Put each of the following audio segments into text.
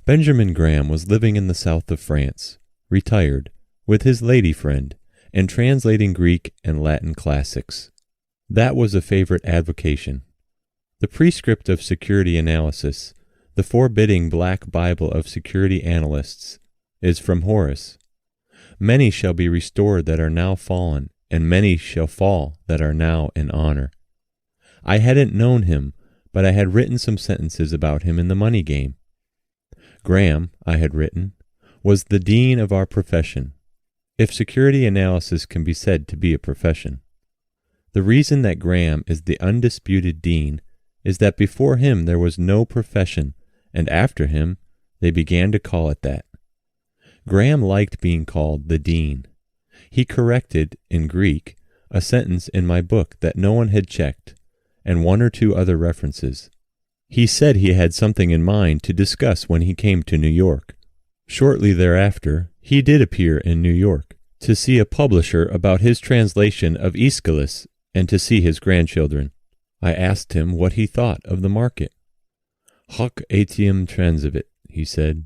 Benjamin Graham was living in the south of France, retired, with his lady friend, and translating Greek and Latin classics. That was a favorite avocation. The prescript of security analysis, the forbidding black Bible of security analysts, is from Horace. Many shall be restored that are now fallen, and many shall fall that are now in honor. I hadn't known him, but I had written some sentences about him in the money game. Graham, I had written, was the dean of our profession, if security analysis can be said to be a profession. The reason that Graham is the undisputed dean is that before him there was no profession, and after him they began to call it that. Graham liked being called the dean. He corrected, in Greek, a sentence in my book that no one had checked, and one or two other references. He said he had something in mind to discuss when he came to New York. Shortly thereafter, he did appear in New York to see a publisher about his translation of Aeschylus and to see his grandchildren. I asked him what he thought of the market. Hoc etiam transivit, he said.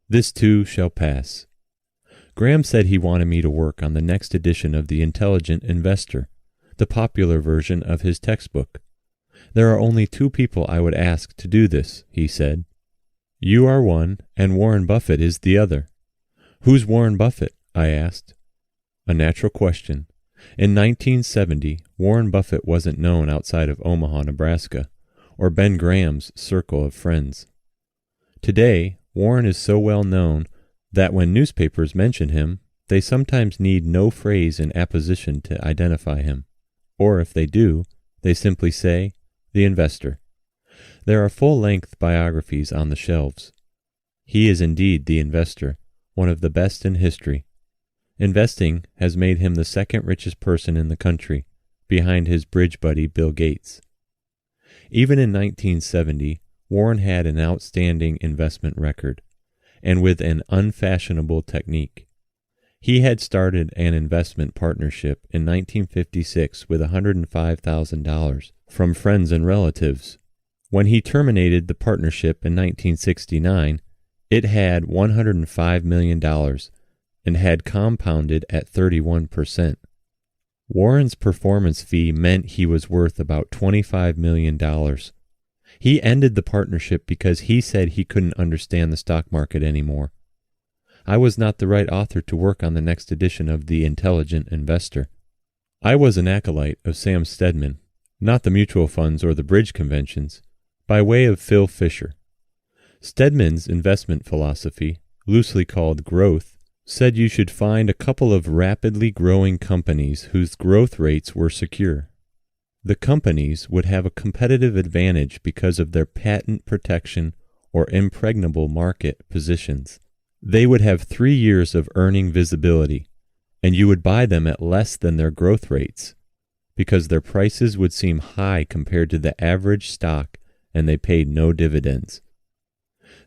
This too shall pass. Graham said he wanted me to work on the next edition of The Intelligent Investor, the popular version of his textbook. There are only two people I would ask to do this, he said. You are one, and Warren Buffett is the other. Who's Warren Buffett? I asked. A natural question. In 1970, Warren Buffett wasn't known outside of Omaha, Nebraska, or Ben Graham's circle of friends. Today, Warren is so well known that when newspapers mention him, they sometimes need no phrase in apposition to identify him. Or if they do, they simply say, The Investor. There are full-length biographies on the shelves. He is indeed the investor, one of the best in history. Investing has made him the second richest person in the country, behind his bridge buddy Bill Gates. Even in 1970, Warren had an outstanding investment record, and with an unfashionable technique. He had started an investment partnership in 1956 with $105,000 from friends and relatives. When he terminated the partnership in 1969, it had $105 million and had compounded at 31%. Warren's performance fee meant he was worth about $25 million. He ended the partnership because he said he couldn't understand the stock market anymore. I was not the right author to work on the next edition of The Intelligent Investor. I was an acolyte of Sam Stedman, not the mutual funds or the bridge conventions, by way of Phil Fisher. Stedman's investment philosophy, loosely called growth, said you should find a couple of rapidly growing companies whose growth rates were secure. The companies would have a competitive advantage because of their patent protection or impregnable market positions. They would have 3 years of earning visibility, and you would buy them at less than their growth rates, because their prices would seem high compared to the average stock and they paid no dividends.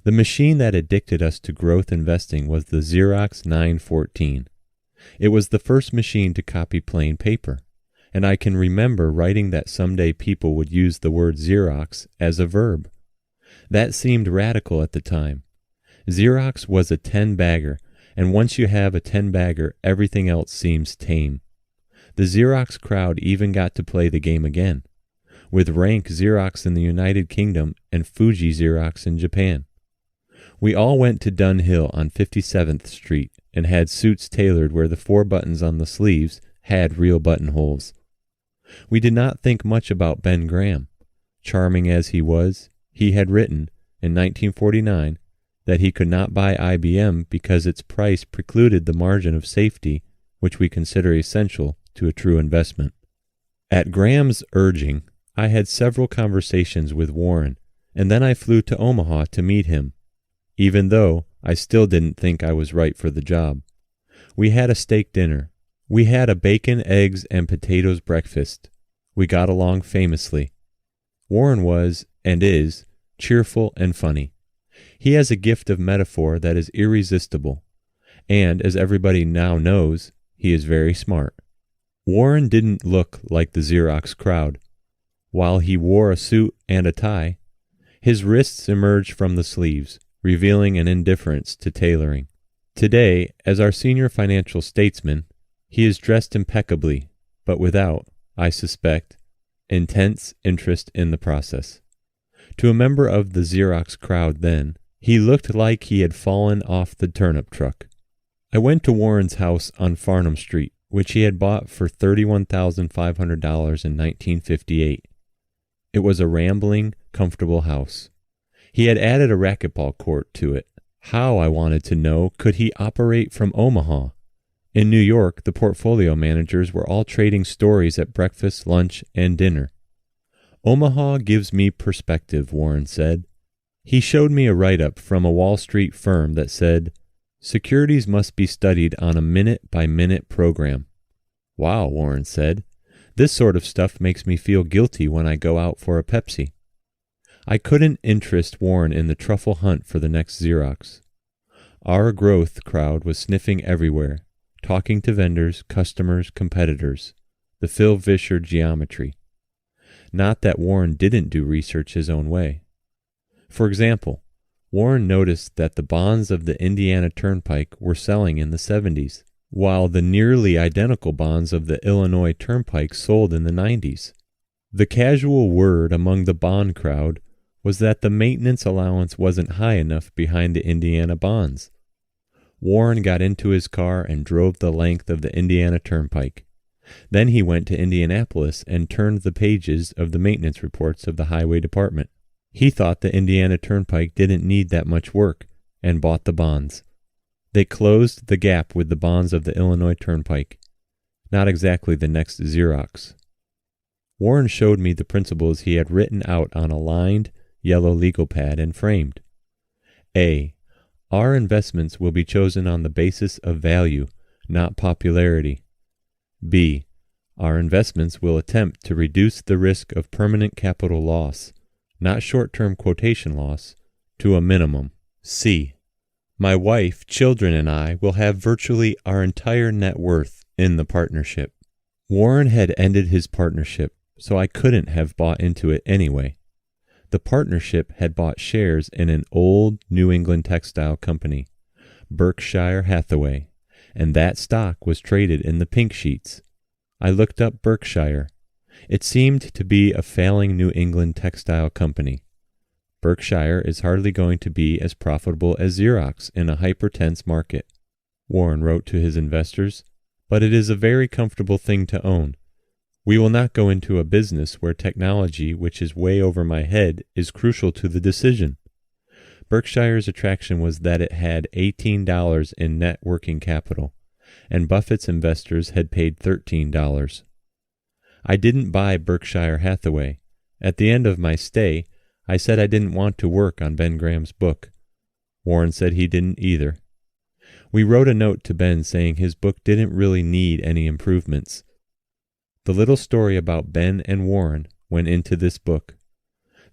The machine that addicted us to growth investing was the Xerox 914. It was the first machine to copy plain paper, and I can remember writing that someday people would use the word Xerox as a verb. That seemed radical at the time. Xerox was a 10-bagger, and once you have a 10-bagger, everything else seems tame. The Xerox crowd even got to play the game again, with Rank Xerox in the United Kingdom and Fuji Xerox in Japan. We all went to Dunhill on 57th Street and had suits tailored where the 4 buttons on the sleeves had real buttonholes. We did not think much about Ben Graham. Charming as he was, he had written, in 1949, that he could not buy IBM because its price precluded the margin of safety which we consider essential to a true investment. At Graham's urging, I had several conversations with Warren, and then I flew to Omaha to meet him, even though I still didn't think I was right for the job. We had a steak dinner. We had a bacon, eggs, and potatoes breakfast. We got along famously. Warren was, and is, cheerful and funny. He has a gift of metaphor that is irresistible, and, as everybody now knows, he is very smart. Warren didn't look like the Xerox crowd. While he wore a suit and a tie, his wrists emerged from the sleeves, revealing an indifference to tailoring. Today, as our senior financial statesman, he is dressed impeccably, but without, I suspect, intense interest in the process. To a member of the Xerox crowd then, he looked like he had fallen off the turnip truck. I went to Warren's house on Farnham Street, which he had bought for $31,500 in 1958. It was a rambling, comfortable house. He had added a racquetball court to it. How, I wanted to know, could he operate from Omaha? In New York, the portfolio managers were all trading stories at breakfast, lunch, and dinner. Omaha gives me perspective, Warren said. He showed me a write-up from a Wall Street firm that said, securities must be studied on a minute-by-minute program. Wow, Warren said. This sort of stuff makes me feel guilty when I go out for a Pepsi. I couldn't interest Warren in the truffle hunt for the next Xerox. Our growth crowd was sniffing everywhere, talking to vendors, customers, competitors. The Phil Vischer geometry. Not that Warren didn't do research his own way. For example, Warren noticed that the bonds of the Indiana Turnpike were selling in the 70s, while the nearly identical bonds of the Illinois Turnpike sold in the 90s. The casual word among the bond crowd was that the maintenance allowance wasn't high enough behind the Indiana bonds. Warren got into his car and drove the length of the Indiana Turnpike. Then he went to Indianapolis and turned the pages of the maintenance reports of the Highway Department. He thought the Indiana Turnpike didn't need that much work and bought the bonds. They closed the gap with the bonds of the Illinois Turnpike. Not exactly the next Xerox. Warren showed me the principles he had written out on a lined, yellow legal pad and framed. A. Our investments will be chosen on the basis of value, not popularity. B. Our investments will attempt to reduce the risk of permanent capital loss, not short-term quotation loss, to a minimum. C. My wife, children, and I will have virtually our entire net worth in the partnership. Warren had ended his partnership, so I couldn't have bought into it anyway. The partnership had bought shares in an old New England textile company, Berkshire Hathaway, and that stock was traded in the pink sheets. I looked up Berkshire. It seemed to be a failing New England textile company. Berkshire is hardly going to be as profitable as Xerox in a hyper-tense market, Warren wrote to his investors, but it is a very comfortable thing to own. We will not go into a business where technology, which is way over my head, is crucial to the decision. Berkshire's attraction was that it had $18 in net working capital, and Buffett's investors had paid $13. I didn't buy Berkshire Hathaway. At the end of my stay, I said I didn't want to work on Ben Graham's book. Warren said he didn't either. We wrote a note to Ben saying his book didn't really need any improvements. The little story about Ben and Warren went into this book.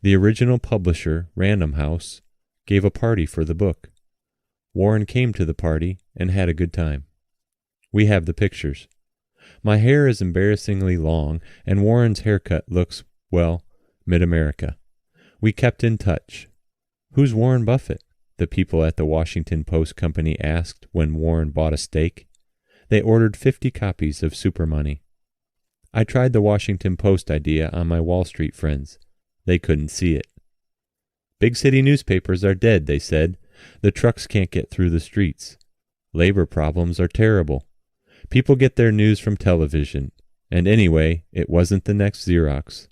The original publisher, Random House, gave a party for the book. Warren came to the party and had a good time. We have the pictures. My hair is embarrassingly long, and Warren's haircut looks, well, mid-America. We kept in touch. Who's Warren Buffett? The people at the Washington Post Company asked when Warren bought a steak. They ordered 50 copies of Supermoney. I tried the Washington Post idea on my Wall Street friends. They couldn't see it. Big city newspapers are dead, they said. The trucks can't get through the streets. Labor problems are terrible. People get their news from television. And anyway, it wasn't the next Xerox.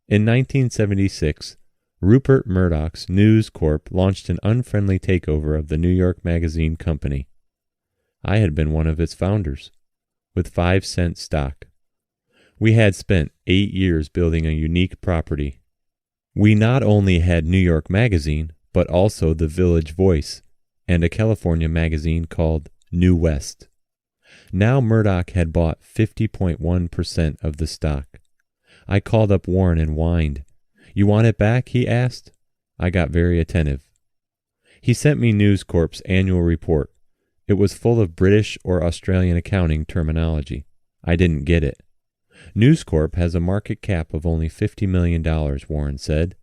In 1976, Rupert Murdoch's News Corp launched an unfriendly takeover of the New York Magazine Company. I had been one of its founders, with 5-cent stock. We had spent 8 years building a unique property. We not only had New York Magazine, but also the Village Voice, and a California magazine called New West. Now Murdoch had bought 50.1% of the stock. I called up Warren and whined. You want it back? He asked. I got very attentive. He sent me News Corp's annual report. It was full of British or Australian accounting terminology. I didn't get it. News Corp has a market cap of only $50 million, Warren said.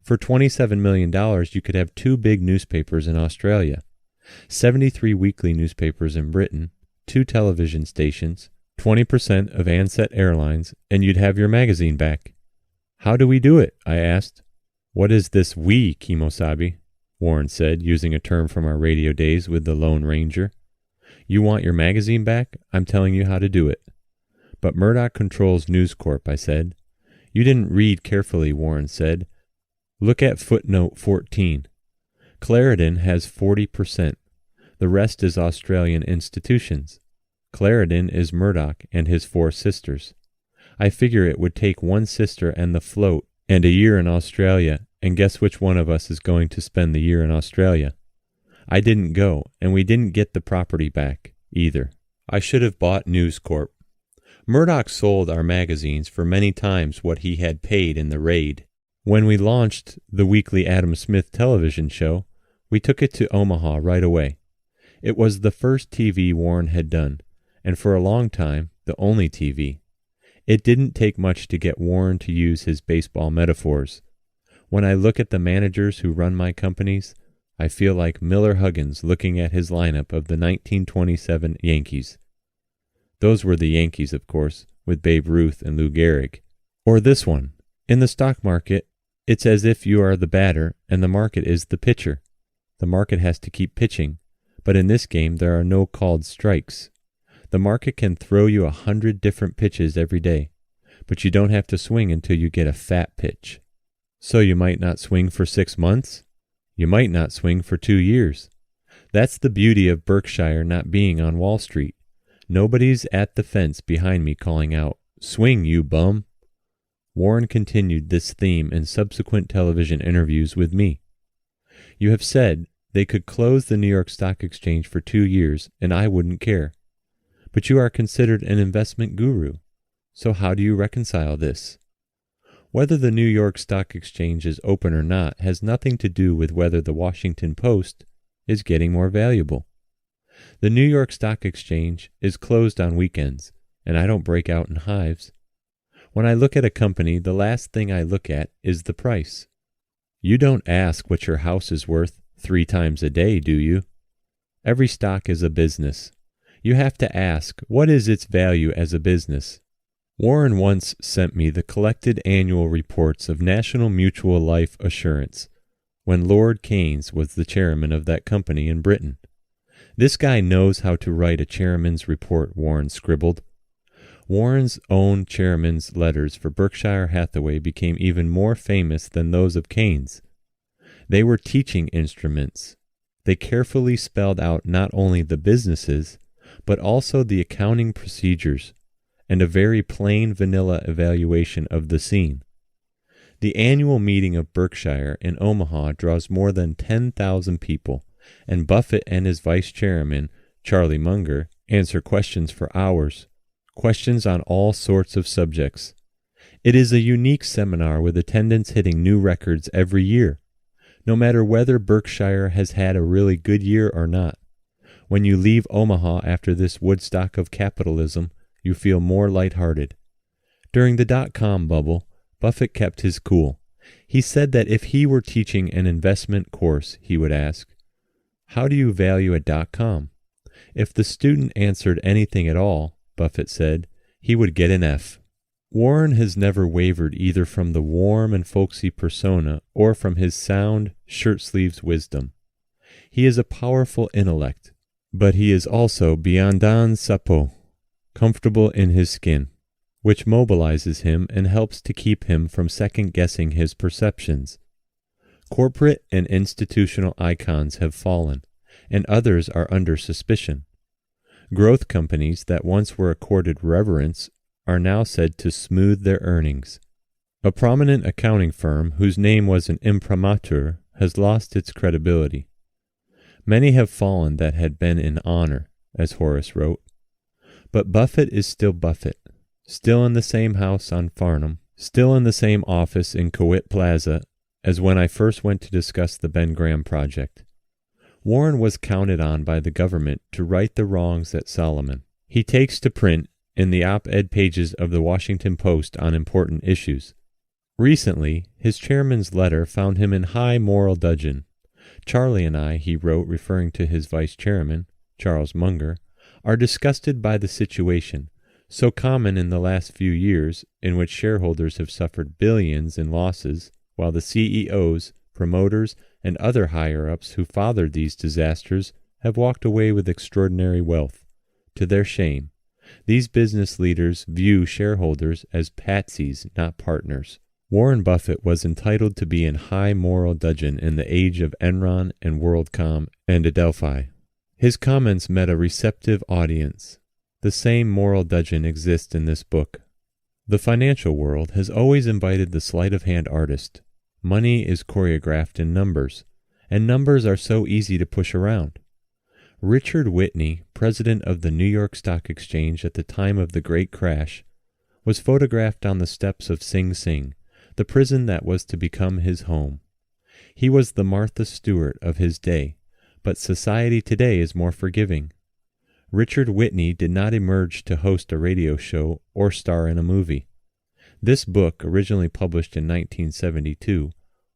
For $27 million, you could have 2 big newspapers in Australia, 73 weekly newspapers in Britain, 2 television stations, 20% of Ansett Airlines, and you'd have your magazine back. How do we do it? I asked. What is this we, Kimosabe? Warren said, using a term from our radio days with the Lone Ranger. You want your magazine back? I'm telling you how to do it. But Murdoch controls News Corp, I said. You didn't read carefully, Warren said. Look at footnote 14. Clarendon has 40%. The rest is Australian institutions. Clarendon is Murdoch and his 4 sisters. I figure it would take 1 sister and the float and a year in Australia, and guess which one of us is going to spend the year in Australia? I didn't go, and we didn't get the property back, either. I should have bought News Corp. Murdoch sold our magazines for many times what he had paid in the raid. When we launched the weekly Adam Smith television show, we took it to Omaha right away. It was the first TV Warren had done, and for a long time, the only TV. It didn't take much to get Warren to use his baseball metaphors. When I look at the managers who run my companies, I feel like Miller Huggins looking at his lineup of the 1927 Yankees. Those were the Yankees, of course, with Babe Ruth and Lou Gehrig. Or this one. In the stock market, it's as if you are the batter and the market is the pitcher. The market has to keep pitching, but in this game there are no called strikes. The market can throw you 100 different pitches every day, but you don't have to swing until you get a fat pitch. So you might not swing for 6 months. You might not swing for 2 years. That's the beauty of Berkshire not being on Wall Street. Nobody's at the fence behind me calling out, "Swing, you bum!" Warren continued this theme in subsequent television interviews with me. You have said they could close the New York Stock Exchange for 2 years, and I wouldn't care. But you are considered an investment guru. So how do you reconcile this? Whether the New York Stock Exchange is open or not has nothing to do with whether the Washington Post is getting more valuable. The New York Stock Exchange is closed on weekends, and I don't break out in hives. When I look at a company, the last thing I look at is the price. You don't ask what your house is worth 3 times a day, do you? Every stock is a business. You have to ask, what is its value as a business? Warren once sent me the collected annual reports of National Mutual Life Assurance, when Lord Keynes was the chairman of that company in Britain. This guy knows how to write a chairman's report, Warren scribbled. Warren's own chairman's letters for Berkshire Hathaway became even more famous than those of Keynes. They were teaching instruments. They carefully spelled out not only the businesses, but also the accounting procedures, and a very plain vanilla evaluation of the scene. The annual meeting of Berkshire in Omaha draws more than 10,000 people, and Buffett and his vice chairman, Charlie Munger, answer questions for hours, questions on all sorts of subjects. It is a unique seminar with attendance hitting new records every year, no matter whether Berkshire has had a really good year or not. When you leave Omaha after this Woodstock of capitalism, you feel more lighthearted. During the dot-com bubble, Buffett kept his cool. He said that if he were teaching an investment course, he would ask, "How do you value a dot-com?" If the student answered anything at all, Buffett said, he would get an F. Warren has never wavered either from the warm and folksy persona or from his sound, shirt-sleeves wisdom. He is a powerful intellect, but he is also biendan sapo, comfortable in his skin, which mobilizes him and helps to keep him from second-guessing his perceptions. Corporate and institutional icons have fallen, and others are under suspicion. Growth companies that once were accorded reverence are now said to smooth their earnings. A prominent accounting firm whose name was an imprimatur has lost its credibility. Many have fallen that had been in honor, as Horace wrote. But Buffett is still Buffett, still in the same house on Farnham, still in the same office in Cowitt Plaza as when I first went to discuss the Ben Graham project. Warren was counted on by the government to right the wrongs at Solomon. He takes to print in the op-ed pages of the Washington Post on important issues. Recently, his chairman's letter found him in high moral dudgeon. Charlie and I, he wrote, referring to his vice chairman, Charles Munger, are disgusted by the situation, so common in the last few years, in which shareholders have suffered billions in losses, while the CEOs, promoters, and other higher-ups who fathered these disasters have walked away with extraordinary wealth. To their shame, these business leaders view shareholders as patsies, not partners. Warren Buffett was entitled to be in high moral dudgeon in the age of Enron and WorldCom and Adelphi. His comments met a receptive audience. The same moral dudgeon exists in this book. The financial world has always invited the sleight-of-hand artist. Money is choreographed in numbers, and numbers are so easy to push around. Richard Whitney, president of the New York Stock Exchange at the time of the Great Crash, was photographed on the steps of Sing Sing, the prison that was to become his home. He was the Martha Stewart of his day, but society today is more forgiving. Richard Whitney did not emerge to host a radio show or star in a movie. This book, originally published in 1972,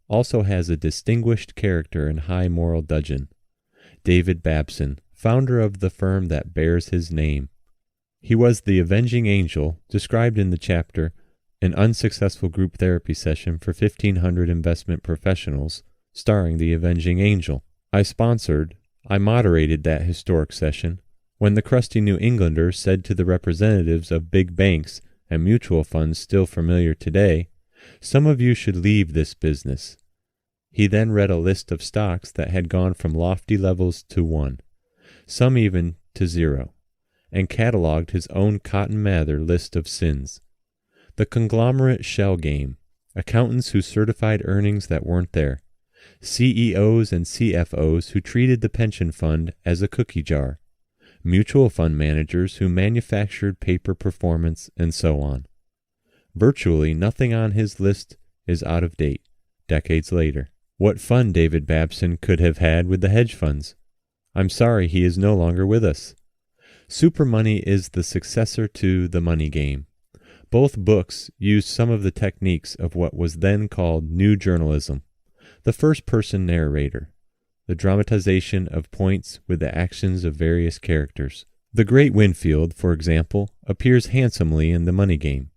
also has a distinguished character in high moral dudgeon, David Babson, founder of the firm that bears his name. He was the avenging angel described in the chapter An Unsuccessful Group Therapy Session for 1,500 Investment Professionals, starring the avenging angel. I moderated that historic session when the crusty New Englander said to the representatives of big banks and mutual funds still familiar today, "Some of you should leave this business." He then read a list of stocks that had gone from lofty levels to 1, some even to 0, and cataloged his own Cotton Mather list of sins. The conglomerate shell game, accountants who certified earnings that weren't there, CEOs and CFOs who treated the pension fund as a cookie jar, mutual fund managers who manufactured paper performance, and so on. Virtually nothing on his list is out of date, decades later. What fun David Babson could have had with the hedge funds. I'm sorry he is no longer with us. Supermoney is the successor to The Money Game. Both books use some of the techniques of what was then called new journalism, the first-person narrator, the dramatization of points with the actions of various characters. The great Winfield, for example, appears handsomely in The Money Game,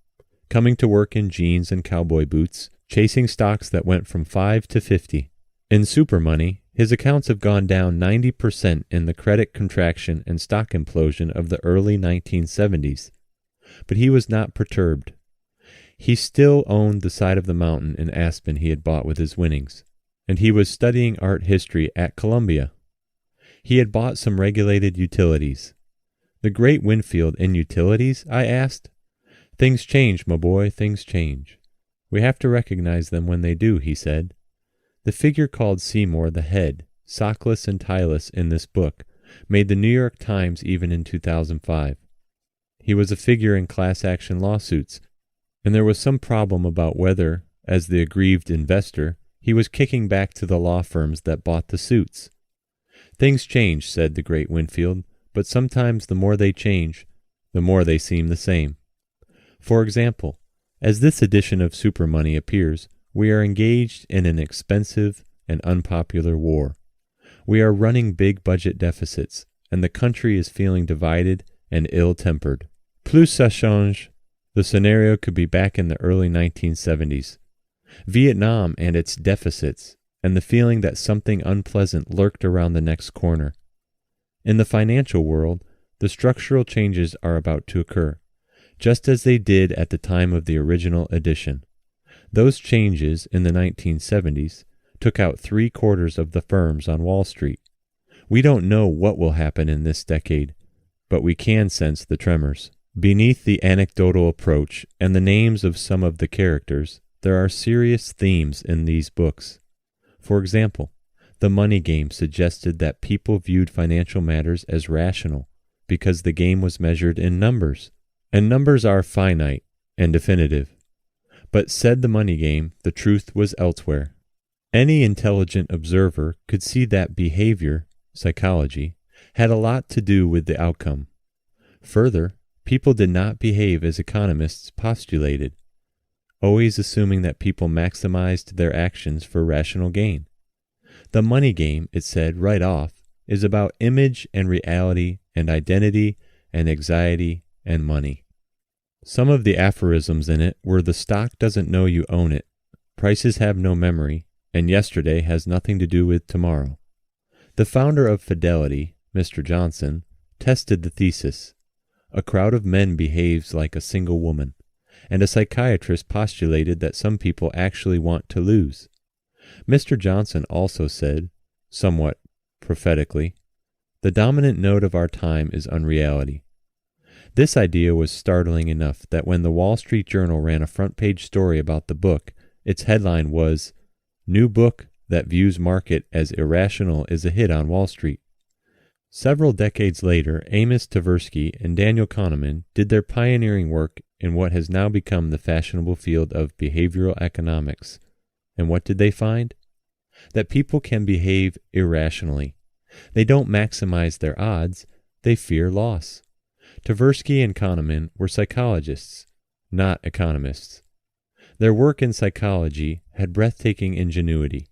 coming to work in jeans and cowboy boots, chasing stocks that went from 5 to 50. In Supermoney, his accounts have gone down 90% in the credit contraction and stock implosion of the early 1970s. But he was not perturbed. He still owned the side of the mountain in Aspen he had bought with his winnings, and he was studying art history at Columbia. He had bought some regulated utilities. The great Winfield in utilities, I asked? Things change, my boy, things change. We have to recognize them when they do, he said. The figure called Seymour the head, sockless and tieless in this book, made the New York Times even in 2005. He was a figure in class action lawsuits, and there was some problem about whether, as the aggrieved investor, he was kicking back to the law firms that bought the suits. Things change, said the great Winfield, but sometimes the more they change, the more they seem the same. For example, as this edition of Supermoney appears, we are engaged in an expensive and unpopular war. We are running big budget deficits, and the country is feeling divided and ill-tempered. Plus ça change. The scenario could be back in the early 1970s. Vietnam and its deficits, and the feeling that something unpleasant lurked around the next corner. In the financial world, the structural changes are about to occur, just as they did at the time of the original edition. Those changes in the 1970s took out 3/4 of the firms on Wall Street. We don't know what will happen in this decade, but we can sense the tremors. Beneath the anecdotal approach and the names of some of the characters, there are serious themes in these books. For example, The Money Game suggested that people viewed financial matters as rational because the game was measured in numbers, and numbers are finite and definitive. But said The Money Game, the truth was elsewhere. Any intelligent observer could see that behavior, psychology, had a lot to do with the outcome. Further, people did not behave as economists postulated. always assuming that people maximized their actions for rational gain. The money game, it said right off, is about image and reality and identity and anxiety and money. Some of the aphorisms in it were the stock doesn't know you own it, prices have no memory, and yesterday has nothing to do with tomorrow. The founder of Fidelity, Mr. Johnson, tested the thesis. A crowd of men behaves like a single woman, and a psychiatrist postulated that some people actually want to lose. Mr. Johnson also said, somewhat prophetically, the dominant note of our time is unreality. This idea was startling enough that when the Wall Street Journal ran a front-page story about the book, its headline was, "New Book That Views Market as Irrational is a Hit on Wall Street." Several decades later, Amos Tversky and Daniel Kahneman did their pioneering work in what has now become the fashionable field of behavioral economics. And what did they find? That people can behave irrationally. They don't maximize their odds, they fear loss. Tversky and Kahneman were psychologists, not economists. Their work in psychology had breathtaking ingenuity.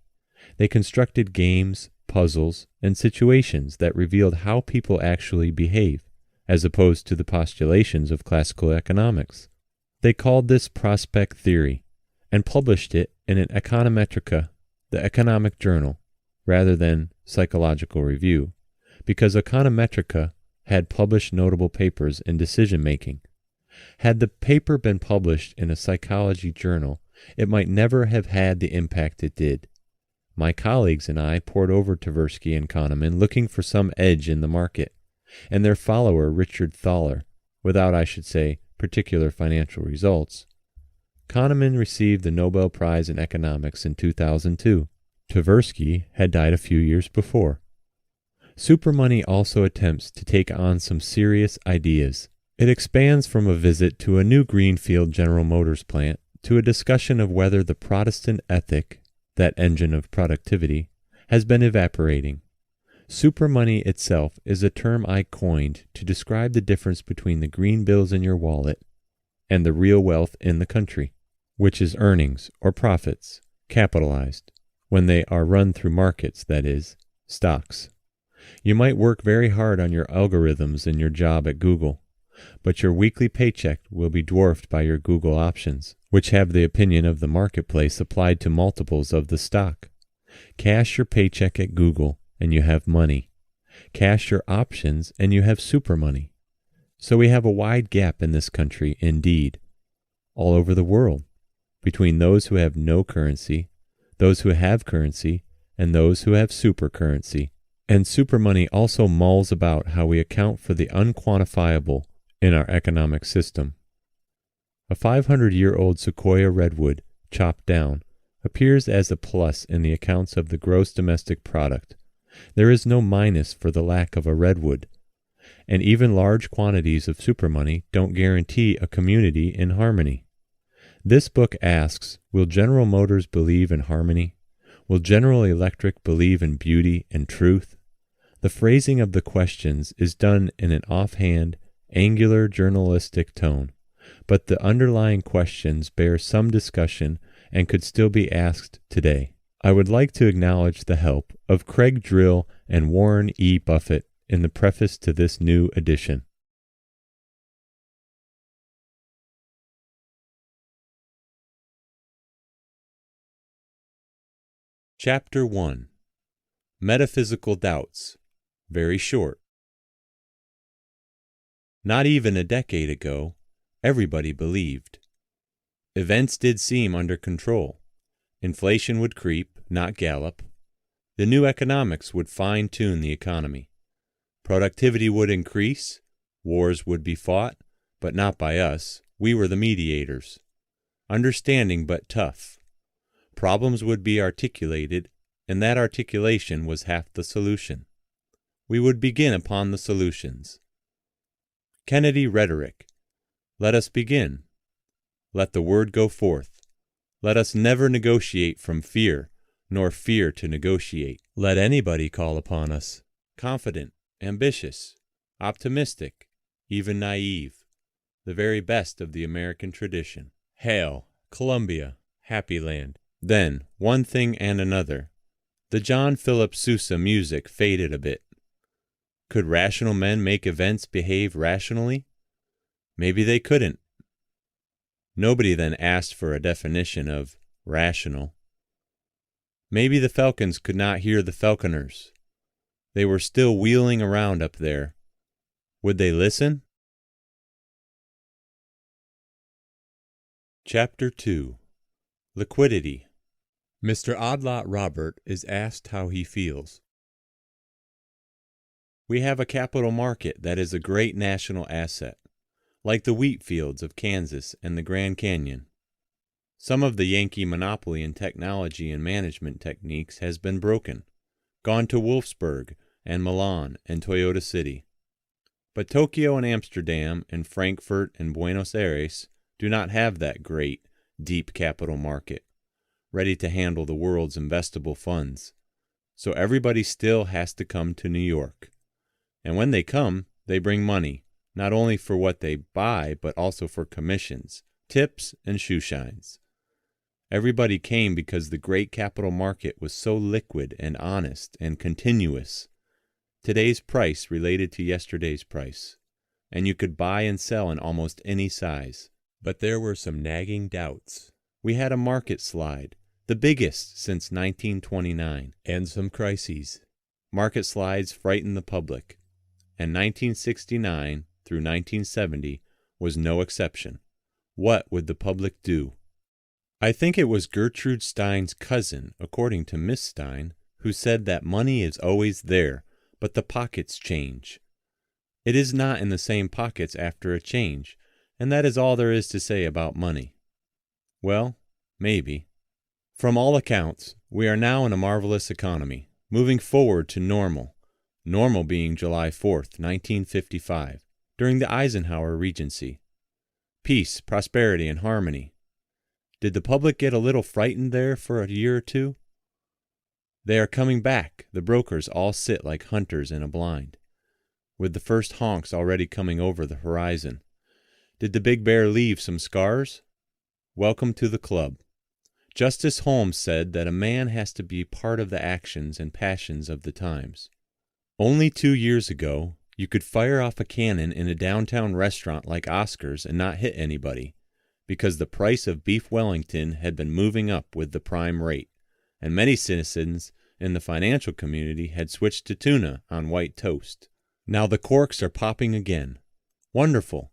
They constructed games, puzzles, and situations that revealed how people actually behave, as opposed to the postulations of classical economics. They called this prospect theory, and published it in an Econometrica, the economic journal, rather than Psychological Review, because Econometrica had published notable papers in decision-making. Had the paper been published in a psychology journal, it might never have had the impact it did. My colleagues and I pored over Tversky and Kahneman looking for some edge in the market, and their follower Richard Thaler, without, I should say, particular financial results. Kahneman received the Nobel Prize in Economics in 2002. Tversky had died a few years before. Supermoney also attempts to take on some serious ideas. It expands from a visit to a new greenfield General Motors plant to a discussion of whether the Protestant ethic, that engine of productivity, has been evaporating. Supermoney itself is a term I coined to describe the difference between the green bills in your wallet and the real wealth in the country, which is earnings or profits, capitalized, when they are run through markets, that is, stocks. You might work very hard on your algorithms in your job at Google, but your weekly paycheck will be dwarfed by your Google options, which have the opinion of the marketplace applied to multiples of the stock. Cash your paycheck at Google and you have money. Cash your options and you have supermoney. So we have a wide gap in this country, indeed, all over the world, between those who have no currency, those who have currency, and those who have supercurrency. And supermoney also mulls about how we account for the unquantifiable in our economic system. A 500-year-old sequoia redwood, chopped down, appears as a plus in the accounts of the gross domestic product. There is no minus for the lack of a redwood. And even large quantities of supermoney don't guarantee a community in harmony. This book asks, will General Motors believe in harmony? Will General Electric believe in beauty and truth? The phrasing of the questions is done in an offhand, angular journalistic tone, but the underlying questions bear some discussion and could still be asked today. I would like to acknowledge the help of Craig Drill and Warren E. Buffett in the preface to this new edition. Chapter 1. Metaphysical Doubts. Very short. Not even a decade ago, everybody believed. Events did seem under control. Inflation would creep, not gallop. The new economics would fine-tune the economy. Productivity would increase. Wars would be fought, but not by us. We were the mediators. Understanding but tough. Problems would be articulated, and that articulation was half the solution. We would begin upon the solutions. Kennedy rhetoric. Let us begin. Let the word go forth. Let us never negotiate from fear, nor fear to negotiate. Let anybody call upon us, confident, ambitious, optimistic, even naive, the very best of the American tradition. Hail, Columbia, happy land. Then, one thing and another. The John Philip Sousa music faded a bit. Could rational men make events behave rationally? Maybe they couldn't. Nobody then asked for a definition of rational. Maybe the falcons could not hear the falconers. They were still wheeling around up there. Would they listen? Chapter 2. Liquidity. Mr. Oddlot Robert is asked how he feels. We have a capital market that is a great national asset, like the wheat fields of Kansas and the Grand Canyon. Some of the Yankee monopoly in technology and management techniques has been broken, gone to Wolfsburg and Milan and Toyota City. But Tokyo and Amsterdam and Frankfurt and Buenos Aires do not have that great, deep capital market, ready to handle the world's investable funds. So everybody still has to come to New York. And when they come, they bring money, not only for what they buy, but also for commissions, tips, and shoe shines. Everybody came because the great capital market was so liquid and honest and continuous. Today's price related to yesterday's price, and you could buy and sell in almost any size. But there were some nagging doubts. We had a market slide, the biggest since 1929, and some crises. Market slides frightened the public, and 1969 through 1970 was no exception. What would the public do? I think it was Gertrude Stein's cousin, according to Miss Stein, who said that money is always there, but the pockets change. It is not in the same pockets after a change, and that is all there is to say about money. Well, maybe. From all accounts, we are now in a marvelous economy, moving forward to normal being July 4th, 1955, during the Eisenhower Regency. Peace, prosperity, and harmony. Did the public get a little frightened there for a year or two? They are coming back. The brokers all sit like hunters in a blind, with the first honks already coming over the horizon. Did the big bear leave some scars? Welcome to the club. Justice Holmes said that a man has to be part of the actions and passions of the times. Only 2 years ago, you could fire off a cannon in a downtown restaurant like Oscar's and not hit anybody, because the price of beef Wellington had been moving up with the prime rate, and many citizens in the financial community had switched to tuna on white toast. Now the corks are popping again. Wonderful,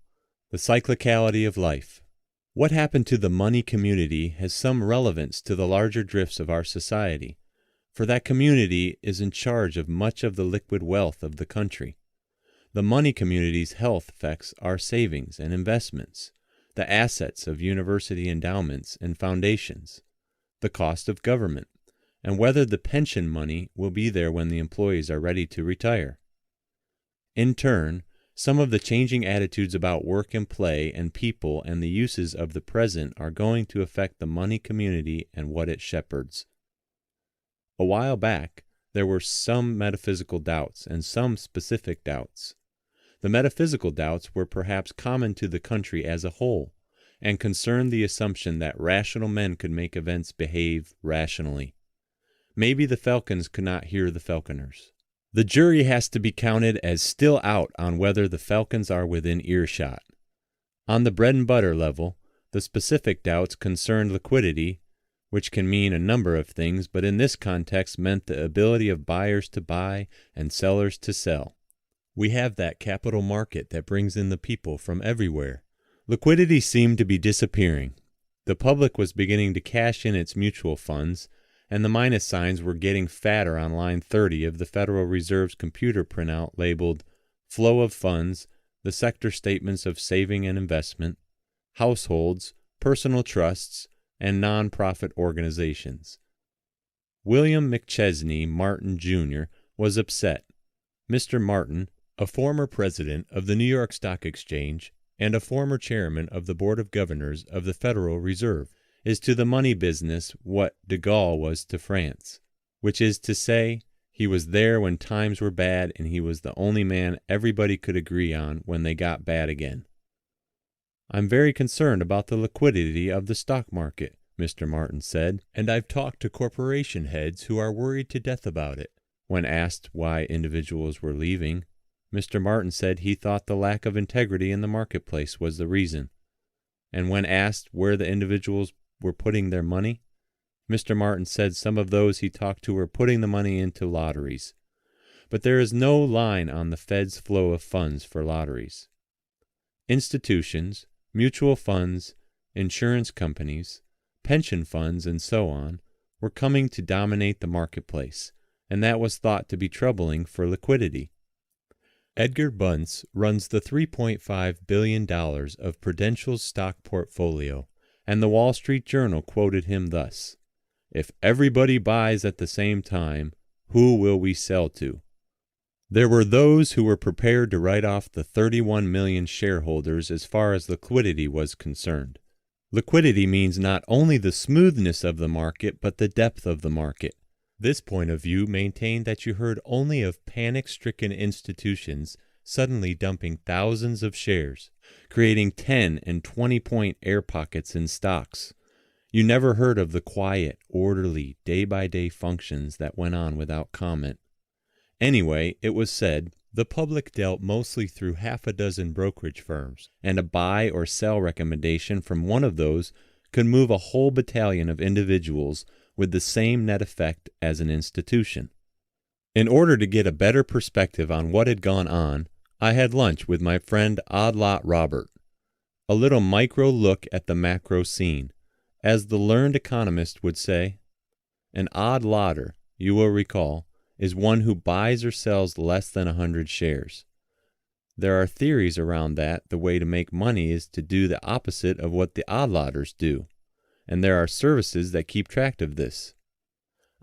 the cyclicality of life. What happened to the money community has some relevance to the larger drifts of our society, for that community is in charge of much of the liquid wealth of the country. The money community's health affects our savings and investments, the assets of university endowments and foundations, the cost of government, and whether the pension money will be there when the employees are ready to retire. In turn, some of the changing attitudes about work and play and people and the uses of the present are going to affect the money community and what it shepherds. A while back, there were some metaphysical doubts and some specific doubts. The metaphysical doubts were perhaps common to the country as a whole, and concerned the assumption that rational men could make events behave rationally. Maybe the falcons could not hear the falconers. The jury has to be counted as still out on whether the falcons are within earshot. On the bread and butter level, the specific doubts concerned liquidity, which can mean a number of things, but in this context meant the ability of buyers to buy and sellers to sell. We have that capital market that brings in the people from everywhere. Liquidity seemed to be disappearing. The public was beginning to cash in its mutual funds, and the minus signs were getting fatter on line 30 of the Federal Reserve's computer printout labeled Flow of Funds, the sector statements of saving and investment, households, personal trusts, and non-profit organizations. William McChesney Martin, Jr. was upset. Mr. Martin, a former president of the New York Stock Exchange and a former chairman of the Board of Governors of the Federal Reserve, is to the money business what de Gaulle was to France, which is to say, he was there when times were bad and he was the only man everybody could agree on when they got bad again. I'm very concerned about the liquidity of the stock market, Mr. Martin said, and I've talked to corporation heads who are worried to death about it. When asked why individuals were leaving, Mr. Martin said he thought the lack of integrity in the marketplace was the reason. And when asked where the individuals were putting their money, Mr. Martin said some of those he talked to were putting the money into lotteries. But there is no line on the Fed's flow of funds for lotteries. Institutions, mutual funds, insurance companies, pension funds, and so on were coming to dominate the marketplace, and that was thought to be troubling for liquidity. Edgar Bunce runs the $3.5 billion of Prudential's stock portfolio, and the Wall Street Journal quoted him thus, "If everybody buys at the same time, who will we sell to?" There were those who were prepared to write off the 31 million shareholders as far as liquidity was concerned. Liquidity means not only the smoothness of the market, but the depth of the market. This point of view maintained that you heard only of panic-stricken institutions suddenly dumping thousands of shares, creating 10 and 20-point air pockets in stocks. You never heard of the quiet, orderly, day-by-day functions that went on without comment. Anyway, it was said, the public dealt mostly through half a dozen brokerage firms, and a buy or sell recommendation from one of those could move a whole battalion of individuals with the same net effect as an institution. In order to get a better perspective on what had gone on, I had lunch with my friend Odd Lot Robert. A little micro look at the macro scene. As the learned economist would say, an odd lotter, you will recall, is one who buys or sells less than 100 shares. There are theories around that the way to make money is to do the opposite of what the odd lotters do, and there are services that keep track of this.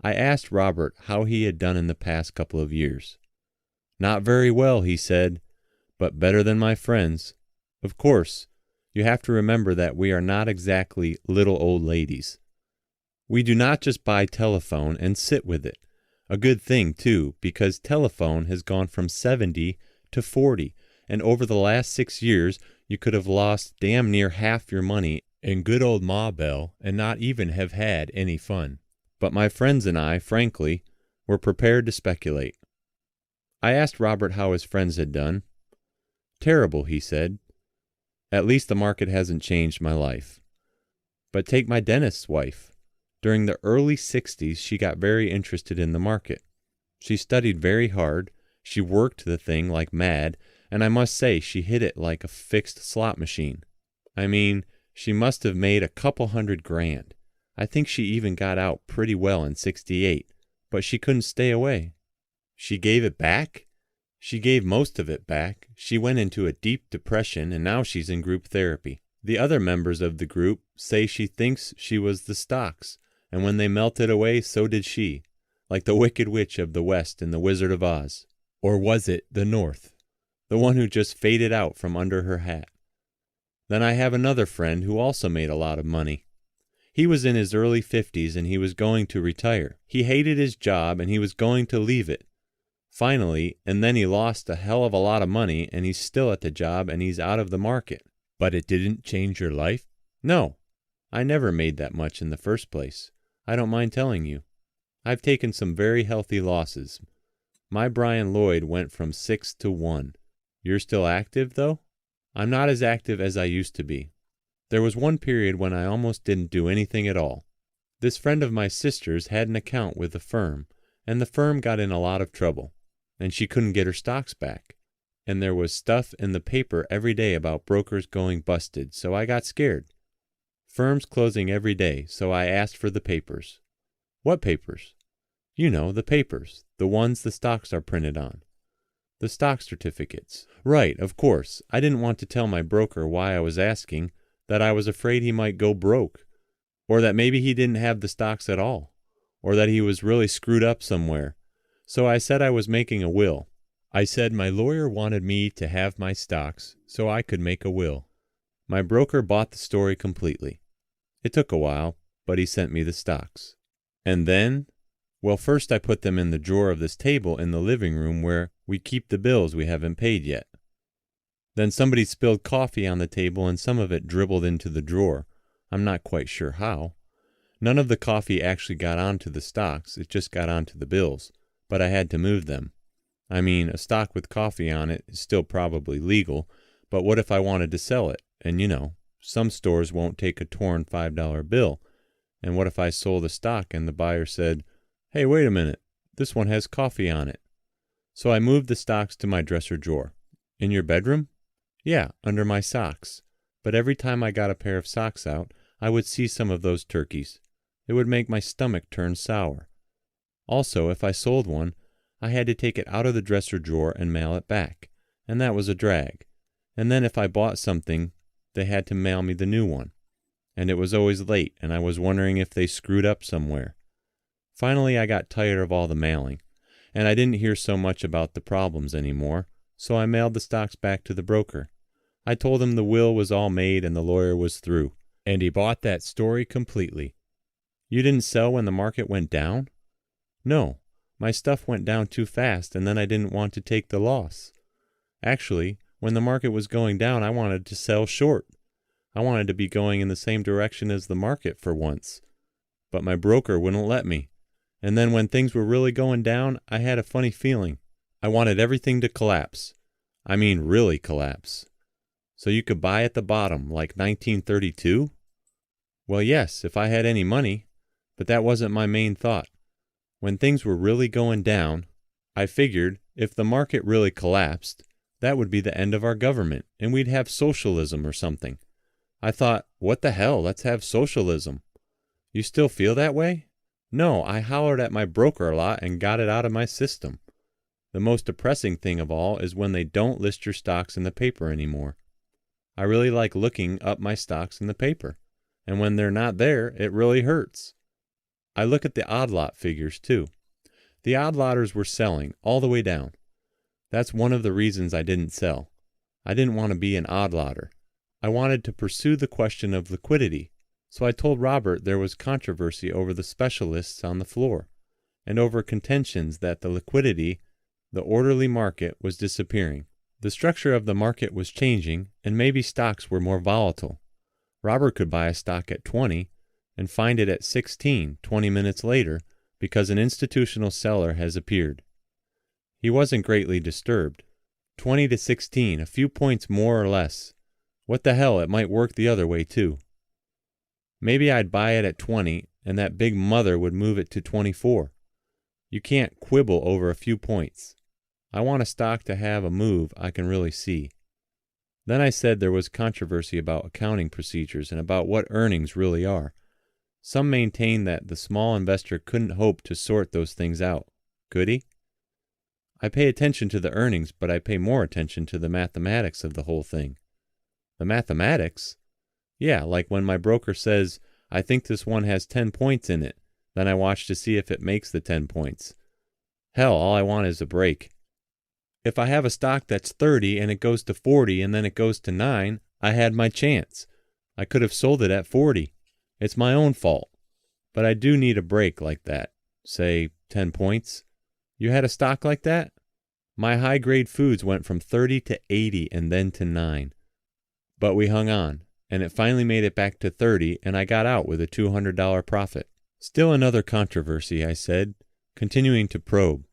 I asked Robert how he had done in the past couple of years. "Not very well," he said, "but better than my friends. Of course, you have to remember that we are not exactly little old ladies. We do not just buy telephone and sit with it. A good thing, too, because telephone has gone from 70 to 40, and over the last 6 years, you could have lost damn near half your money in good old Ma Bell and not even have had any fun. But my friends and I, frankly, were prepared to speculate." I asked Robert how his friends had done. "Terrible," he said. "At least the market hasn't changed my life. But take my dentist's wife. During the early 60s, she got very interested in the market. She studied very hard, she worked the thing like mad, and I must say she hit it like a fixed slot machine. I mean, she must have made a couple $100,000. I think she even got out pretty well in 68, but she couldn't stay away." "She gave it back?" "She gave most of it back. She went into a deep depression, and now she's in group therapy. The other members of the group say she thinks she was the stocks, and when they melted away, so did she, like the Wicked Witch of the West in The Wizard of Oz. Or was it the North? The one who just faded out from under her hat. Then I have another friend who also made a lot of money. He was in his early 50s and he was going to retire. He hated his job and he was going to leave it. Finally, and then he lost a hell of a lot of money and he's still at the job and he's out of the market." "But it didn't change your life?" "No. I never made that much in the first place. I don't mind telling you. I've taken some very healthy losses. My Brian Lloyd went from 6 to 1. You're still active, though?" "I'm not as active as I used to be. There was one period when I almost didn't do anything at all. This friend of my sister's had an account with the firm, and the firm got in a lot of trouble, and she couldn't get her stocks back. And there was stuff in the paper every day about brokers going busted, so I got scared. Firms closing every day, so I asked for the papers." "What papers?" "You know, the papers, the ones the stocks are printed on. The stock certificates." "Right, of course. I didn't want to tell my broker why I was asking, that I was afraid he might go broke, or that maybe he didn't have the stocks at all, or that he was really screwed up somewhere. So I said I was making a will. I said my lawyer wanted me to have my stocks so I could make a will. My broker bought the story completely. It took a while, but he sent me the stocks. And then, well, first I put them in the drawer of this table in the living room where we keep the bills we haven't paid yet. Then somebody spilled coffee on the table and some of it dribbled into the drawer. I'm not quite sure how. None of the coffee actually got onto the stocks, it just got onto the bills, but I had to move them. I mean, a stock with coffee on it is still probably legal, but what if I wanted to sell it? And some stores won't take a torn $5 bill. And what if I sold a stock and the buyer said, "Hey, wait a minute, this one has coffee on it." So I moved the stocks to my dresser drawer. In your bedroom? Yeah, under my socks. But every time I got a pair of socks out, I would see some of those turkeys. It would make my stomach turn sour. Also, if I sold one, I had to take it out of the dresser drawer and mail it back, and that was a drag. And then if I bought something, they had to mail me the new one. And it was always late, and I was wondering if they screwed up somewhere. Finally, I got tired of all the mailing, and I didn't hear so much about the problems anymore, so I mailed the stocks back to the broker. I told him the will was all made and the lawyer was through, and he bought that story completely. You didn't sell when the market went down? No, my stuff went down too fast, and then I didn't want to take the loss. Actually, when the market was going down, I wanted to sell short. I wanted to be going in the same direction as the market for once. But my broker wouldn't let me. And then when things were really going down, I had a funny feeling. I wanted everything to collapse. I mean, really collapse. So you could buy at the bottom, like 1932? Well, yes, if I had any money, but that wasn't my main thought. When things were really going down, I figured if the market really collapsed, that would be the end of our government, and we'd have socialism or something. I thought, what the hell, let's have socialism. You still feel that way? No, I hollered at my broker a lot and got it out of my system. The most depressing thing of all is when they don't list your stocks in the paper anymore. I really like looking up my stocks in the paper, and when they're not there, it really hurts. I look at the odd lot figures too. The odd lotters were selling all the way down. That's one of the reasons I didn't sell. I didn't want to be an odd lotter. I wanted to pursue the question of liquidity, so I told Robert there was controversy over the specialists on the floor, and over contentions that the liquidity, the orderly market, was disappearing. The structure of the market was changing, and maybe stocks were more volatile. Robert could buy a stock at 20 and find it at 16 20 minutes later because an institutional seller has appeared. He wasn't greatly disturbed. 20 to 16, a few points more or less. What the hell, it might work the other way too. Maybe I'd buy it at 20 and that big mother would move it to 24. You can't quibble over a few points. I want a stock to have a move I can really see. Then I said there was controversy about accounting procedures and about what earnings really are. Some maintain that the small investor couldn't hope to sort those things out. Could he? I pay attention to the earnings, but I pay more attention to the mathematics of the whole thing. The mathematics? Yeah, like when my broker says, I think this one has 10 points in it, then I watch to see if it makes the 10 points. Hell, all I want is a break. If I have a stock that's 30 and it goes to 40 and then it goes to 9, I had my chance. I could have sold it at 40. It's my own fault. But I do need a break like that. Say, 10 points. You had a stock like that? My high-grade foods went from 30 to 80 and then to 9. But we hung on, and it finally made it back to 30, and I got out with a $200 profit. Still another controversy, I said, continuing to probe,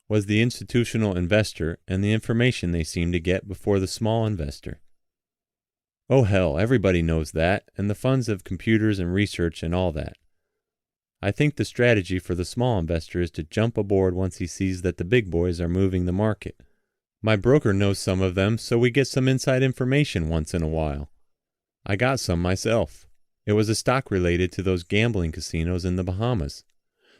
was the institutional investor and the information they seemed to get before the small investor. Oh hell, everybody knows that, and the funds have computers and research and all that. I think the strategy for the small investor is to jump aboard once he sees that the big boys are moving the market. My broker knows some of them, so we get some inside information once in a while. I got some myself. It was a stock related to those gambling casinos in the Bahamas.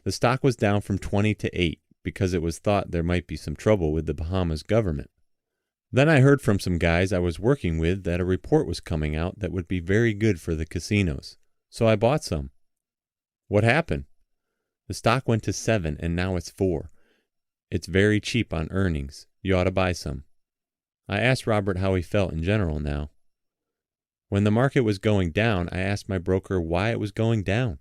The stock was down from 20 to 8 because it was thought there might be some trouble with the Bahamas government. Then I heard from some guys I was working with that a report was coming out that would be very good for the casinos, so I bought some. What happened? The stock went to 7 and now it's 4. It's very cheap on earnings. You ought to buy some. I asked Robert how he felt in general now. When the market was going down, I asked my broker why it was going down.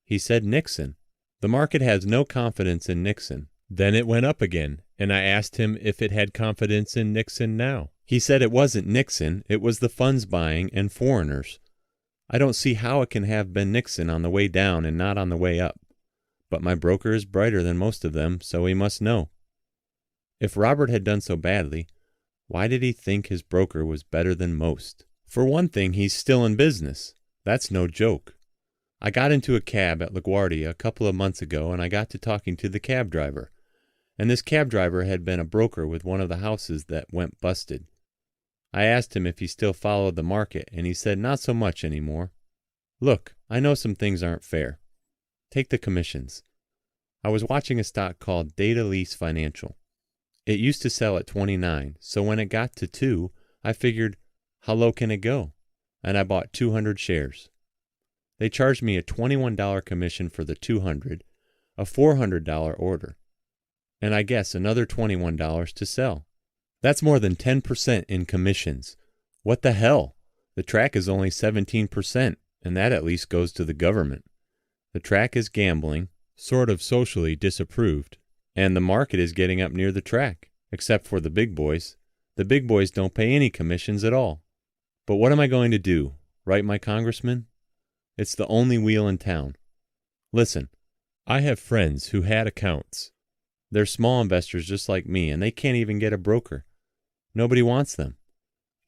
He said Nixon. The market has no confidence in Nixon. Then it went up again, and I asked him if it had confidence in Nixon now. He said it wasn't Nixon, it was the funds buying and foreigners. I don't see how it can have been Nixon on the way down and not on the way up. But my broker is brighter than most of them, so he must know. If Robert had done so badly, why did he think his broker was better than most? For one thing, he's still in business. That's no joke. I got into a cab at LaGuardia a couple of months ago, and I got to talking to the cab driver. And this cab driver had been a broker with one of the houses that went busted. I asked him if he still followed the market, and he said not so much anymore. Look, I know some things aren't fair. Take the commissions. I was watching a stock called Data Lease Financial. It used to sell at 29, so when it got to 2, I figured, how low can it go? And I bought 200 shares. They charged me a $21 commission for the 200, a $400 order, and I guess another $21 to sell. That's more than 10% in commissions. What the hell? The track is only 17%, and that at least goes to the government. The track is gambling, sort of socially disapproved, and the market is getting up near the track, except for the big boys. The big boys don't pay any commissions at all. But what am I going to do? Write my congressman? It's the only wheel in town. Listen, I have friends who had accounts. They're small investors just like me, and they can't even get a broker. Nobody wants them.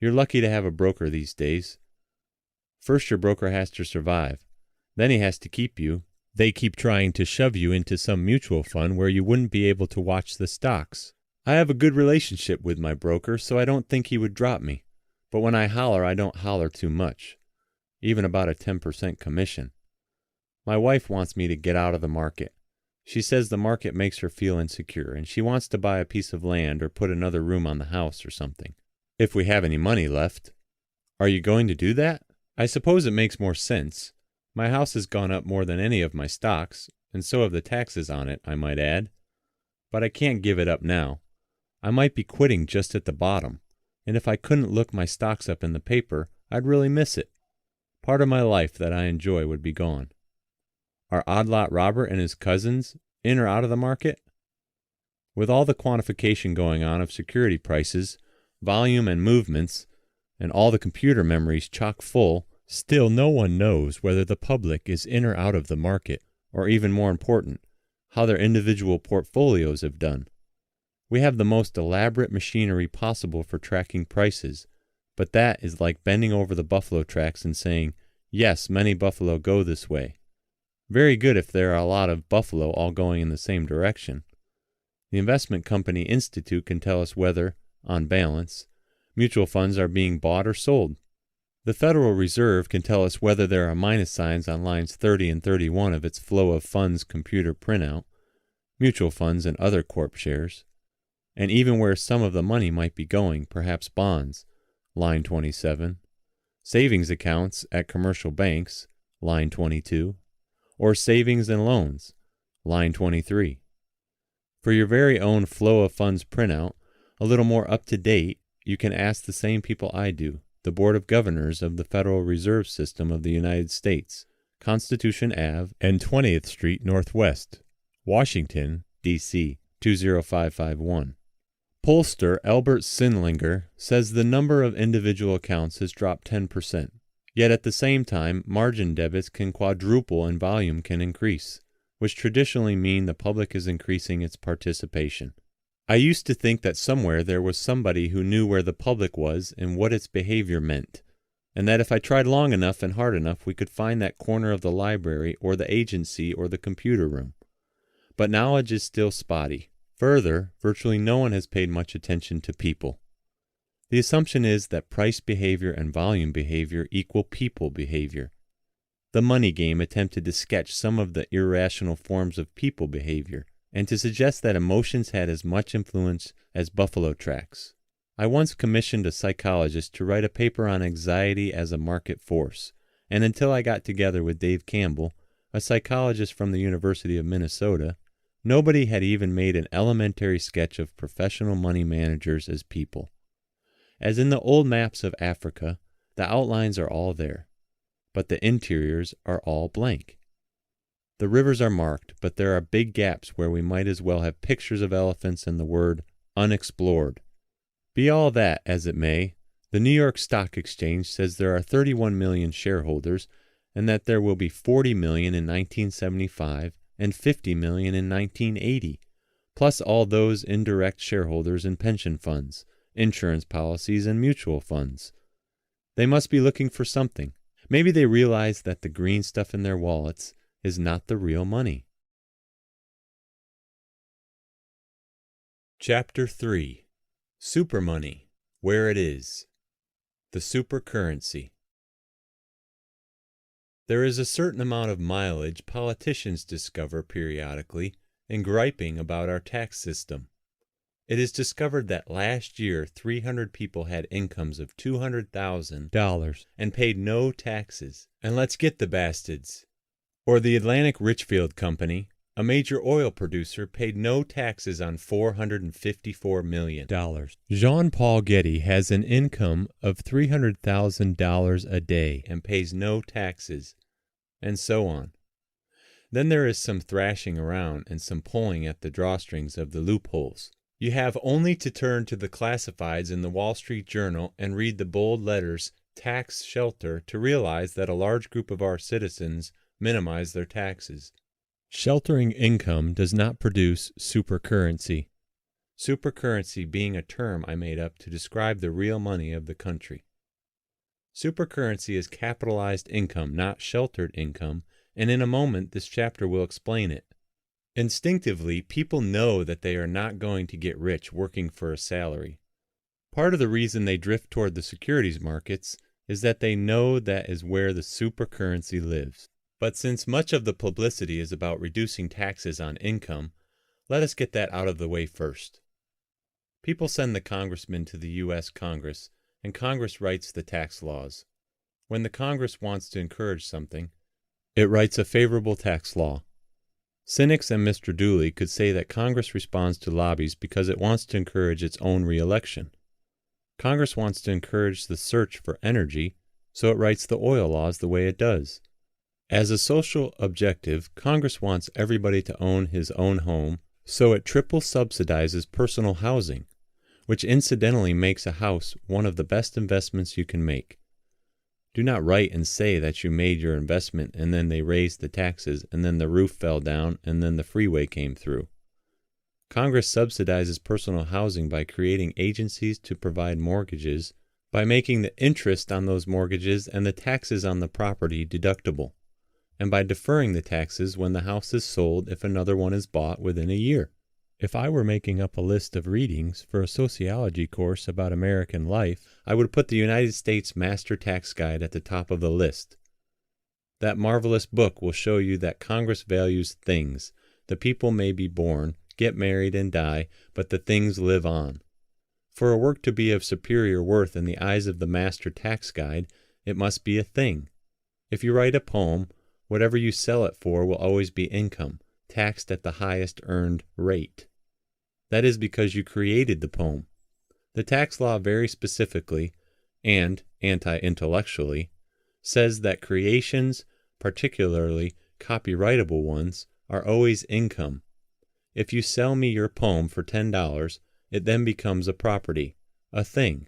You're lucky to have a broker these days. First, your broker has to survive. Then he has to keep you. They keep trying to shove you into some mutual fund where you wouldn't be able to watch the stocks. I have a good relationship with my broker, so I don't think he would drop me. But when I holler, I don't holler too much, even about a 10% commission. My wife wants me to get out of the market. She says the market makes her feel insecure, and she wants to buy a piece of land or put another room on the house or something, if we have any money left. Are you going to do that? I suppose it makes more sense. My house has gone up more than any of my stocks, and so have the taxes on it, I might add. But I can't give it up now. I might be quitting just at the bottom, and if I couldn't look my stocks up in the paper, I'd really miss it. Part of my life that I enjoy would be gone. Are Odd Lot Robert and his cousins in or out of the market? With all the quantification going on of security prices, volume and movements, and all the computer memories chock full, still no one knows whether the public is in or out of the market, or even more important, how their individual portfolios have done. We have the most elaborate machinery possible for tracking prices, but that is like bending over the buffalo tracks and saying, yes, many buffalo go this way. Very good if there are a lot of buffalo all going in the same direction. The Investment Company Institute can tell us whether, on balance, mutual funds are being bought or sold. The Federal Reserve can tell us whether there are minus signs on lines 30 and 31 of its flow of funds computer printout, mutual funds and other corp shares, and even where some of the money might be going, perhaps bonds, line 27, savings accounts at commercial banks, line 22, or savings and loans, line 23. For your very own flow of funds printout, a little more up to date, you can ask the same people I do, the Board of Governors of the Federal Reserve System of the United States, Constitution Ave and 20th Street Northwest, Washington, D.C., 20551. Pollster Albert Sinlinger says the number of individual accounts has dropped 10%. Yet at the same time, margin debits can quadruple and volume can increase, which traditionally mean the public is increasing its participation. I used to think that somewhere there was somebody who knew where the public was and what its behavior meant, and that if I tried long enough and hard enough, we could find that corner of the library or the agency or the computer room. But knowledge is still spotty. Further, virtually no one has paid much attention to people. The assumption is that price behavior and volume behavior equal people behavior. The money game attempted to sketch some of the irrational forms of people behavior, and to suggest that emotions had as much influence as buffalo tracks. I once commissioned a psychologist to write a paper on anxiety as a market force, and until I got together with Dave Campbell, a psychologist from the University of Minnesota, nobody had even made an elementary sketch of professional money managers as people. As in the old maps of Africa, the outlines are all there, but the interiors are all blank. The rivers are marked, but there are big gaps where we might as well have pictures of elephants and the word unexplored. Be all that as it may, the New York Stock Exchange says there are 31 million shareholders and that there will be 40 million in 1975 and 50 million in 1980, plus all those indirect shareholders in pension funds, insurance policies, and mutual funds. They must be looking for something. Maybe they realize that the green stuff in their wallets is not the real money. Chapter 3. Supermoney, Where It Is. The Supercurrency. There is a certain amount of mileage politicians discover periodically in griping about our tax system. It is discovered that last year 300 people had incomes of $200,000 and paid no taxes. And let's get the bastards. Or the Atlantic Richfield Company, a major oil producer, paid no taxes on $454 million. Jean-Paul Getty has an income of $300,000 a day and pays no taxes, and so on. Then there is some thrashing around and some pulling at the drawstrings of the loopholes. You have only to turn to the classifieds in the Wall Street Journal and read the bold letters "tax shelter" to realize that a large group of our citizens minimize their taxes. Sheltering income does not produce supercurrency. Supercurrency being a term I made up to describe the real money of the country. Supercurrency is capitalized income, not sheltered income, and in a moment this chapter will explain it. Instinctively, people know that they are not going to get rich working for a salary. Part of the reason they drift toward the securities markets is that they know that is where the supercurrency lives. But since much of the publicity is about reducing taxes on income, let us get that out of the way first. People send the congressman to the U.S. Congress, and Congress writes the tax laws. When the Congress wants to encourage something, it writes a favorable tax law. Cynics and Mr. Dooley could say that Congress responds to lobbies because it wants to encourage its own re-election. Congress wants to encourage the search for energy, so it writes the oil laws the way it does. As a social objective, Congress wants everybody to own his own home, so it triple subsidizes personal housing, which incidentally makes a house one of the best investments you can make. Do not write and say that you made your investment and then they raised the taxes and then the roof fell down and then the freeway came through. Congress subsidizes personal housing by creating agencies to provide mortgages, by making the interest on those mortgages and the taxes on the property deductible, and by deferring the taxes when the house is sold if another one is bought within a year. If I were making up a list of readings for a sociology course about American life, I would put the United States Master Tax Guide at the top of the list. That marvelous book will show you that Congress values things. The people may be born, get married, and die, but the things live on. For a work to be of superior worth in the eyes of the Master Tax Guide, it must be a thing. If you write a poem, whatever you sell it for will always be income, taxed at the highest earned rate. That is because you created the poem. The tax law very specifically, and anti-intellectually, says that creations, particularly copyrightable ones, are always income. If you sell me your poem for $10, it then becomes a property, a thing.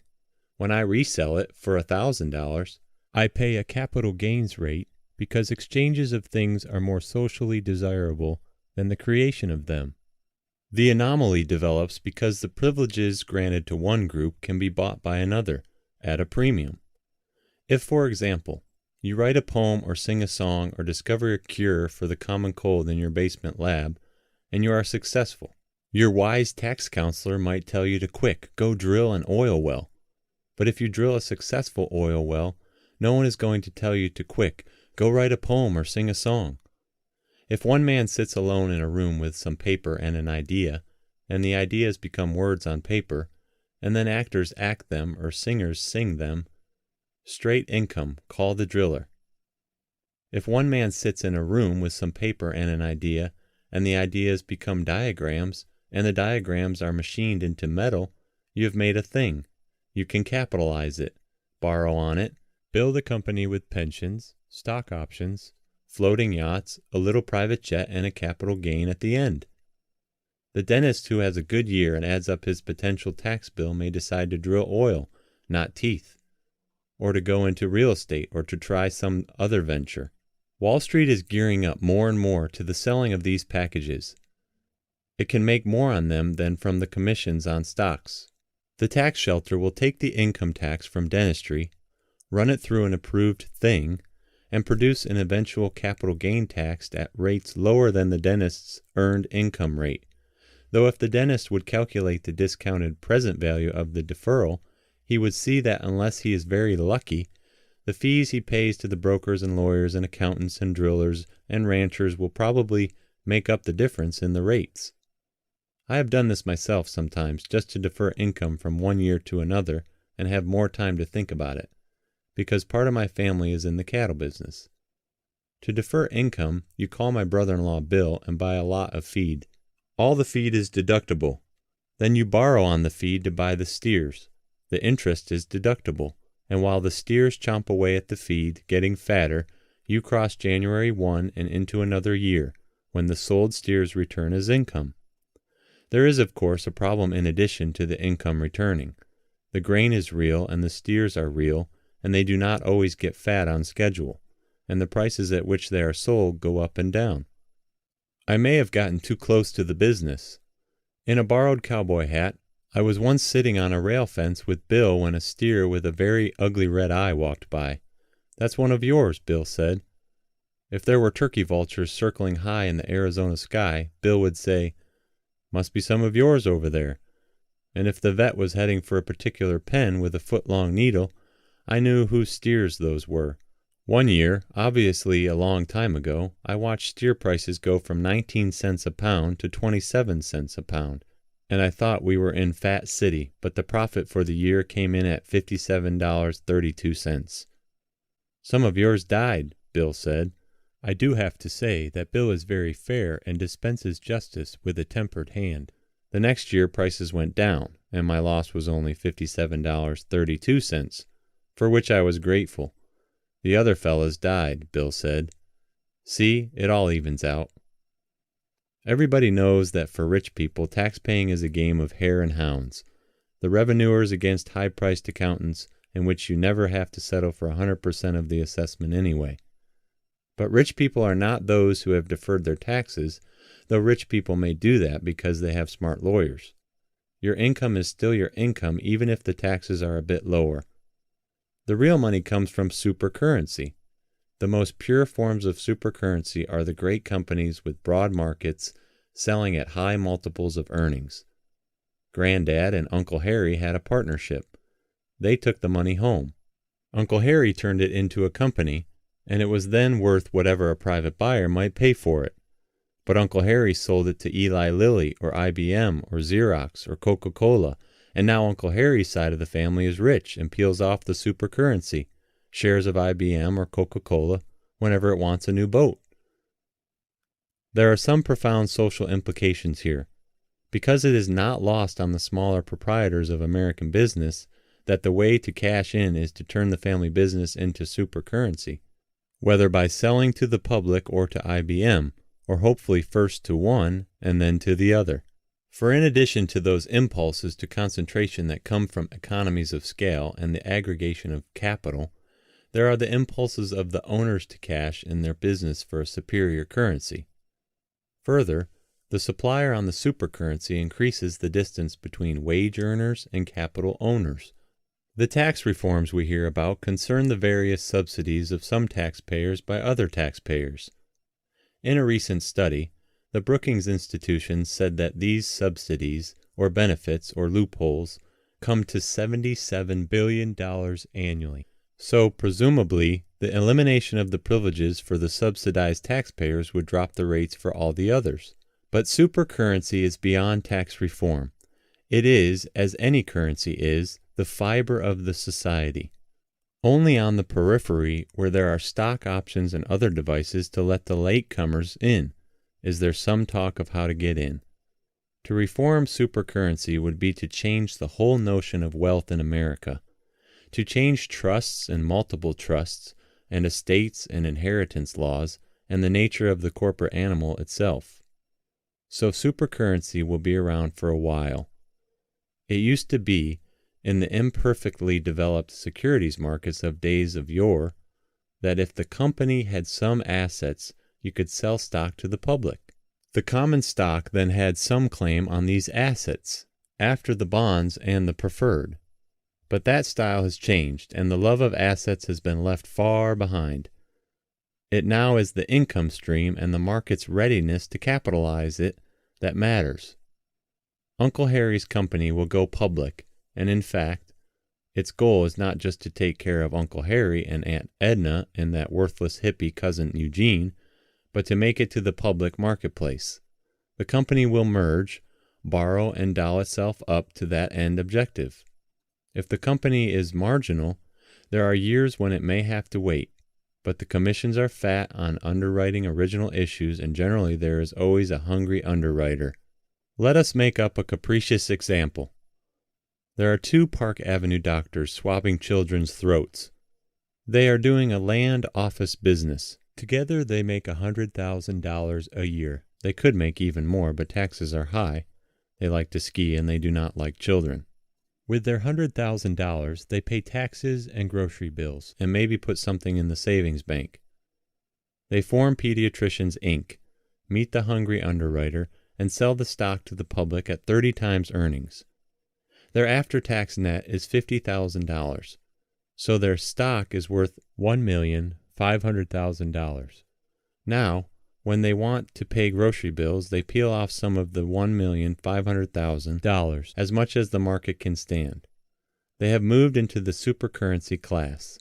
When I resell it for $1,000, I pay a capital gains rate because exchanges of things are more socially desirable than the creation of them. The anomaly develops because the privileges granted to one group can be bought by another at a premium. If, for example, you write a poem or sing a song or discover a cure for the common cold in your basement lab, and you are successful, your wise tax counselor might tell you to go drill an oil well. But if you drill a successful oil well, no one is going to tell you to go write a poem or sing a song. If one man sits alone in a room with some paper and an idea, and the ideas become words on paper, and then actors act them or singers sing them, straight income, call the driller. If one man sits in a room with some paper and an idea, and the ideas become diagrams, and the diagrams are machined into metal, you have made a thing. You can capitalize it, borrow on it, build a company with pensions, stock options, floating yachts, a little private jet, and a capital gain at the end. The dentist who has a good year and adds up his potential tax bill may decide to drill oil, not teeth, or to go into real estate, or to try some other venture. Wall Street is gearing up more and more to the selling of these packages. It can make more on them than from the commissions on stocks. The tax shelter will take the income tax from dentistry, run it through an approved thing, and produce an eventual capital gain tax at rates lower than the dentist's earned income rate. Though if the dentist would calculate the discounted present value of the deferral, he would see that unless he is very lucky, the fees he pays to the brokers and lawyers and accountants and drillers and ranchers will probably make up the difference in the rates. I have done this myself sometimes, just to defer income from one year to another and have more time to think about it, because part of my family is in the cattle business. To defer income, you call my brother-in-law Bill and buy a lot of feed. All the feed is deductible. Then you borrow on the feed to buy the steers. The interest is deductible, and while the steers chomp away at the feed, getting fatter, you cross January 1 and into another year, when the sold steers return as income. There is, of course, a problem in addition to the income returning. The grain is real and the steers are real, and they do not always get fat on schedule, and the prices at which they are sold go up and down. I may have gotten too close to the business. In a borrowed cowboy hat, I was once sitting on a rail fence with Bill when a steer with a very ugly red eye walked by. "That's one of yours," Bill said. If there were turkey vultures circling high in the Arizona sky, Bill would say, "Must be some of yours over there." And if the vet was heading for a particular pen with a foot-long needle, I knew whose steers those were. One year, obviously a long time ago, I watched steer prices go from 19 cents a pound to 27 cents a pound. And I thought we were in Fat City, but the profit for the year came in at $57.32. "Some of yours died," Bill said. I do have to say that Bill is very fair and dispenses justice with a tempered hand. The next year prices went down, and my loss was only $57.32, for which I was grateful. "The other fellas died," Bill said. "See, it all evens out." Everybody knows that for rich people, tax-paying is a game of hare and hounds. The revenuers against high-priced accountants, in which you never have to settle for 100% of the assessment anyway. But rich people are not those who have deferred their taxes, though rich people may do that because they have smart lawyers. Your income is still your income even if the taxes are a bit lower. The real money comes from supercurrency. The most pure forms of supercurrency are the great companies with broad markets selling at high multiples of earnings. Granddad and Uncle Harry had a partnership. They took the money home. Uncle Harry turned it into a company, and it was then worth whatever a private buyer might pay for it. But Uncle Harry sold it to Eli Lilly or IBM or Xerox or Coca-Cola, and now Uncle Harry's side of the family is rich and peels off the supercurrency, shares of IBM or Coca-Cola, whenever it wants a new boat. There are some profound social implications here, because it is not lost on the smaller proprietors of American business that the way to cash in is to turn the family business into supercurrency, whether by selling to the public or to IBM, or hopefully first to one and then to the other. For in addition to those impulses to concentration that come from economies of scale and the aggregation of capital, there are the impulses of the owners to cash in their business for a superior currency. Further, the supplier on the supercurrency increases the distance between wage earners and capital owners. The tax reforms we hear about concern the various subsidies of some taxpayers by other taxpayers. In a recent study, the Brookings Institution said that these subsidies, or benefits, or loopholes, come to $77 billion annually. So, presumably, the elimination of the privileges for the subsidized taxpayers would drop the rates for all the others. But supercurrency is beyond tax reform. It is, as any currency is, the fiber of the society. Only on the periphery, where there are stock options and other devices to let the latecomers in, is there some talk of how to get in. To reform supercurrency would be to change the whole notion of wealth in America, to change trusts and multiple trusts, and estates and inheritance laws, and the nature of the corporate animal itself. So supercurrency will be around for a while. It used to be, in the imperfectly developed securities markets of days of yore, that if the company had some assets, you could sell stock to the public. The common stock then had some claim on these assets, after the bonds and the preferred. But that style has changed, and the love of assets has been left far behind. It now is the income stream and the market's readiness to capitalize it that matters. Uncle Harry's company will go public, and in fact, its goal is not just to take care of Uncle Harry and Aunt Edna and that worthless hippie cousin Eugene, but to make it to the public marketplace. The company will merge, borrow, and doll itself up to that end objective. If the company is marginal, there are years when it may have to wait, but the commissions are fat on underwriting original issues, and generally there is always a hungry underwriter. Let us make up a capricious example. There are 2 Park Avenue doctors swabbing children's throats. They are doing a land office business. Together they make $100,000 a year. They could make even more, but taxes are high. They like to ski and they do not like children. With their $100,000, they pay taxes and grocery bills, and maybe put something in the savings bank. They form Pediatricians, Inc., meet the hungry underwriter, and sell the stock to the public at 30 times earnings. Their after-tax net is $50,000, so their stock is worth $1,500,000. Now, when they want to pay grocery bills, they peel off some of the $1,500,000, as much as the market can stand. They have moved into the supercurrency class.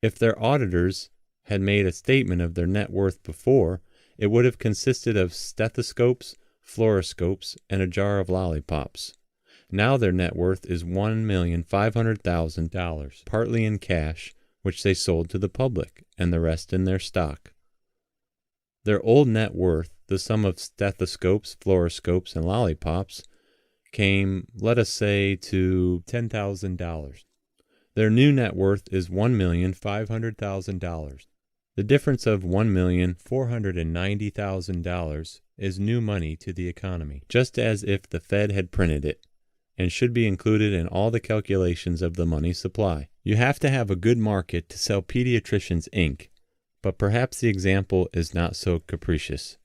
If their auditors had made a statement of their net worth before, it would have consisted of stethoscopes, fluoroscopes, and a jar of lollipops. Now their net worth is $1,500,000, partly in cash, which they sold to the public, and the rest in their stock. Their old net worth, the sum of stethoscopes, fluoroscopes, and lollipops, came, let us say, to $10,000. Their new net worth is $1,500,000. The difference of $1,490,000 is new money to the economy, just as if the Fed had printed it, and should be included in all the calculations of the money supply. You have to have a good market to sell Pediatricians, Inc., but perhaps the example is not so capricious.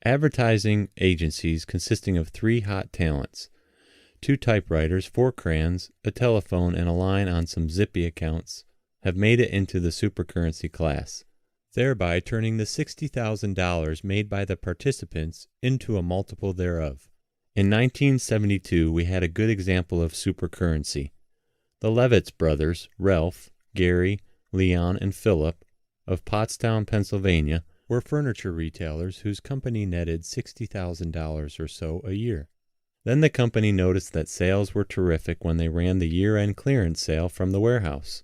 Advertising agencies consisting of 3 hot talents, 2 typewriters, 4 crayons, a telephone, and a line on some Zippy accounts have made it into the supercurrency class, thereby turning the $60,000 made by the participants into a multiple thereof. In 1972, we had a good example of supercurrency. The Levitz brothers, Ralph, Gary, Leon, and Philip, of Pottstown, Pennsylvania, were furniture retailers whose company netted $60,000 or so a year. Then the company noticed that sales were terrific when they ran the year-end clearance sale from the warehouse.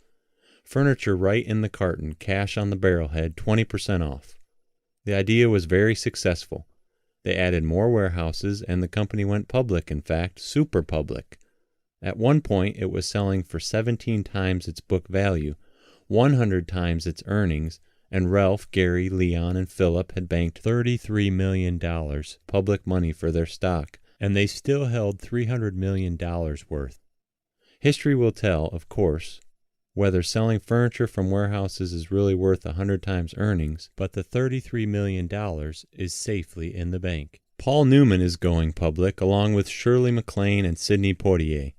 Furniture right in the carton, cash on the barrelhead, 20% off. The idea was very successful. They added more warehouses, and the company went public, in fact, super public. At one point, it was selling for 17 times its book value, 100 times its earnings, and Ralph, Gary, Leon, and Philip had banked $33 million public money for their stock, and they still held $300 million worth. History will tell, of course, whether selling furniture from warehouses is really worth 100 times earnings, but the $33 million is safely in the bank. Paul Newman is going public, along with Shirley MacLaine and Sidney Poitier.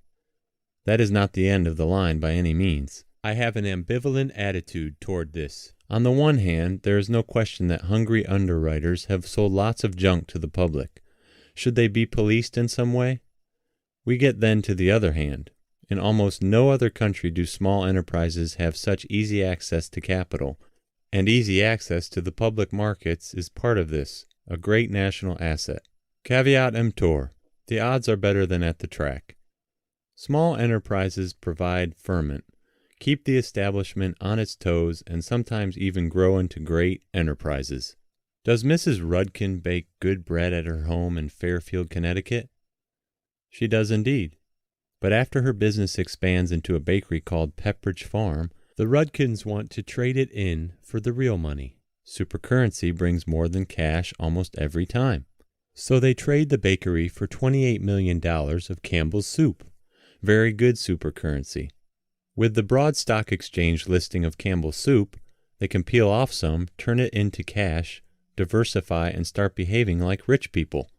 That is not the end of the line by any means. I have an ambivalent attitude toward this. On the one hand, there is no question that hungry underwriters have sold lots of junk to the public. Should they be policed in some way? We get then to the other hand. In almost no other country do small enterprises have such easy access to capital, and easy access to the public markets is part of this, a great national asset. Caveat emptor, the odds are better than at the track. Small enterprises provide ferment, keep the establishment on its toes, and sometimes even grow into great enterprises. Does Mrs. Rudkin bake good bread at her home in Fairfield, Connecticut? She does indeed. But after her business expands into a bakery called Pepperidge Farm, the Rudkins want to trade it in for the real money. Supercurrency brings more than cash almost every time. So they trade the bakery for $28 million of Campbell's soup. Very good supercurrency. With the broad stock exchange listing of Campbell's soup, they can peel off some, turn it into cash, diversify, and start behaving like rich people.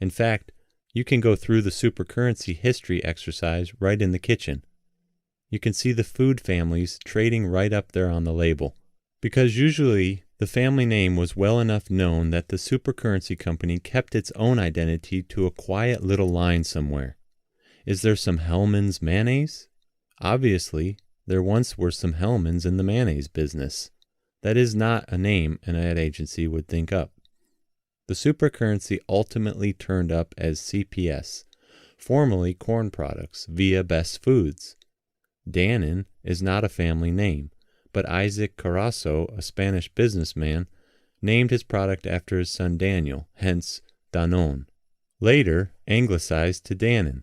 In fact, you can go through the supercurrency history exercise right in the kitchen. You can see the food families trading right up there on the label. Because usually the family name was well enough known that the supercurrency company kept its own identity to a quiet little line somewhere. Is there some Hellmann's mayonnaise? Obviously, there once were some Hellmann's in the mayonnaise business. That is not a name an ad agency would think up. The supercurrency ultimately turned up as CPS, formerly Corn Products, via Best Foods. Dannon is not a family name, but Isaac Carasso, a Spanish businessman, named his product after his son Daniel, hence Danone, later anglicized to Dannon.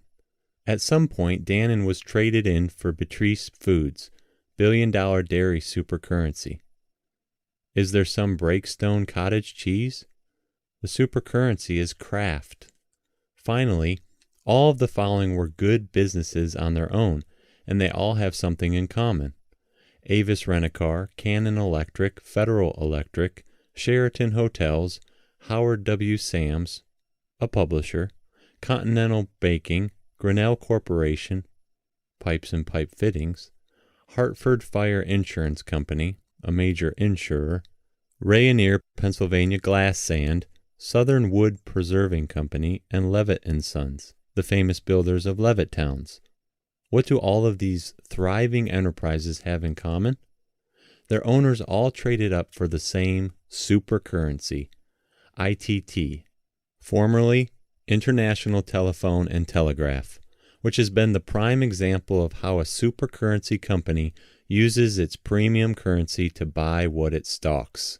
At some point, Dannon was traded in for Beatrice Foods, billion-dollar dairy supercurrency. Is there some Breakstone cottage cheese? The supercurrency is Kraft. Finally, all of the following were good businesses on their own, and they all have something in common. Avis Rent-A-Car, Canon Electric, Federal Electric, Sheraton Hotels, Howard W. Sams, a publisher, Continental Baking, Grinnell Corporation, Pipes and Pipe Fittings, Hartford Fire Insurance Company, a major insurer, Rayonier, Pennsylvania Glass Sand, Southern Wood Preserving Company, and Levitt & Sons, the famous builders of Levittowns. What do all of these thriving enterprises have in common? Their owners all traded up for the same supercurrency, ITT, formerly International Telephone and Telegraph, which has been the prime example of how a supercurrency company uses its premium currency to buy what it stalks.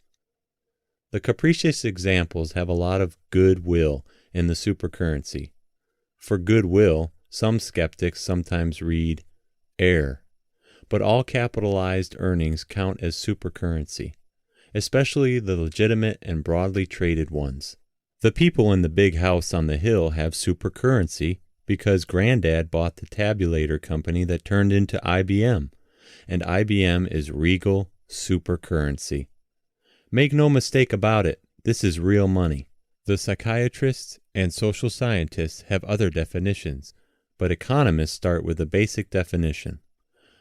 The capricious examples have a lot of goodwill in the supercurrency. For goodwill, some skeptics sometimes read air, but all capitalized earnings count as supercurrency, especially the legitimate and broadly traded ones. The people in the big house on the hill have supercurrency because Granddad bought the tabulator company that turned into IBM, and IBM is regal supercurrency. Make no mistake about it, this is real money. The psychiatrists and social scientists have other definitions, but economists start with a basic definition.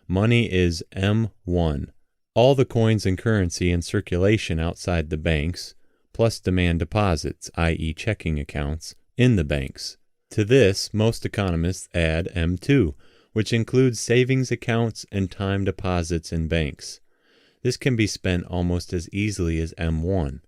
Money is M1, all the coins and currency in circulation outside the banks, plus demand deposits, i.e. checking accounts, in the banks. To this, most economists add M2, which includes savings accounts and time deposits in banks. This can be spent almost as easily as M1.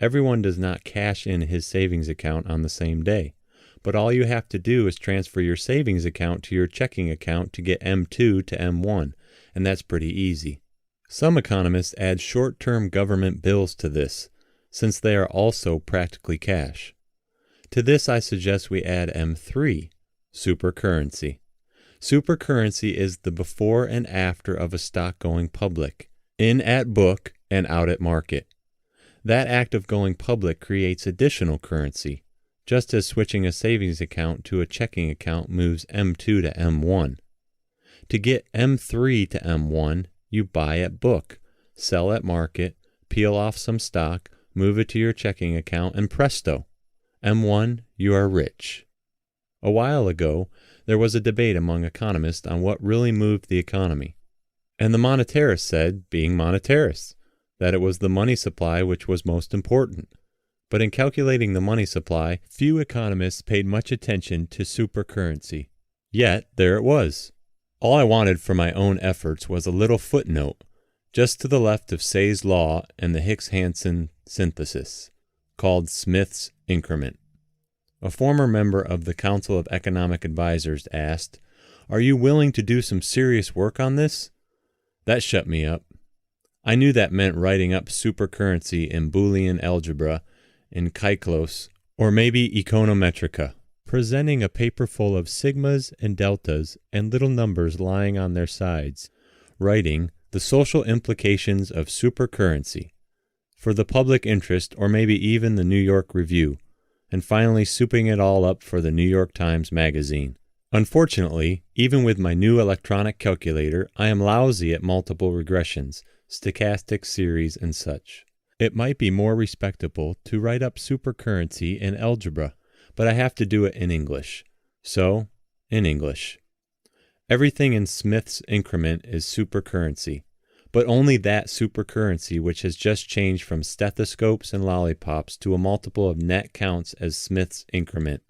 Everyone does not cash in his savings account on the same day, but all you have to do is transfer your savings account to your checking account to get M2 to M1, and that's pretty easy. Some economists add short-term government bills to this, since they are also practically cash. To this I suggest we add M3, supercurrency. Supercurrency is the before and after of a stock going public, in at book and out at market. That act of going public creates additional currency, just as switching a savings account to a checking account moves M2 to M1. To get M3 to M1, you buy at book, sell at market, peel off some stock, move it to your checking account, and presto, M1, you are rich. A while ago, there was a debate among economists on what really moved the economy. And the monetarists said, being monetarists, that it was the money supply which was most important. But in calculating the money supply, few economists paid much attention to supercurrency. Yet, there it was. All I wanted for my own efforts was a little footnote, just to the left of Say's law and the Hicks-Hansen synthesis, called Smith's increment. A former member of the Council of Economic Advisors asked, "Are you willing to do some serious work on this?" That shut me up. I knew that meant writing up supercurrency in Boolean algebra, in Kyklos, or maybe Econometrica, presenting a paper full of sigmas and deltas and little numbers lying on their sides, writing the social implications of supercurrency for the public interest or maybe even the New York Review. and finally souping it all up for the New York Times Magazine. Unfortunately, even with my new electronic calculator, I am lousy at multiple regressions, stochastic series, and such. It might be more respectable to write up supercurrency in algebra, but I have to do it in English. So, in English. Everything in Smith's increment is supercurrency, but only that supercurrency which has just changed from stethoscopes and lollipops to a multiple of net counts as Smith's increment.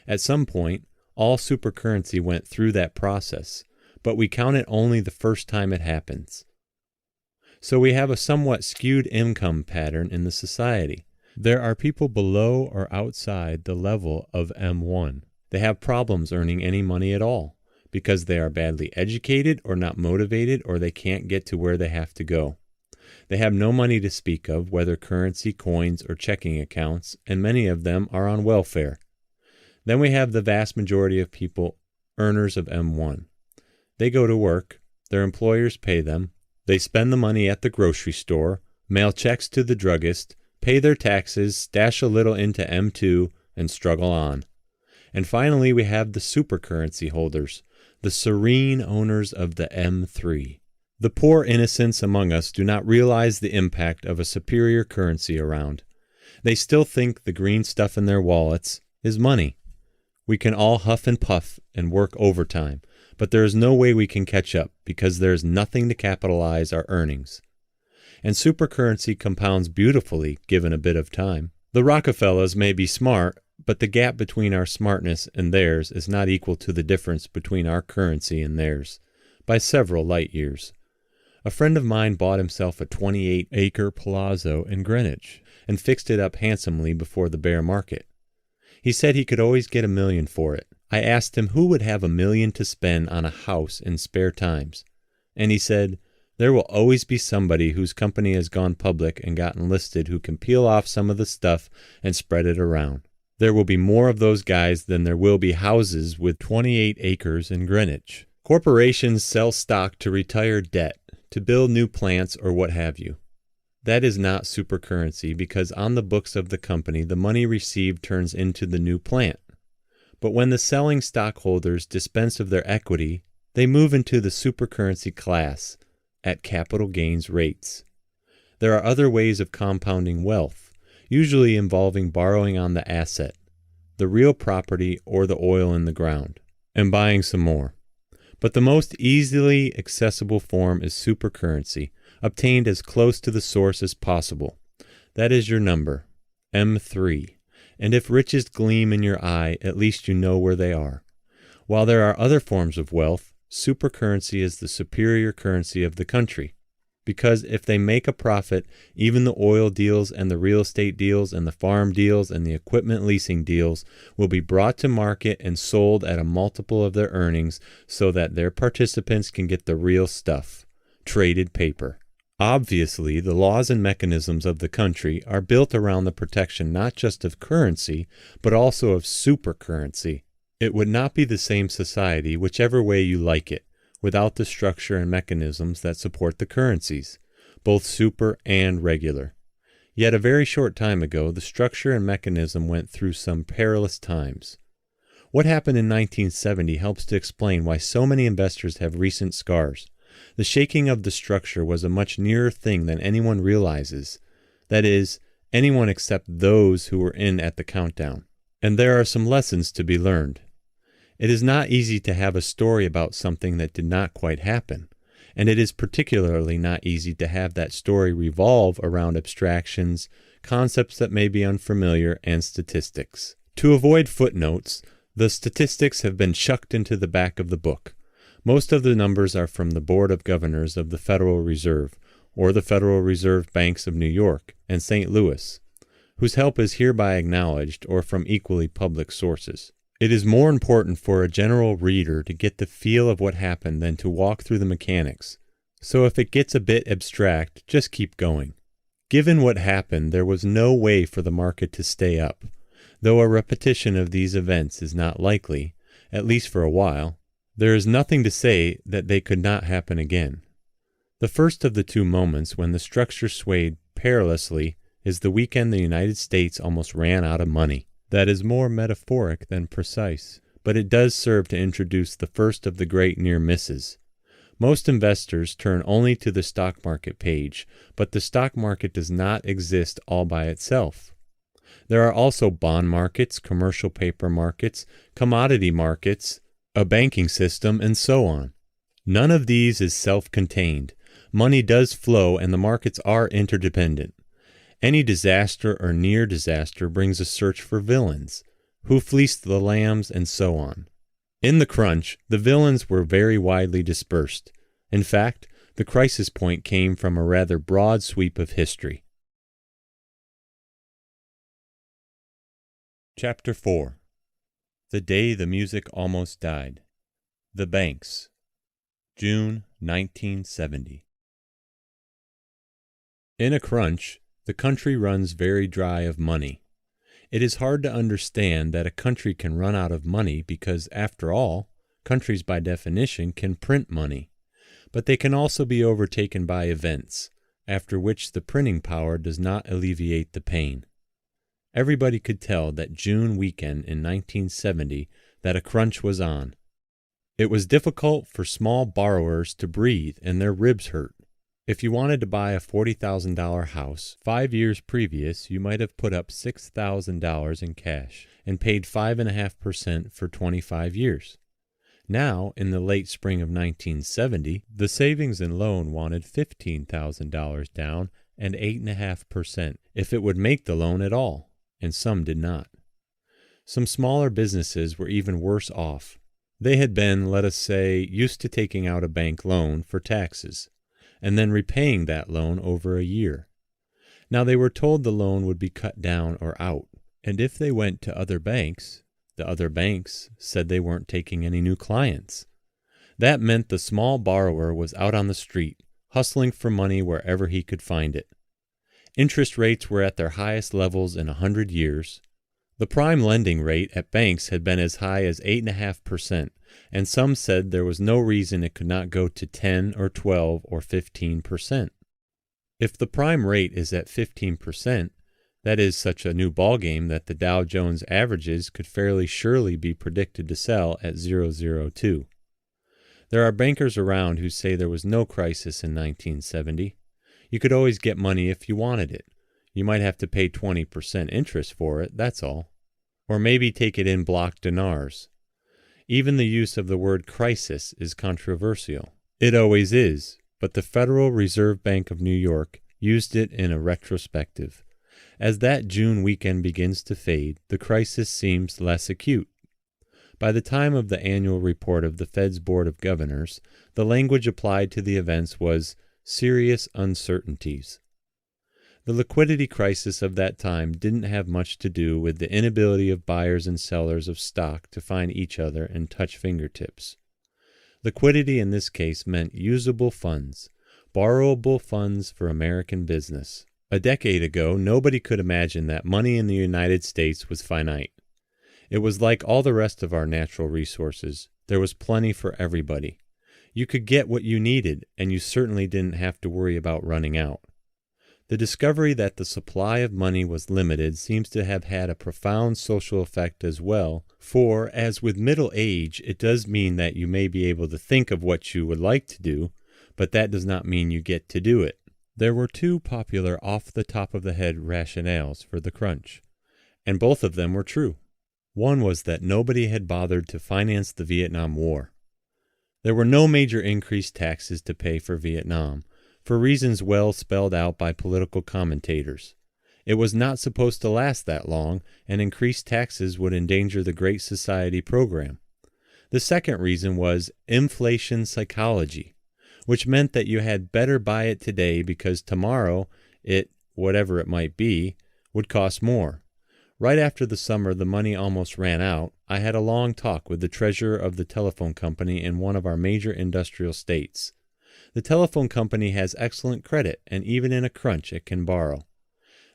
At some point, all supercurrency went through that process, but we count it only the first time it happens. So we have a somewhat skewed income pattern in the society. There are people below or outside the level of M1. They have problems earning any money at all because they are badly educated or not motivated, or they can't get to where they have to go. They have no money to speak of, whether currency, coins, or checking accounts, and many of them are on welfare. Then we have the vast majority of people, earners of M1. They go to work, their employers pay them, they spend the money at the grocery store, mail checks to the druggist, pay their taxes, stash a little into M2, and struggle on. And finally, we have the supercurrency holders, the serene owners of the M3. The poor innocents among us do not realize the impact of a superior currency around. They still think the green stuff in their wallets is money. We can all huff and puff and work overtime, but there is no way we can catch up because there is nothing to capitalize our earnings. And supercurrency compounds beautifully given a bit of time. The Rockefellers may be smart, but the gap between our smartness and theirs is not equal to the difference between our currency and theirs, by several light years. A friend of mine bought himself a 28-acre palazzo in Greenwich and fixed it up handsomely before the bear market. He said he could always get $1 million for it. I asked him who would have $1 million to spend on a house in spare times, and he said, "There will always be somebody whose company has gone public and gotten listed who can peel off some of the stuff and spread it around. There will be more of those guys than there will be houses with 28 acres in Greenwich. Corporations sell stock to retire debt, to build new plants, or what have you. That is not supercurrency because on the books of the company, the money received turns into the new plant. But when the selling stockholders dispense of their equity, they move into the supercurrency class at capital gains rates. There are other ways of compounding wealth, usually involving borrowing on the asset, the real property or the oil in the ground, and buying some more. But the most easily accessible form is supercurrency, obtained as close to the source as possible. That is your number, M3. And if riches gleam in your eye, at least you know where they are. While there are other forms of wealth, supercurrency is the superior currency of the country. Because if they make a profit, even the oil deals and the real estate deals and the farm deals and the equipment leasing deals will be brought to market and sold at a multiple of their earnings so that their participants can get the real stuff, traded paper. Obviously, the laws and mechanisms of the country are built around the protection not just of currency, but also of supercurrency. It would not be the same society, whichever way you like it, without the structure and mechanisms that support the currencies, both super and regular. Yet a very short time ago, the structure and mechanism went through some perilous times. What happened in 1970 helps to explain why so many investors have recent scars. The shaking of the structure was a much nearer thing than anyone realizes. That is, anyone except those who were in at the countdown. And there are some lessons to be learned. It is not easy to have a story about something that did not quite happen, and it is particularly not easy to have that story revolve around abstractions, concepts that may be unfamiliar, and statistics. To avoid footnotes, the statistics have been chucked into the back of the book. Most of the numbers are from the Board of Governors of the Federal Reserve, or the Federal Reserve Banks of New York and St. Louis, whose help is hereby acknowledged, or from equally public sources. It is more important for a general reader to get the feel of what happened than to walk through the mechanics. So if it gets a bit abstract, just keep going. Given what happened, there was no way for the market to stay up, though a repetition of these events is not likely, at least for a while. There is nothing to say that they could not happen again. The first of the two moments when the structure swayed perilously is the weekend the United States almost ran out of money. that is more metaphoric than precise, but it does serve to introduce the first of the great near misses. Most investors turn only to the stock market page, but the stock market does not exist all by itself. There are also bond markets, commercial paper markets, commodity markets, a banking system, and so on. None of these is self-contained. Money does flow and the markets are interdependent. Any disaster or near disaster brings a search for villains, who fleeced the lambs, and so on. In the crunch, the villains were very widely dispersed. In fact, the crisis point came from a rather broad sweep of history. Chapter 4. The Day the Music Almost Died. The Banks. June 1970. In a crunch, the country runs very dry of money. It is hard to understand that a country can run out of money because, after all, countries by definition can print money. But they can also be overtaken by events, after which the printing power does not alleviate the pain. Everybody could tell that June weekend in 1970 that a crunch was on. It was difficult for small borrowers to breathe and their ribs hurt. If you wanted to buy a $40,000 house, 5 years previous you might have put up $6,000 in cash and paid 5.5% for 25 years. Now, in the late spring of 1970, the savings and loan wanted $15,000 down and 8.5% if it would make the loan at all, and some did not. Some smaller businesses were even worse off. They had been, let us say, used to taking out a bank loan for taxes, and then repaying that loan over a year. Now they were told the loan would be cut down or out, and if they went to other banks, the other banks said they weren't taking any new clients. That meant the small borrower was out on the street, hustling for money wherever he could find it. Interest rates were at their highest levels in 100 years. The prime lending rate at banks had been as high as 8.5%, and some said there was no reason it could not go to 10 or 12 or 15%. If the prime rate is at 15%, that is such a new ballgame that the Dow Jones averages could fairly surely be predicted to sell at 0.02. There are bankers around who say there was no crisis in 1970. You could always get money if you wanted it. You might have to pay 20% interest for it, that's all. Or maybe take it in block dinars. Even the use of the word crisis is controversial. It always is, but the Federal Reserve Bank of New York used it in a retrospective. As that June weekend begins to fade, the crisis seems less acute. By the time of the annual report of the Fed's Board of Governors, the language applied to the events was serious uncertainties. The liquidity crisis of that time didn't have much to do with the inability of buyers and sellers of stock to find each other and touch fingertips. Liquidity in this case meant usable funds, borrowable funds for American business. A decade ago, nobody could imagine that money in the United States was finite. It was like all the rest of our natural resources. There was plenty for everybody. You could get what you needed, and you certainly didn't have to worry about running out. The discovery that the supply of money was limited seems to have had a profound social effect as well, for, as with middle age, it does mean that you may be able to think of what you would like to do, but that does not mean you get to do it. There were two popular off-the-top-of-the-head rationales for the crunch, and both of them were true. One was that nobody had bothered to finance the Vietnam War. There were no major increased taxes to pay for Vietnam, for reasons well spelled out by political commentators. It was not supposed to last that long, and increased taxes would endanger the Great Society program. The second reason was inflation psychology, which meant that you had better buy it today because tomorrow it, whatever it might be, would cost more. Right after the summer the money almost ran out, I had a long talk with the treasurer of the telephone company in one of our major industrial states. The telephone company has excellent credit, and even in a crunch it can borrow.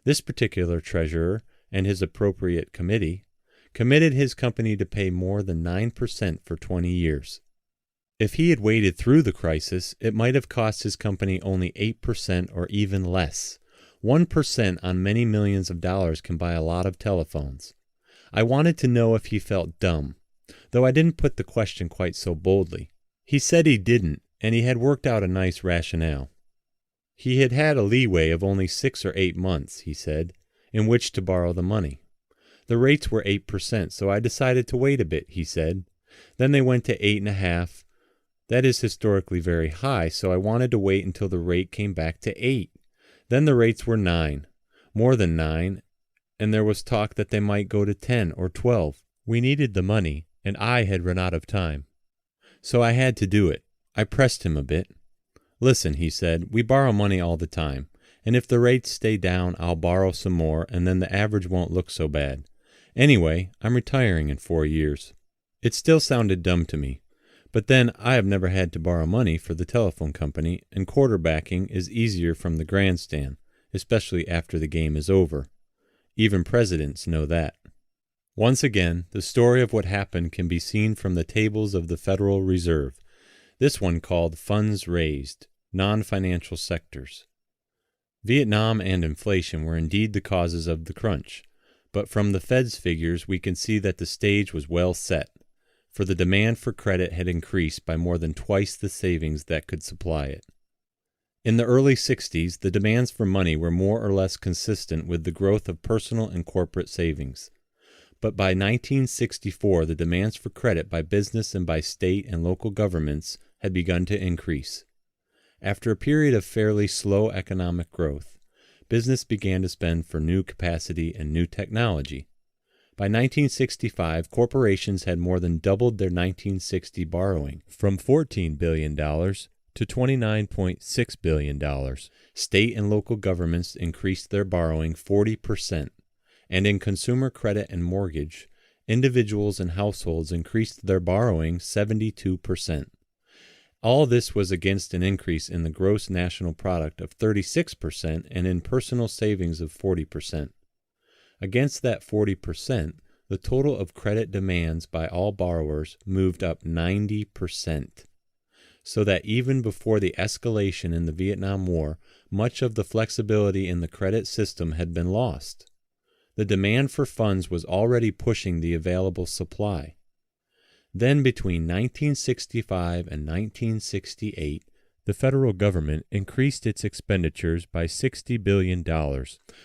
This particular treasurer and his appropriate committee committed his company to pay more than 9% for 20 years. If he had waited through the crisis, it might have cost his company only 8% or even less. 1% on many millions of dollars can buy a lot of telephones. I wanted to know if he felt dumb, though I didn't put the question quite so boldly. He said he didn't, and he had worked out a nice rationale. He had had a leeway of only 6 or 8 months, he said, in which to borrow the money. The rates were 8%, so I decided to wait a bit, he said. Then they went to 8.5%. That is historically very high, so I wanted to wait until the rate came back to 8. Then the rates were 9, more than 9, and there was talk that they might go to 10 or 12. We needed the money, and I had run out of time. So I had to do it. I pressed him a bit. Listen, he said, we borrow money all the time, and if the rates stay down, I'll borrow some more, and then the average won't look so bad. Anyway, I'm retiring in 4 years. It still sounded dumb to me. But then I have never had to borrow money for the telephone company, and quarterbacking is easier from the grandstand, especially after the game is over. Even presidents know that. Once again, the story of what happened can be seen from the tables of the Federal Reserve, this one called Funds Raised, Non-Financial Sectors. Vietnam and inflation were indeed the causes of the crunch, but from the Fed's figures we can see that the stage was well set, for the demand for credit had increased by more than twice the savings that could supply it. In the early 60s, the demands for money were more or less consistent with the growth of personal and corporate savings. But by 1964, the demands for credit by business and by state and local governments had begun to increase. After a period of fairly slow economic growth, business began to spend for new capacity and new technology. By 1965, corporations had more than doubled their 1960 borrowing, from $14 billion to $29.6 billion. State and local governments increased their borrowing 40%, and in consumer credit and mortgage, individuals and households increased their borrowing 72%. All this was against an increase in the gross national product of 36% and in personal savings of 40%. Against that 40%, the total of credit demands by all borrowers moved up 90%, so that even before the escalation in the Vietnam War, much of the flexibility in the credit system had been lost. The demand for funds was already pushing the available supply. Then between 1965 and 1968, the federal government increased its expenditures by $60 billion,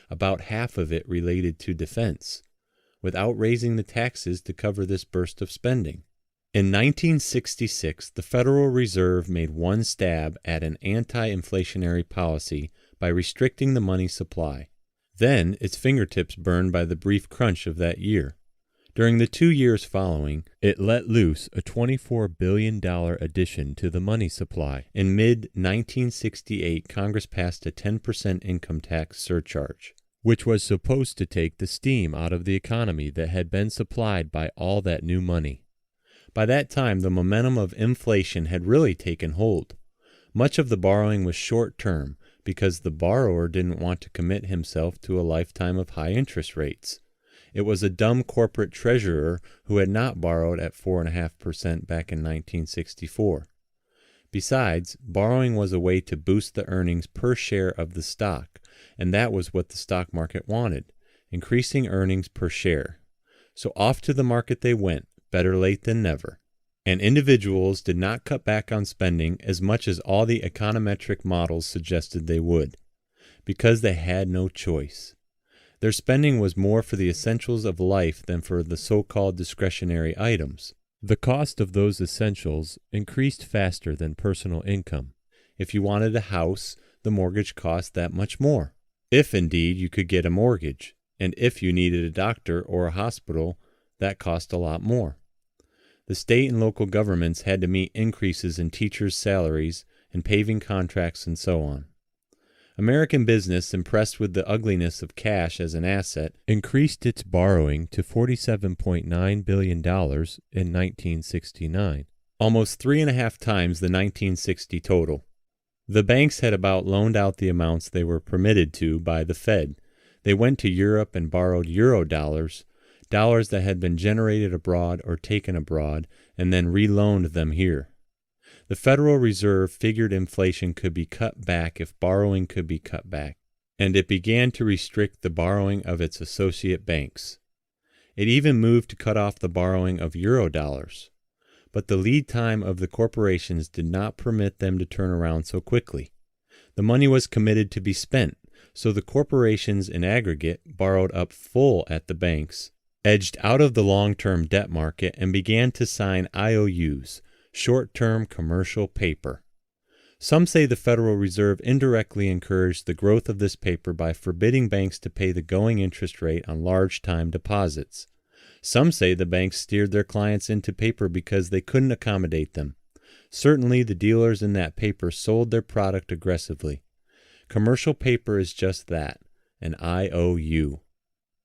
about half of it related to defense, without raising the taxes to cover this burst of spending. In 1966, the Federal Reserve made one stab at an anti-inflationary policy by restricting the money supply. Then its fingertips burned by the brief crunch of that year. During the 2 years following, it let loose a $24 billion addition to the money supply. In mid-1968, Congress passed a 10% income tax surcharge, which was supposed to take the steam out of the economy that had been supplied by all that new money. By that time, the momentum of inflation had really taken hold. Much of the borrowing was short-term because the borrower didn't want to commit himself to a lifetime of high interest rates. It was a dumb corporate treasurer who had not borrowed at 4.5% back in 1964. Besides, borrowing was a way to boost the earnings per share of the stock, and that was what the stock market wanted, increasing earnings per share. So off to the market they went, better late than never. And individuals did not cut back on spending as much as all the econometric models suggested they would, because they had no choice. Their spending was more for the essentials of life than for the so-called discretionary items. The cost of those essentials increased faster than personal income. If you wanted a house, the mortgage cost that much more, if indeed you could get a mortgage, and if you needed a doctor or a hospital, that cost a lot more. The state and local governments had to meet increases in teachers' salaries and paving contracts and so on. American business, impressed with the ugliness of cash as an asset, increased its borrowing to $47.9 billion in 1969, almost 3.5 times the 1960 total. The banks had about loaned out the amounts they were permitted to by the Fed. They went to Europe and borrowed euro dollars, dollars that had been generated abroad or taken abroad, and then reloaned them here. The Federal Reserve figured inflation could be cut back if borrowing could be cut back, and it began to restrict the borrowing of its associate banks. It even moved to cut off the borrowing of eurodollars. But the lead time of the corporations did not permit them to turn around so quickly. The money was committed to be spent, so the corporations in aggregate borrowed up full at the banks, edged out of the long-term debt market, and began to sign IOUs, short-term commercial paper. Some say the Federal Reserve indirectly encouraged the growth of this paper by forbidding banks to pay the going interest rate on large time deposits. Some say the banks steered their clients into paper because they couldn't accommodate them. Certainly, the dealers in that paper sold their product aggressively. Commercial paper is just that, an IOU.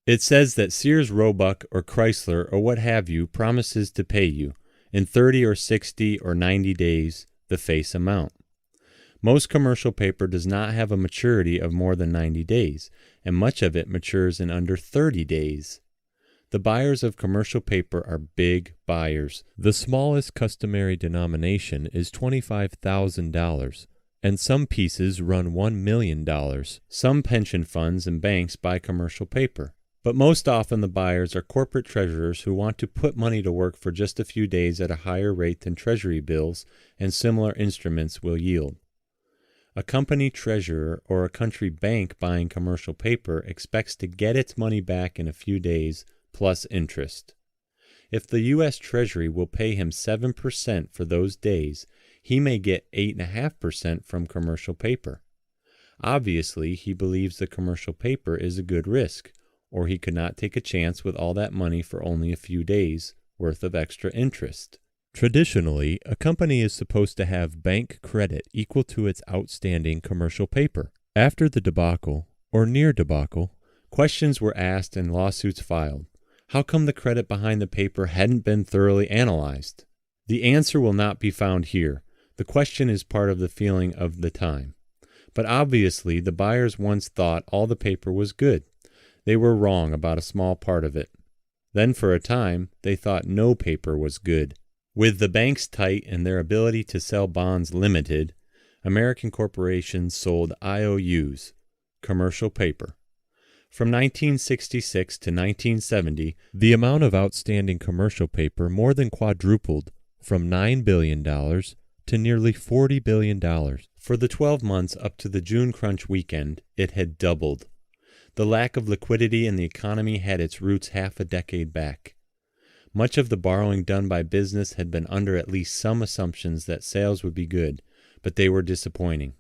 It says that Sears Roebuck or Chrysler or what have you promises to pay you, in 30 or 60 or 90 days, the face amount. Most commercial paper does not have a maturity of more than 90 days, and much of it matures in under 30 days. The buyers of commercial paper are big buyers. The smallest customary denomination is $25,000, and some pieces run $1 million. Some pension funds and banks buy commercial paper, but most often the buyers are corporate treasurers who want to put money to work for just a few days at a higher rate than treasury bills and similar instruments will yield. A company treasurer or a country bank buying commercial paper expects to get its money back in a few days plus interest. If the U.S. Treasury will pay him 7% for those days, he may get 8.5% from commercial paper. Obviously, he believes the commercial paper is a good risk, or he could not take a chance with all that money for only a few days' worth of extra interest. Traditionally, a company is supposed to have bank credit equal to its outstanding commercial paper. After the debacle, or near debacle, questions were asked and lawsuits filed. How come the credit behind the paper hadn't been thoroughly analyzed? The answer will not be found here. The question is part of the feeling of the time. But obviously, the buyers once thought all the paper was good. They were wrong about a small part of it. Then for a time, they thought no paper was good. With the banks tight and their ability to sell bonds limited, American corporations sold IOUs, commercial paper. From 1966 to 1970, the amount of outstanding commercial paper more than quadrupled, from $9 billion to nearly $40 billion. For the 12 months up to the June crunch weekend, it had doubled. The lack of liquidity in the economy had its roots half a decade back. Much of the borrowing done by business had been under at least some assumptions that sales would be good, but they were disappointing.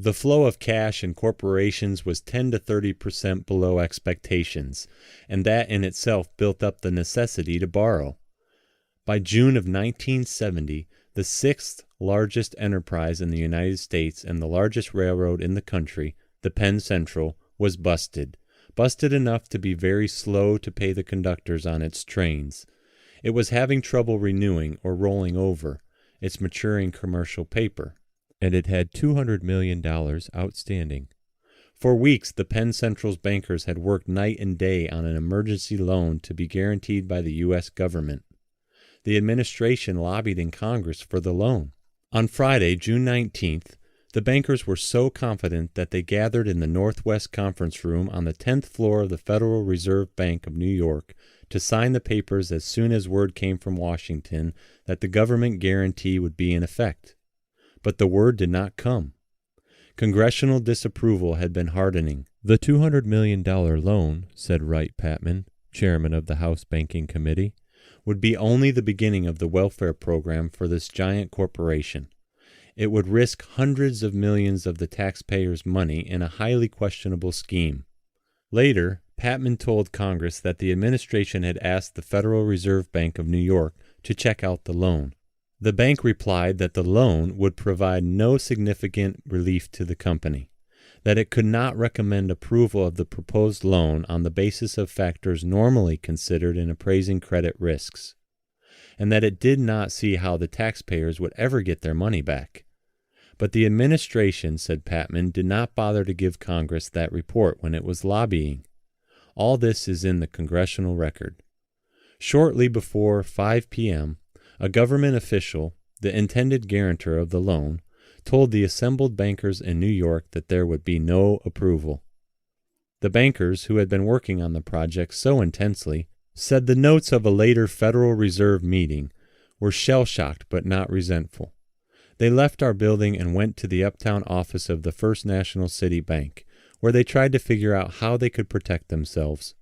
The flow of cash in corporations was 10 to 30% below expectations, and that in itself built up the necessity to borrow. By June of 1970, the sixth largest enterprise in the United States and the largest railroad in the country, the Penn Central, was busted enough to be very slow to pay the conductors on its trains. It was having trouble renewing or rolling over its maturing commercial paper, and it had $200 million outstanding. For weeks, the Penn Central's bankers had worked night and day on an emergency loan to be guaranteed by the U.S. government. The administration lobbied in Congress for the loan. On Friday, June 19th, the bankers were so confident that they gathered in the Northwest Conference Room on the 10th floor of the Federal Reserve Bank of New York to sign the papers as soon as word came from Washington that the government guarantee would be in effect. But the word did not come. Congressional disapproval had been hardening. The $200 million loan, said Wright Patman, chairman of the House Banking Committee, would be only the beginning of the welfare program for this giant corporation. It would risk hundreds of millions of the taxpayers' money in a highly questionable scheme. Later, Patman told Congress that the administration had asked the Federal Reserve Bank of New York to check out the loan. The bank replied that the loan would provide no significant relief to the company, that it could not recommend approval of the proposed loan on the basis of factors normally considered in appraising credit risks, and that it did not see how the taxpayers would ever get their money back. But the administration, said Patman, did not bother to give Congress that report when it was lobbying. All this is in the congressional record. Shortly before 5 p.m., a government official, the intended guarantor of the loan, told the assembled bankers in New York that there would be no approval. The bankers, who had been working on the project so intensely, said the notes of a later Federal Reserve meeting were shell-shocked but not resentful. They left our building and went to the uptown office of the First National City Bank, where they tried to figure out how they could protect themselves.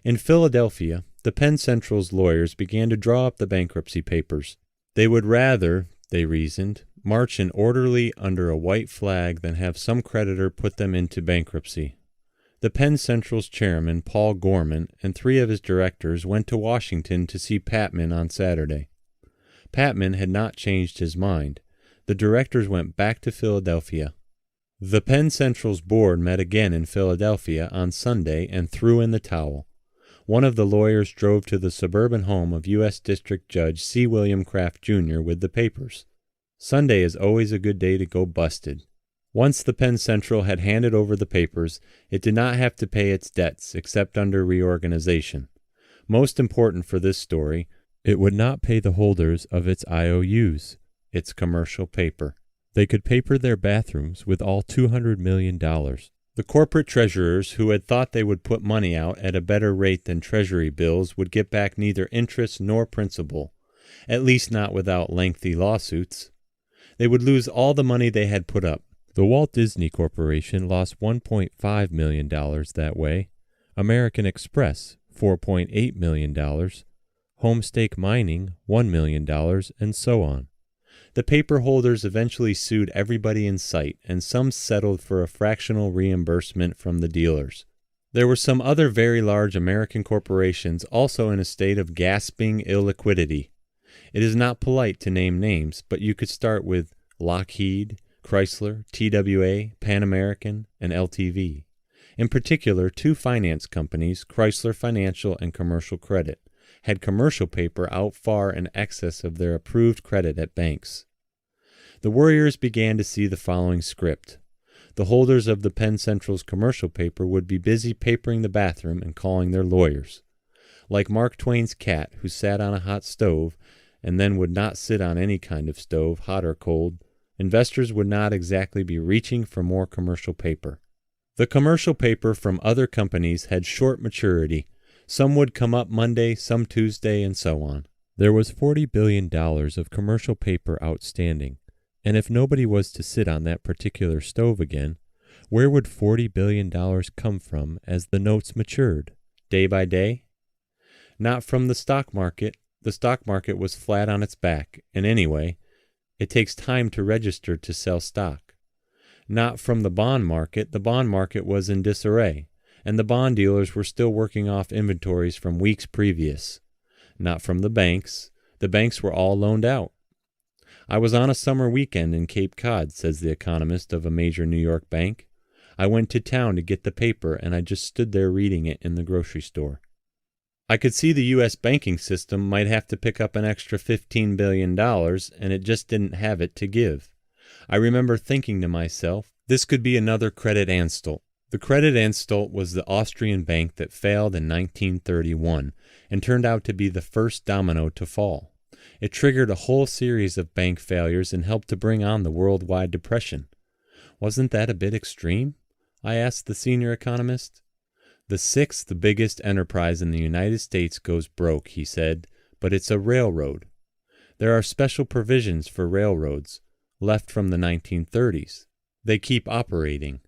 In Philadelphia, the Penn Central's lawyers began to draw up the bankruptcy papers. They would rather, they reasoned, march in orderly under a white flag than have some creditor put them into bankruptcy. The Penn Central's chairman, Paul Gorman, and 3 of his directors went to Washington to see Patman on Saturday. Patman had not changed his mind. The directors went back to Philadelphia. The Penn Central's board met again in Philadelphia on Sunday and threw in the towel. One of the lawyers drove to the suburban home of U.S. District Judge C. William Kraft, Jr. with the papers. Sunday is always a good day to go busted. Once the Penn Central had handed over the papers, it did not have to pay its debts except under reorganization. Most important for this story, it would not pay the holders of its IOUs, its commercial paper. They could paper their bathrooms with all $200 million. The corporate treasurers who had thought they would put money out at a better rate than Treasury bills would get back neither interest nor principal, at least not without lengthy lawsuits. They would lose all the money they had put up. The Walt Disney Corporation lost $1.5 million that way, American Express $4.8 million, Homestake Mining $1 million, and so on. The paper holders eventually sued everybody in sight, and some settled for a fractional reimbursement from the dealers. There were some other very large American corporations also in a state of gasping illiquidity. It is not polite to name names, but you could start with Lockheed, Chrysler, TWA, Pan American, and LTV. In particular, 2 finance companies, Chrysler Financial and Commercial Credit, had commercial paper out far in excess of their approved credit at banks. The worriers began to see the following script. The holders of the Penn Central's commercial paper would be busy papering the bathroom and calling their lawyers. Like Mark Twain's cat who sat on a hot stove and then would not sit on any kind of stove, hot or cold, investors would not exactly be reaching for more commercial paper. The commercial paper from other companies had short maturity. Some would come up Monday, some Tuesday, and so on. There was $40 billion of commercial paper outstanding, and if nobody was to sit on that particular stove again, where would $40 billion come from as the notes matured? Day by day? Not from the stock market. The stock market was flat on its back, and anyway, it takes time to register to sell stock. Not from the bond market. The bond market was in disarray, and the bond dealers were still working off inventories from weeks previous. Not from the banks. The banks were all loaned out. I was on a summer weekend in Cape Cod, says the economist of a major New York bank. I went to town to get the paper, and I just stood there reading it in the grocery store. I could see the U.S. banking system might have to pick up an extra $15 billion, and it just didn't have it to give. I remember thinking to myself, this could be another Credit Anstalt. The Credit Anstalt was the Austrian bank that failed in 1931 and turned out to be the first domino to fall. It triggered a whole series of bank failures and helped to bring on the worldwide depression. Wasn't that a bit extreme? I asked the senior economist. The 6th biggest enterprise in the United States goes broke, he said, but it's a railroad. There are special provisions for railroads, left from the 1930s. They keep operating.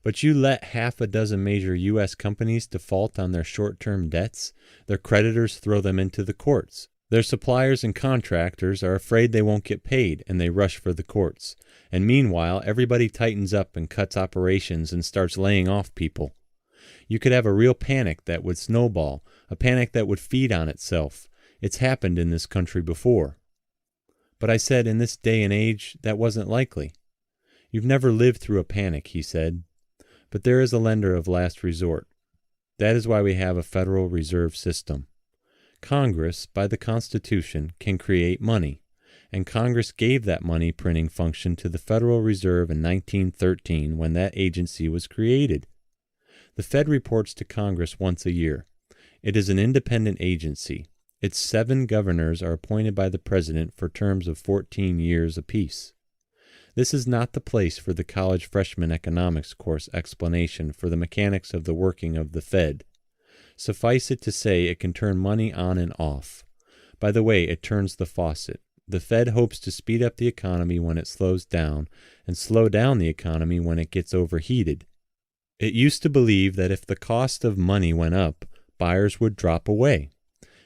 But you let half a dozen major U.S. companies default on their short-term debts, their creditors throw them into the courts. Their suppliers and contractors are afraid they won't get paid, and they rush for the courts. And meanwhile, everybody tightens up and cuts operations and starts laying off people. You could have a real panic that would snowball, a panic that would feed on itself. It's happened in this country before. But I said in this day and age, that wasn't likely. You've never lived through a panic, he said. But there is a lender of last resort. That is why we have a Federal Reserve System. Congress, by the Constitution, can create money, and Congress gave that money printing function to the Federal Reserve in 1913 when that agency was created. The Fed reports to Congress once a year. It is an independent agency. Its 7 governors are appointed by the President for terms of 14 years apiece. This is not the place for the college freshman economics course explanation for the mechanics of the working of the Fed. Suffice it to say it can turn money on and off. By the way, it turns the faucet. The Fed hopes to speed up the economy when it slows down and slow down the economy when it gets overheated. It used to believe that if the cost of money went up, buyers would drop away.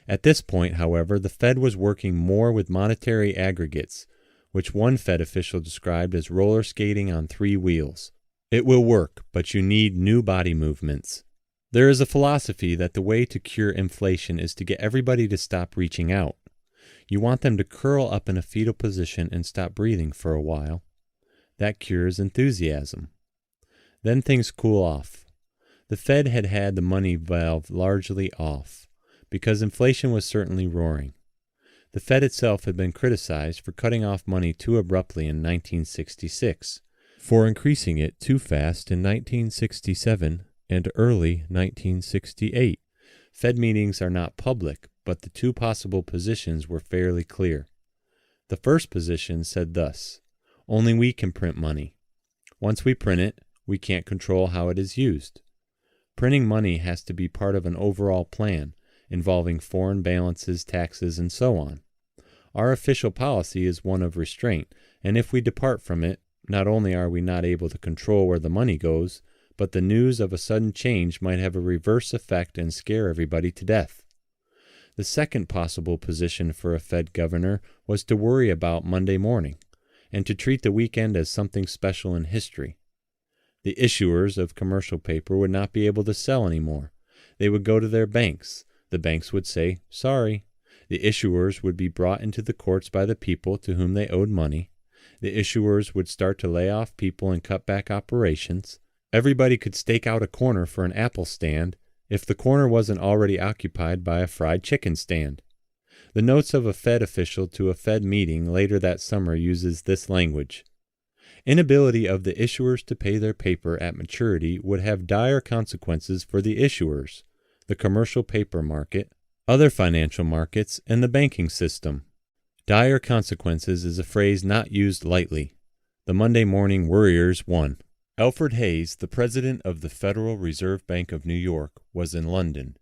At this point, however, the Fed was working more with monetary aggregates, which one Fed official described as roller skating on 3 wheels. It will work, but you need new body movements. There is a philosophy that the way to cure inflation is to get everybody to stop reaching out. You want them to curl up in a fetal position and stop breathing for a while. That cures enthusiasm. Then things cool off. The Fed had had the money valve largely off, because inflation was certainly roaring. The Fed itself had been criticized for cutting off money too abruptly in 1966, for increasing it too fast in 1967 and early 1968. Fed meetings are not public, but the 2 possible positions were fairly clear. The first position said thus: only we can print money. Once we print it, we can't control how it is used. Printing money has to be part of an overall plan, involving foreign balances, taxes, and so on. Our official policy is one of restraint, and if we depart from it, not only are we not able to control where the money goes, but the news of a sudden change might have a reverse effect and scare everybody to death. The second possible position for a Fed governor was to worry about Monday morning, and to treat the weekend as something special in history. The issuers of commercial paper would not be able to sell anymore. They would go to their banks. The banks would say, sorry. The issuers would be brought into the courts by the people to whom they owed money. The issuers would start to lay off people and cut back operations. Everybody could stake out a corner for an apple stand if the corner wasn't already occupied by a fried chicken stand. The notes of a Fed official to a Fed meeting later that summer uses this language. Inability of the issuers to pay their paper at maturity would have dire consequences for the issuers, the commercial paper market, other financial markets, and the banking system. Dire consequences is a phrase not used lightly. The Monday Morning Worriers won. Alfred Hayes, the president of the Federal Reserve Bank of New York, was in London.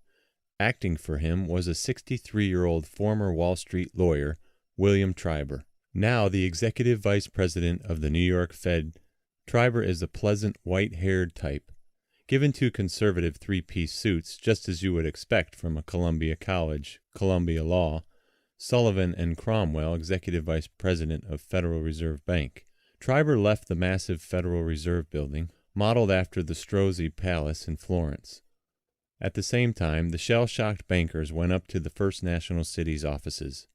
Acting for him was a 63-year-old former Wall Street lawyer, William Treiber, now the executive vice president of the New York Fed. Treiber is a pleasant, white-haired type, given to conservative 3-piece suits, just as you would expect from a Columbia College, Columbia Law, Sullivan and Cromwell, executive vice president of Federal Reserve Bank. Treiber left the massive Federal Reserve Building, modeled after the Strozzi Palace in Florence. At the same time, the shell-shocked bankers went up to the First National City's offices.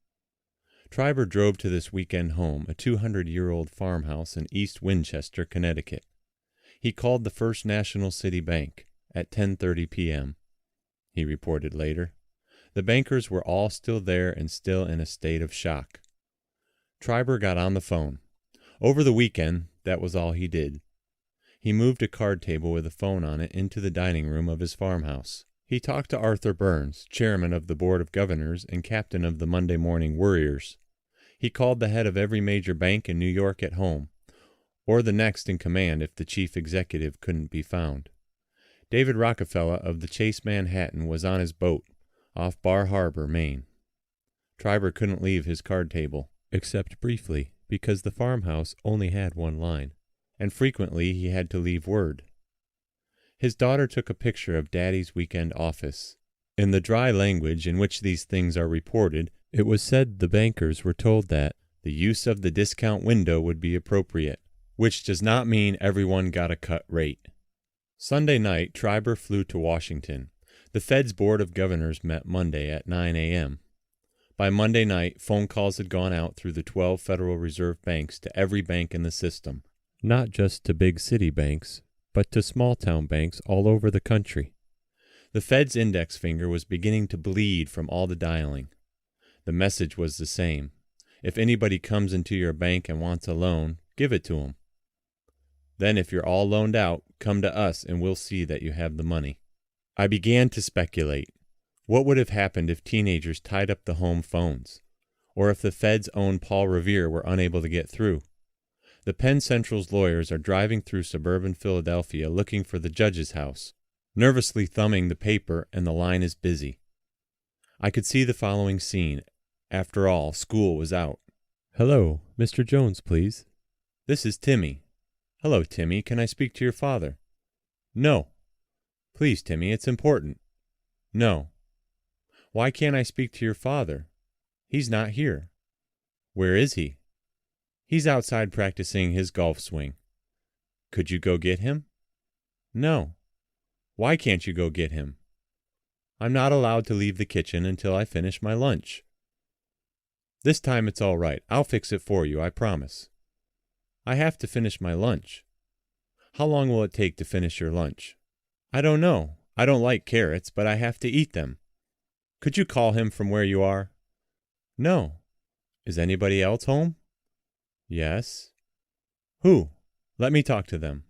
Treiber drove to this weekend home, a 200-year-old farmhouse in East Winchester, Connecticut. He called the First National City Bank at 10:30 p.m., he reported later. The bankers were all still there and still in a state of shock. Treiber got on the phone. Over the weekend, that was all he did. He moved a card table with a phone on it into the dining room of his farmhouse. He talked to Arthur Burns, chairman of the Board of Governors and captain of the Monday Morning Worriers. He called the head of every major bank in New York at home, or the next in command if the chief executive couldn't be found. David Rockefeller of the Chase Manhattan was on his boat, off Bar Harbor, Maine. Treiber couldn't leave his card table, except briefly, because the farmhouse only had one line, and frequently he had to leave word. His daughter took a picture of Daddy's weekend office. In the dry language in which these things are reported, it was said the bankers were told that the use of the discount window would be appropriate, which does not mean everyone got a cut rate. Sunday night, Treiber flew to Washington. The Fed's Board of Governors met Monday at 9 a.m. By Monday night, phone calls had gone out through the 12 Federal Reserve banks to every bank in the system, not just to big city banks, but to small-town banks all over the country. The Fed's index finger was beginning to bleed from all the dialing. The message was the same. If anybody comes into your bank and wants a loan, give it to them. Then if you're all loaned out, come to us and we'll see that you have the money. I began to speculate. What would have happened if teenagers tied up the home phones? Or if the Fed's own Paul Revere were unable to get through? The Penn Central's lawyers are driving through suburban Philadelphia looking for the judge's house. nervously thumbing the paper, and the line is busy. I could see the following scene. After all, school was out. "Hello, Mr. Jones, please." "This is Timmy." "Hello, Timmy. Can I speak to your father?" "No." "Please, Timmy, it's important." "No." "Why can't I speak to your father?" "He's not here." "Where is he?" "He's outside practicing his golf swing." "Could you go get him?" "No." "Why can't you go get him?" "I'm not allowed to leave the kitchen until I finish my lunch." "This time it's all right. I'll fix it for you, I promise." "I have to finish my lunch." "How long will it take to finish your lunch?" "I don't know. I don't like carrots, but I have to eat them." "Could you call him from where you are?" "No." "Is anybody else home?" "Yes." "Who? Let me talk to them."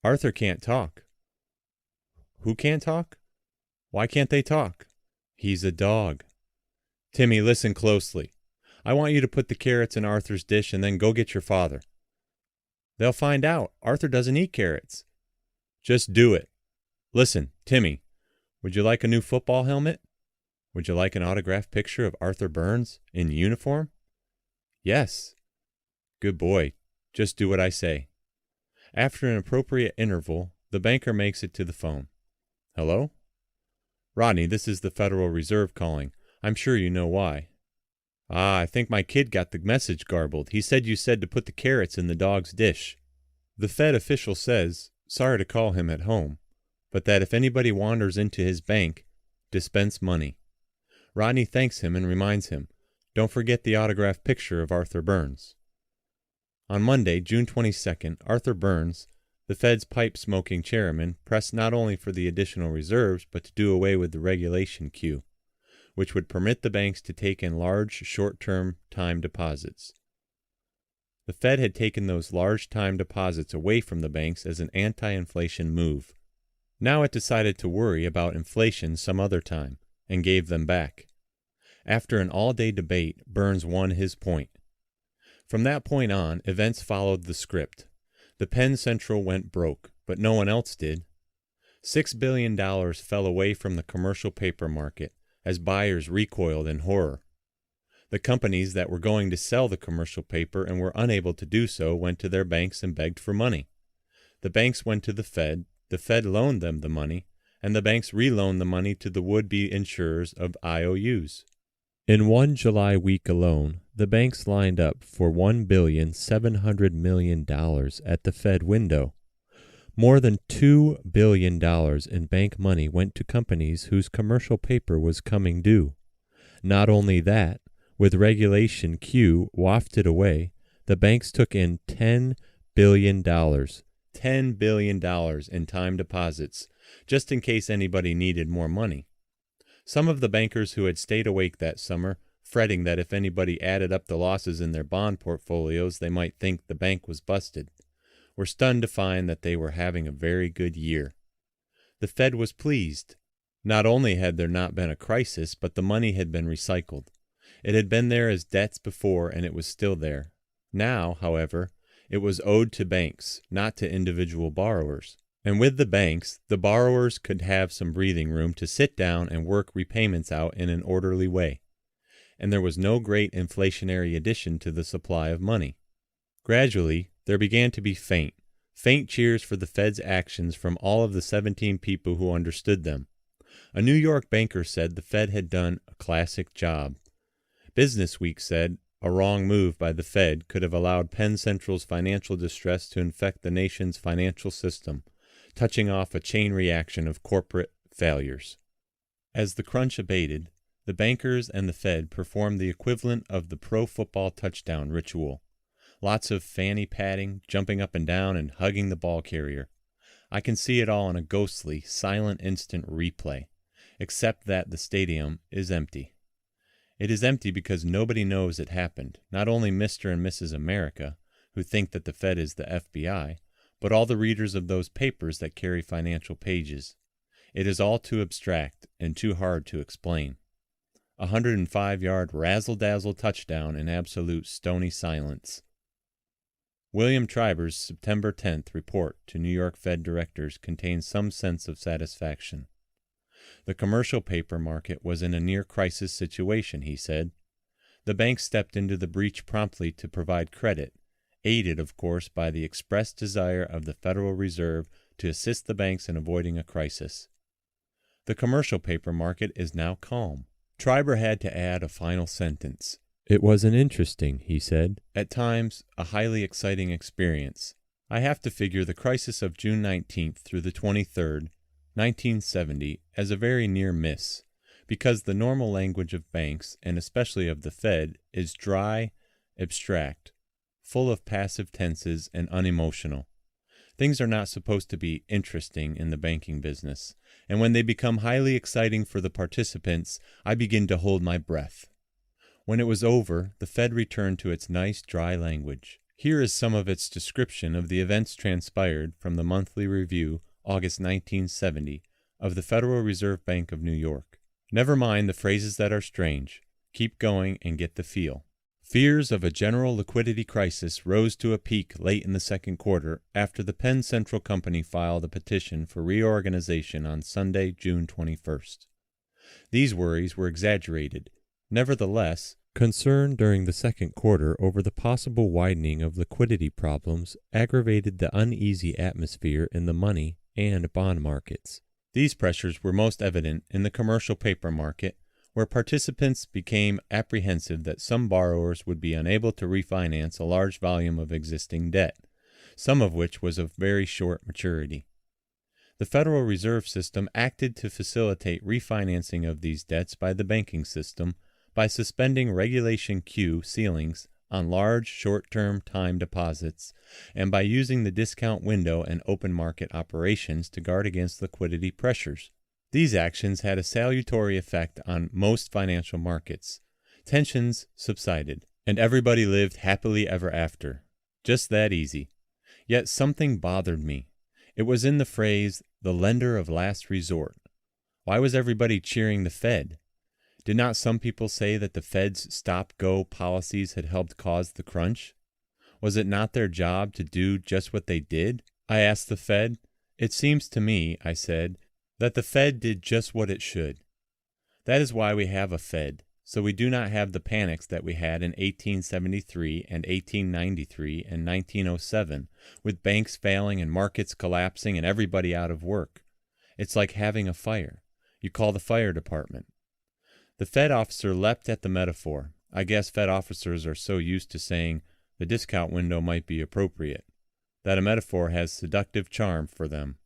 "Arthur can't talk." "Who can't talk?" "Why can't they talk?" "He's a dog." "Timmy, listen closely. I want you to put the carrots in Arthur's dish and then go get your father." "They'll find out. Arthur doesn't eat carrots." "Just do it. Listen, Timmy, would you like a new football helmet? Would you like an autographed picture of Arthur Burns in uniform?" "Yes." "Good boy. Just do what I say." After an appropriate interval, the banker makes it to the phone. "Hello?" "Rodney, this is the Federal Reserve calling. I'm sure you know why." "Ah, I think my kid got the message garbled. He said you said to put the carrots in the dog's dish." The Fed official says, sorry to call him at home, but that if anybody wanders into his bank, dispense money. Rodney thanks him and reminds him, don't forget the autographed picture of Arthur Burns. On Monday, June 22nd, Arthur Burns, the Fed's pipe-smoking chairman, pressed not only for the additional reserves, but to do away with the regulation queue, which would permit the banks to take in large short-term time deposits. The Fed had taken those large time deposits away from the banks as an anti-inflation move. Now it decided to worry about inflation some other time, and gave them back. After an all-day debate, Burns won his point. From that point on, events followed the script. The Penn Central went broke, but no one else did. $6 billion fell away from the commercial paper market as buyers recoiled in horror. The companies that were going to sell the commercial paper and were unable to do so went to their banks and begged for money. The banks went to the Fed loaned them the money, and the banks reloaned the money to the would-be insurers of IOUs. In one July week alone, the banks lined up for $1,700,000,000 at the Fed window. More than $2 billion in bank money went to companies whose commercial paper was coming due. Not only that, with Regulation Q wafted away, the banks took in $10 billion. $10 billion in time deposits, just in case anybody needed more money. Some of the bankers who had stayed awake that summer, fretting that if anybody added up the losses in their bond portfolios they might think the bank was busted, were stunned to find that they were having a very good year. The Fed was pleased. Not only had there not been a crisis, but the money had been recycled. It had been there as debts before, and it was still there. Now, however, it was owed to banks, not to individual borrowers. And with the banks, the borrowers could have some breathing room to sit down and work repayments out in an orderly way. And there was no great inflationary addition to the supply of money. Gradually, there began to be faint cheers for the Fed's actions from all of the 17 people who understood them. A New York banker said the Fed had done a classic job. Business Week said a wrong move by the Fed could have allowed Penn Central's financial distress to infect the nation's financial system, touching off a chain reaction of corporate failures. As the crunch abated, the bankers and the Fed performed the equivalent of the pro football touchdown ritual. Lots of fanny patting, jumping up and down, and hugging the ball carrier. I can see it all in a ghostly, silent instant replay, except that the stadium is empty. It is empty because nobody knows it happened, not only Mr. and Mrs. America, who think that the Fed is the FBI, but all the readers of those papers that carry financial pages. It is all too abstract and too hard to explain. A 105-yard razzle-dazzle touchdown in absolute stony silence. William Triber's September 10th report to New York Fed directors contains some sense of satisfaction. The commercial paper market was in a near-crisis situation, he said. The banks stepped into the breach promptly to provide credit, aided, of course, by the expressed desire of the Federal Reserve to assist the banks in avoiding a crisis. The commercial paper market is now calm. Triber had to add a final sentence. It was an interesting, he said, at times a highly exciting experience. I have to figure the crisis of June 19th through the 23rd, 1970, as a very near miss, because the normal language of banks, and especially of the Fed, is dry, abstract, full of passive tenses and unemotional. Things are not supposed to be interesting in the banking business, and when they become highly exciting for the participants, I begin to hold my breath. When it was over, the Fed returned to its nice, dry language. Here is some of its description of the events transpired from the Monthly Review, August 1970, of the Federal Reserve Bank of New York. Never mind the phrases that are strange. Keep going and get the feel. Fears of a general liquidity crisis rose to a peak late in the second quarter after the Penn Central Company filed a petition for reorganization on Sunday, June 21st. These worries were exaggerated. Nevertheless, concern during the second quarter over the possible widening of liquidity problems aggravated the uneasy atmosphere in the money and bond markets. These pressures were most evident in the commercial paper market, where participants became apprehensive that some borrowers would be unable to refinance a large volume of existing debt, some of which was of very short maturity. The Federal Reserve System acted to facilitate refinancing of these debts by the banking system by suspending Regulation Q ceilings on large short-term time deposits and by using the discount window and open market operations to guard against liquidity pressures. These actions had a salutary effect on most financial markets. Tensions subsided, and everybody lived happily ever after. Just that easy. Yet something bothered me. It was in the phrase, the lender of last resort. Why was everybody cheering the Fed? Did not some people say that the Fed's stop-go policies had helped cause the crunch? Was it not their job to do just what they did? I asked the Fed. It seems to me, I said, that the Fed did just what it should. That is why we have a Fed, so we do not have the panics that we had in 1873 and 1893 and 1907, with banks failing and markets collapsing and everybody out of work. It's like having a fire. You call the fire department. The Fed officer leapt at the metaphor. I guess Fed officers are so used to saying the discount window might be appropriate, that a metaphor has seductive charm for them.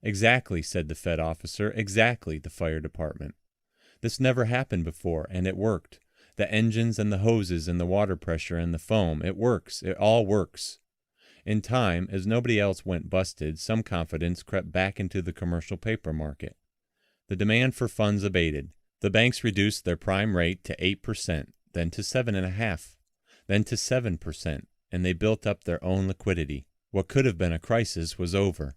Exactly, said the Fed officer, exactly, the fire department. This never happened before, and it worked. The engines and the hoses and the water pressure and the foam, it works, it all works. In time, as nobody else went busted, some confidence crept back into the commercial paper market. The demand for funds abated. The banks reduced their prime rate to 8%, then to 7.5%, then to 7%, and they built up their own liquidity. What could have been a crisis was over.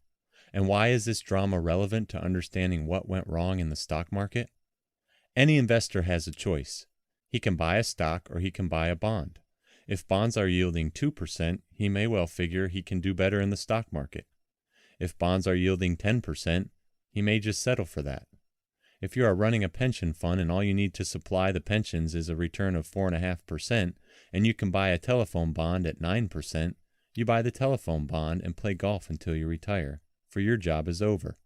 And why is this drama relevant to understanding what went wrong in the stock market? Any investor has a choice. He can buy a stock or he can buy a bond. If bonds are yielding 2%, he may well figure he can do better in the stock market. If bonds are yielding 10%, he may just settle for that. If you are running a pension fund and all you need to supply the pensions is a return of 4.5%, and you can buy a telephone bond at 9%, you buy the telephone bond and play golf until you retire, for your job is over.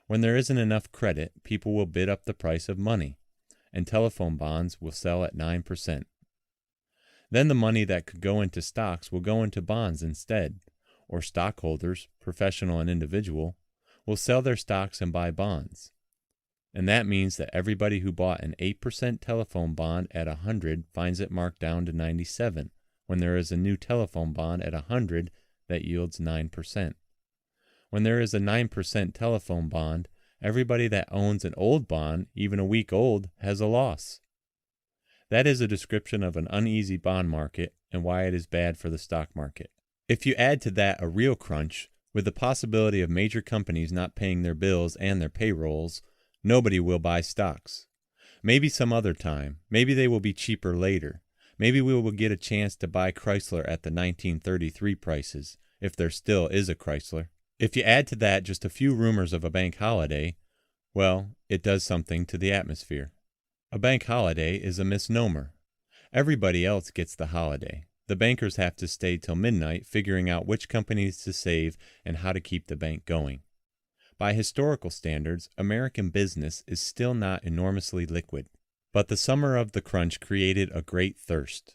When there isn't enough credit, people will bid up the price of money, and telephone bonds will sell at 9%. Then the money that could go into stocks will go into bonds instead, or stockholders, professional and individual, will sell their stocks and buy bonds. And that means that everybody who bought an 8% telephone bond at 100 finds it marked down to 97, when there is a new telephone bond at 100 that yields 9%. When there is a 9% telephone bond, everybody that owns an old bond, even a week old, has a loss. That is a description of an uneasy bond market and why it is bad for the stock market. If you add to that a real crunch, with the possibility of major companies not paying their bills and their payrolls, nobody will buy stocks. Maybe some other time. Maybe they will be cheaper later. Maybe we will get a chance to buy Chrysler at the 1933 prices, if there still is a Chrysler. If you add to that just a few rumors of a bank holiday, well, it does something to the atmosphere. A bank holiday is a misnomer. Everybody else gets the holiday. The bankers have to stay till midnight figuring out which companies to save and how to keep the bank going. By historical standards, American business is still not enormously liquid. But the summer of the crunch created a great thirst.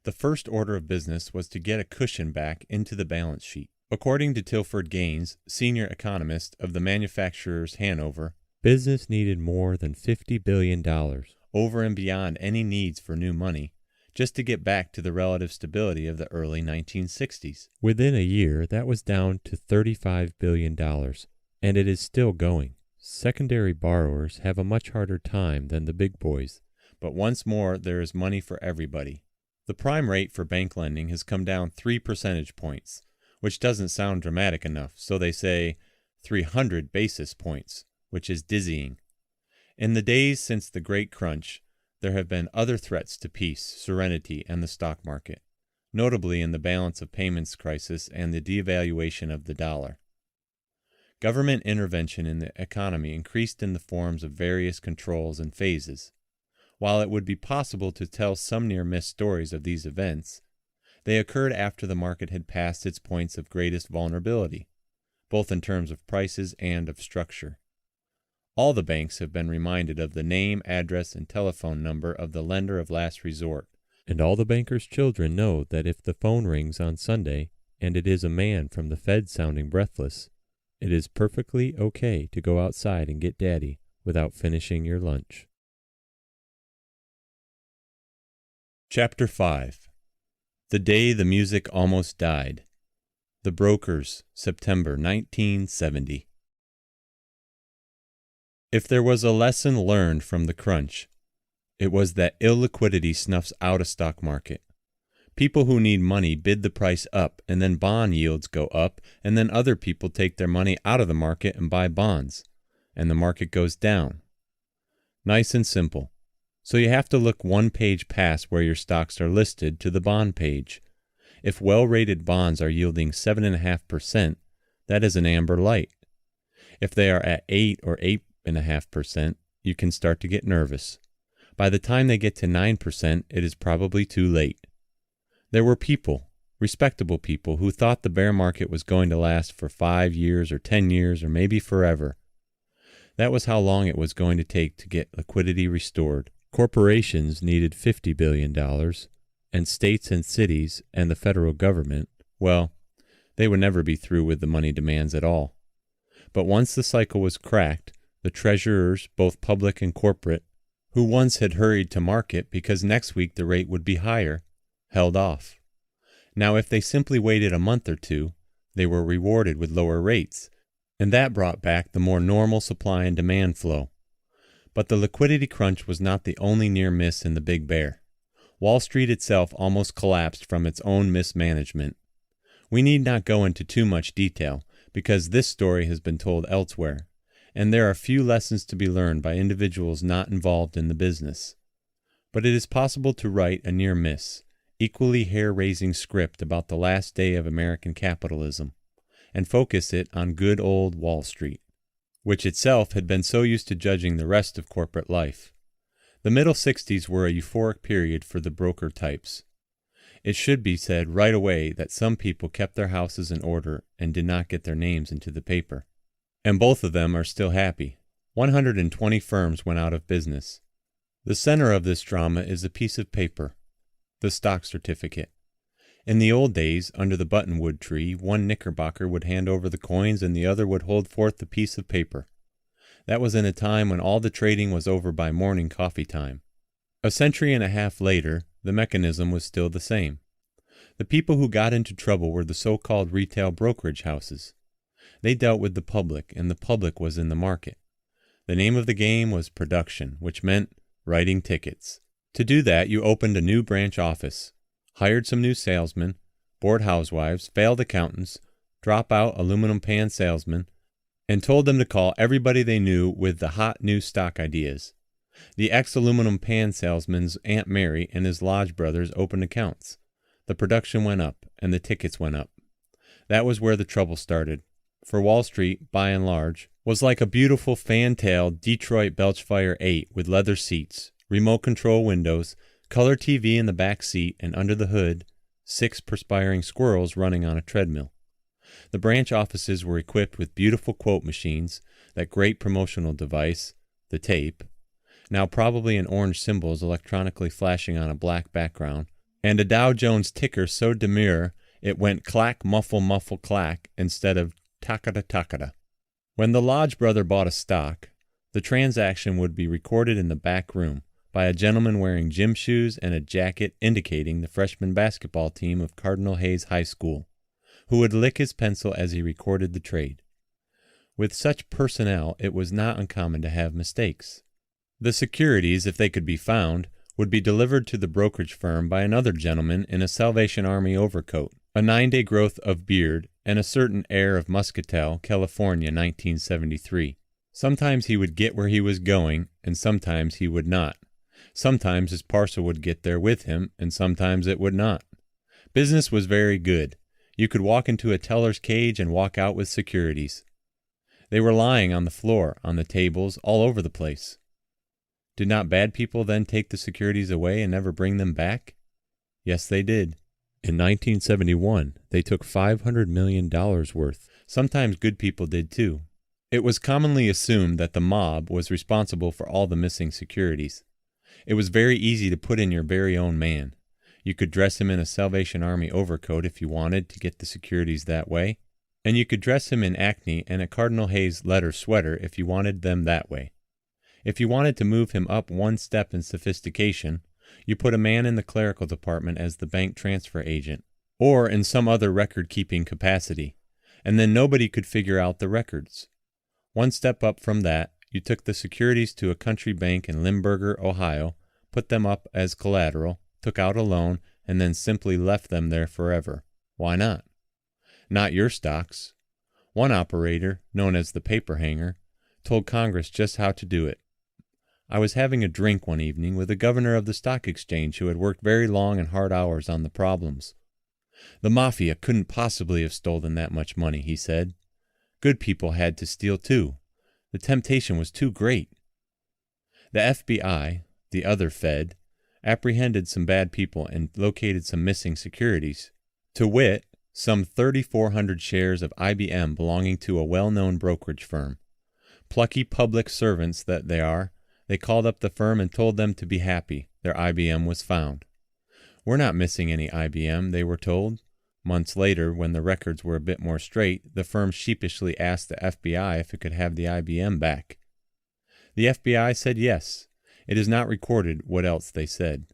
The first order of business was to get a cushion back into the balance sheet. According to Tilford Gaines, senior economist of the manufacturers Hanover, business needed more than $50 billion, over and beyond any needs for new money, just to get back to the relative stability of the early 1960s. Within a year, that was down to $35 billion, and it is still going. Secondary borrowers have a much harder time than the big boys, but once more there is money for everybody. The prime rate for bank lending has come down 3 percentage points, which doesn't sound dramatic enough, so they say 300 basis points, which is dizzying. In the days since the Great Crunch, there have been other threats to peace, serenity, and the stock market, notably in the balance of payments crisis and the devaluation of the dollar. Government intervention in the economy increased in the forms of various controls and phases. While it would be possible to tell some near-miss stories of these events, they occurred after the market had passed its points of greatest vulnerability, both in terms of prices and of structure. All the banks have been reminded of the name, address, and telephone number of the lender of last resort, and all the bankers' children know that if the phone rings on Sunday and it is a man from the Fed sounding breathless, it is perfectly okay to go outside and get Daddy without finishing your lunch. Chapter 5. The Day the Music Almost Died. The Brokers, September 1970. If there was a lesson learned from the crunch, it was that illiquidity snuffs out a stock market. People who need money bid the price up, and then bond yields go up, and then other people take their money out of the market and buy bonds, and the market goes down. Nice and simple. So you have to look one page past where your stocks are listed to the bond page. If well-rated bonds are yielding 7.5%, that is an amber light. If they are at 8 or 8.5%, you can start to get nervous. By the time they get to 9%, it is probably too late. There were people, respectable people, who thought the bear market was going to last for 5 years or 10 years or maybe forever. That was how long it was going to take to get liquidity restored. Corporations needed $50 billion, and states and cities and the federal government, well, they would never be through with the money demands at all. But once the cycle was cracked, the treasurers, both public and corporate, who once had hurried to market because next week the rate would be higher, held off. Now, if they simply waited a month or two, they were rewarded with lower rates, and that brought back the more normal supply and demand flow. But the liquidity crunch was not the only near miss in the Big Bear. Wall Street itself almost collapsed from its own mismanagement. We need not go into too much detail, because this story has been told elsewhere, and there are few lessons to be learned by individuals not involved in the business. But it is possible to write a near miss, equally hair-raising script about the last day of American capitalism, and focus it on good old Wall Street, which itself had been so used to judging the rest of corporate life. The middle 60s were a euphoric period for the broker types. It should be said right away that some people kept their houses in order and did not get their names into the paper. And both of them are still happy. 120 firms went out of business. The center of this drama is a piece of paper, the stock certificate. In the old days, under the buttonwood tree, one knickerbocker would hand over the coins and the other would hold forth the piece of paper. That was in a time when all the trading was over by morning coffee time. A century and a half later, the mechanism was still the same. The people who got into trouble were the so-called retail brokerage houses. They dealt with the public, and the public was in the market. The name of the game was production, which meant writing tickets. To do that, you opened a new branch office, hired some new salesmen, bored housewives, failed accountants, drop-out aluminum pan salesmen, and told them to call everybody they knew with the hot new stock ideas. The ex-aluminum pan salesman's Aunt Mary and his lodge brothers opened accounts. The production went up, and the tickets went up. That was where the trouble started. For Wall Street, by and large, was like a beautiful fan-tailed Detroit Belchfire 8 with leather seats, remote control windows, color TV in the back seat, and under the hood, 6 perspiring squirrels running on a treadmill. The branch offices were equipped with beautiful quote machines, that great promotional device, the tape, now probably in orange symbols electronically flashing on a black background, and a Dow Jones ticker so demure it went clack, muffle, muffle, clack instead of takada takada. When the lodge brother bought a stock, the transaction would be recorded in the back room by a gentleman wearing gym shoes and a jacket indicating the freshman basketball team of Cardinal Hayes High School, who would lick his pencil as he recorded the trade. With such personnel, it was not uncommon to have mistakes. The securities, if they could be found, would be delivered to the brokerage firm by another gentleman in a Salvation Army overcoat, a 9-day growth of beard, and a certain air of Muscatel, California, 1973. Sometimes he would get where he was going, and sometimes he would not. Sometimes his parcel would get there with him, and sometimes it would not. Business was very good. You could walk into a teller's cage and walk out with securities. They were lying on the floor, on the tables, all over the place. Did not bad people then take the securities away and never bring them back? Yes, they did. In 1971, they took $500 million worth. Sometimes good people did too. It was commonly assumed that the mob was responsible for all the missing securities. It was very easy to put in your very own man. You could dress him in a Salvation Army overcoat if you wanted to get the securities that way, and you could dress him in Acne and a Cardinal Hayes leather sweater if you wanted them that way. If you wanted to move him up one step in sophistication, you put a man in the clerical department as the bank transfer agent, or in some other record-keeping capacity, and then nobody could figure out the records. One step up from that, you took the securities to a country bank in Limburger, Ohio, put them up as collateral, took out a loan, and then simply left them there forever. Why not? Not your stocks. One operator, known as the paper hanger, told Congress just how to do it. I was having a drink one evening with the governor of the stock exchange who had worked very long and hard hours on the problems. The mafia couldn't possibly have stolen that much money, he said. Good people had to steal too. The temptation was too great. The FBI, the other Fed, apprehended some bad people and located some missing securities. To wit, some 3,400 shares of IBM belonging to a well-known brokerage firm. Plucky public servants that they are, they called up the firm and told them to be happy. Their IBM was found. We're not missing any IBM, they were told. Months later, when the records were a bit more straight, the firm sheepishly asked the FBI if it could have the IBM back. The FBI said yes. It is not recorded what else they said.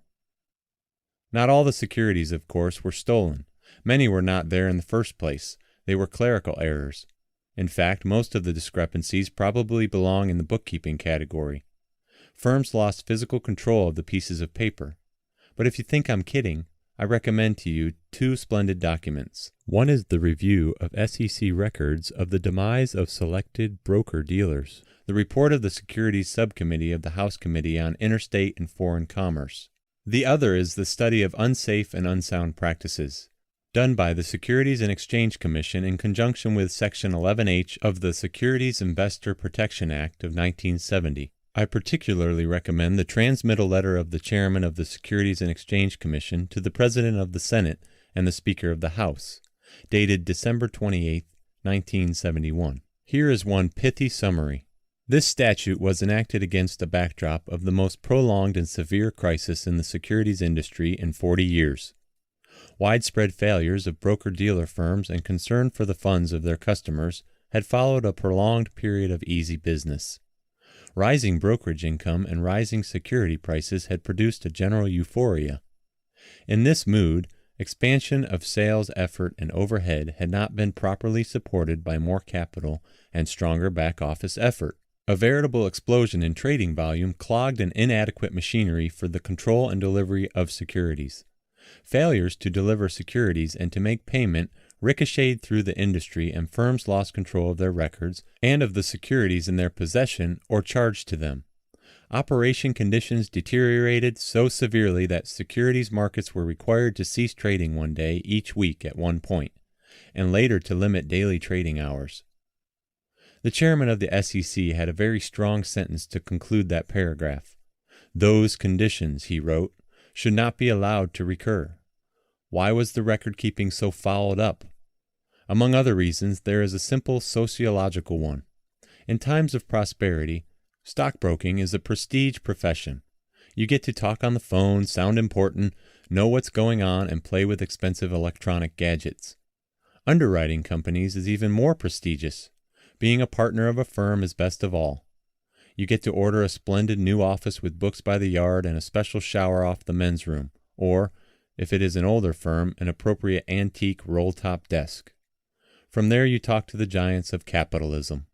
Not all the securities, of course, were stolen. Many were not there in the first place. They were clerical errors. In fact, most of the discrepancies probably belong in the bookkeeping category. Firms lost physical control of the pieces of paper. But if you think I'm kidding, I recommend to you 2 splendid documents. One is the review of SEC records of the demise of selected broker-dealers, the report of the Securities Subcommittee of the House Committee on Interstate and Foreign Commerce. The other is the study of unsafe and unsound practices, done by the Securities and Exchange Commission in conjunction with Section 11H of the Securities Investor Protection Act of 1970. I particularly recommend the transmittal letter of the Chairman of the Securities and Exchange Commission to the President of the Senate and the Speaker of the House, dated December 28, 1971. Here is one pithy summary. This statute was enacted against a backdrop of the most prolonged and severe crisis in the securities industry in 40 years. Widespread failures of broker-dealer firms and concern for the funds of their customers had followed a prolonged period of easy business. Rising brokerage income and rising security prices had produced a general euphoria. In this mood, expansion of sales effort and overhead had not been properly supported by more capital and stronger back-office effort. A veritable explosion in trading volume clogged an inadequate machinery for the control and delivery of securities. Failures to deliver securities and to make payment ricocheted through the industry, and firms lost control of their records and of the securities in their possession or charged to them. Operation conditions deteriorated so severely that securities markets were required to cease trading one day each week at one point, and later to limit daily trading hours. The chairman of the SEC had a very strong sentence to conclude that paragraph. Those conditions, he wrote, should not be allowed to recur. Why was the record-keeping so fouled up? Among other reasons, there is a simple sociological one. In times of prosperity, stockbroking is a prestige profession. You get to talk on the phone, sound important, know what's going on, and play with expensive electronic gadgets. Underwriting companies is even more prestigious. Being a partner of a firm is best of all. You get to order a splendid new office with books by the yard and a special shower off the men's room, or, if it is an older firm, an appropriate antique roll-top desk. From there you talk to the giants of capitalism.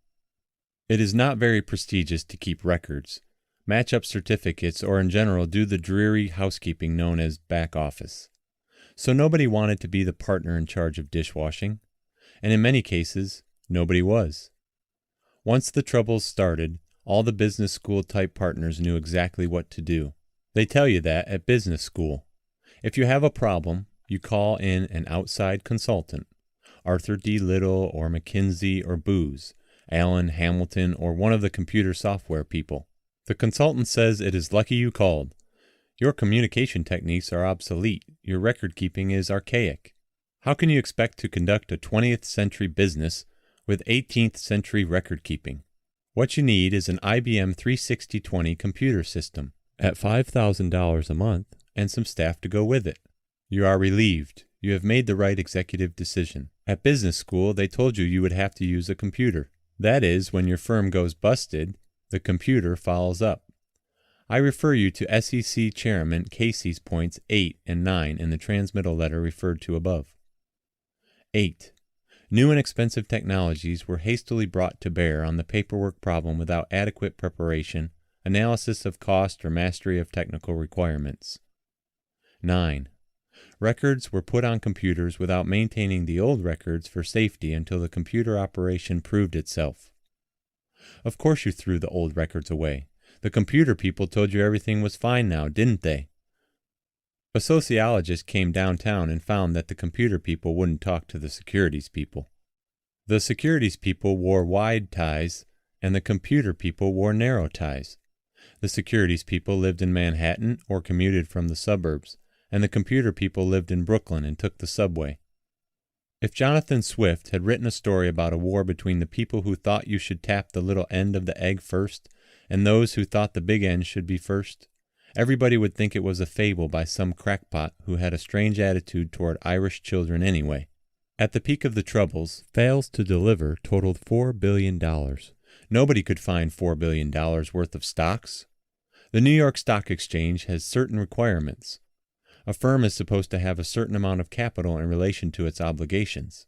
It is not very prestigious to keep records, match up certificates, or in general do the dreary housekeeping known as back office. So nobody wanted to be the partner in charge of dishwashing, and in many cases, nobody was. Once the troubles started, all the business school type partners knew exactly what to do. They tell you that at business school. If you have a problem, you call in an outside consultant, Arthur D. Little or McKinsey or Booz, Allen, Hamilton, or one of the computer software people. The consultant says it is lucky you called. Your communication techniques are obsolete. Your record keeping is archaic. How can you expect to conduct a 20th century business with 18th century record keeping? What you need is an IBM 36020 computer system at $5,000 a month and some staff to go with it. You are relieved. You have made the right executive decision. At business school, they told you you would have to use a computer. That is, when your firm goes busted, the computer follows up. I refer you to SEC Chairman Casey's points 8 and 9 in the transmittal letter referred to above. 8. New and expensive technologies were hastily brought to bear on the paperwork problem without adequate preparation, analysis of cost, or mastery of technical requirements. 9. Records were put on computers without maintaining the old records for safety until the computer operation proved itself. Of course you threw the old records away. The computer people told you everything was fine now, didn't they? A sociologist came downtown and found that the computer people wouldn't talk to the securities people. The securities people wore wide ties, and the computer people wore narrow ties. The securities people lived in Manhattan or commuted from the suburbs, and the computer people lived in Brooklyn and took the subway. If Jonathan Swift had written a story about a war between the people who thought you should tap the little end of the egg first and those who thought the big end should be first, everybody would think it was a fable by some crackpot who had a strange attitude toward Irish children anyway. At the peak of the troubles, fails to deliver totaled $4 billion. Nobody could find $4 billion worth of stocks. The New York Stock Exchange has certain requirements. A firm is supposed to have a certain amount of capital in relation to its obligations.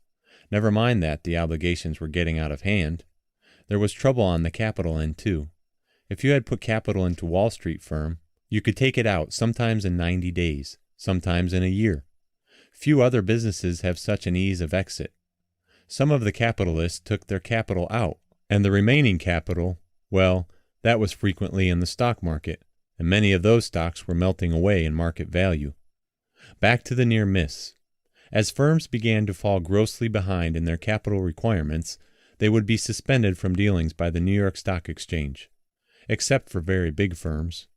Never mind that the obligations were getting out of hand. There was trouble on the capital end, too. If you had put capital into Wall Street firm, you could take it out sometimes in 90 days, sometimes in a year. Few other businesses have such an ease of exit. Some of the capitalists took their capital out, and the remaining capital, well, that was frequently in the stock market, and many of those stocks were melting away in market value. Back to the near miss. As firms began to fall grossly behind in their capital requirements, they would be suspended from dealings by the New York Stock Exchange, except for very big firms.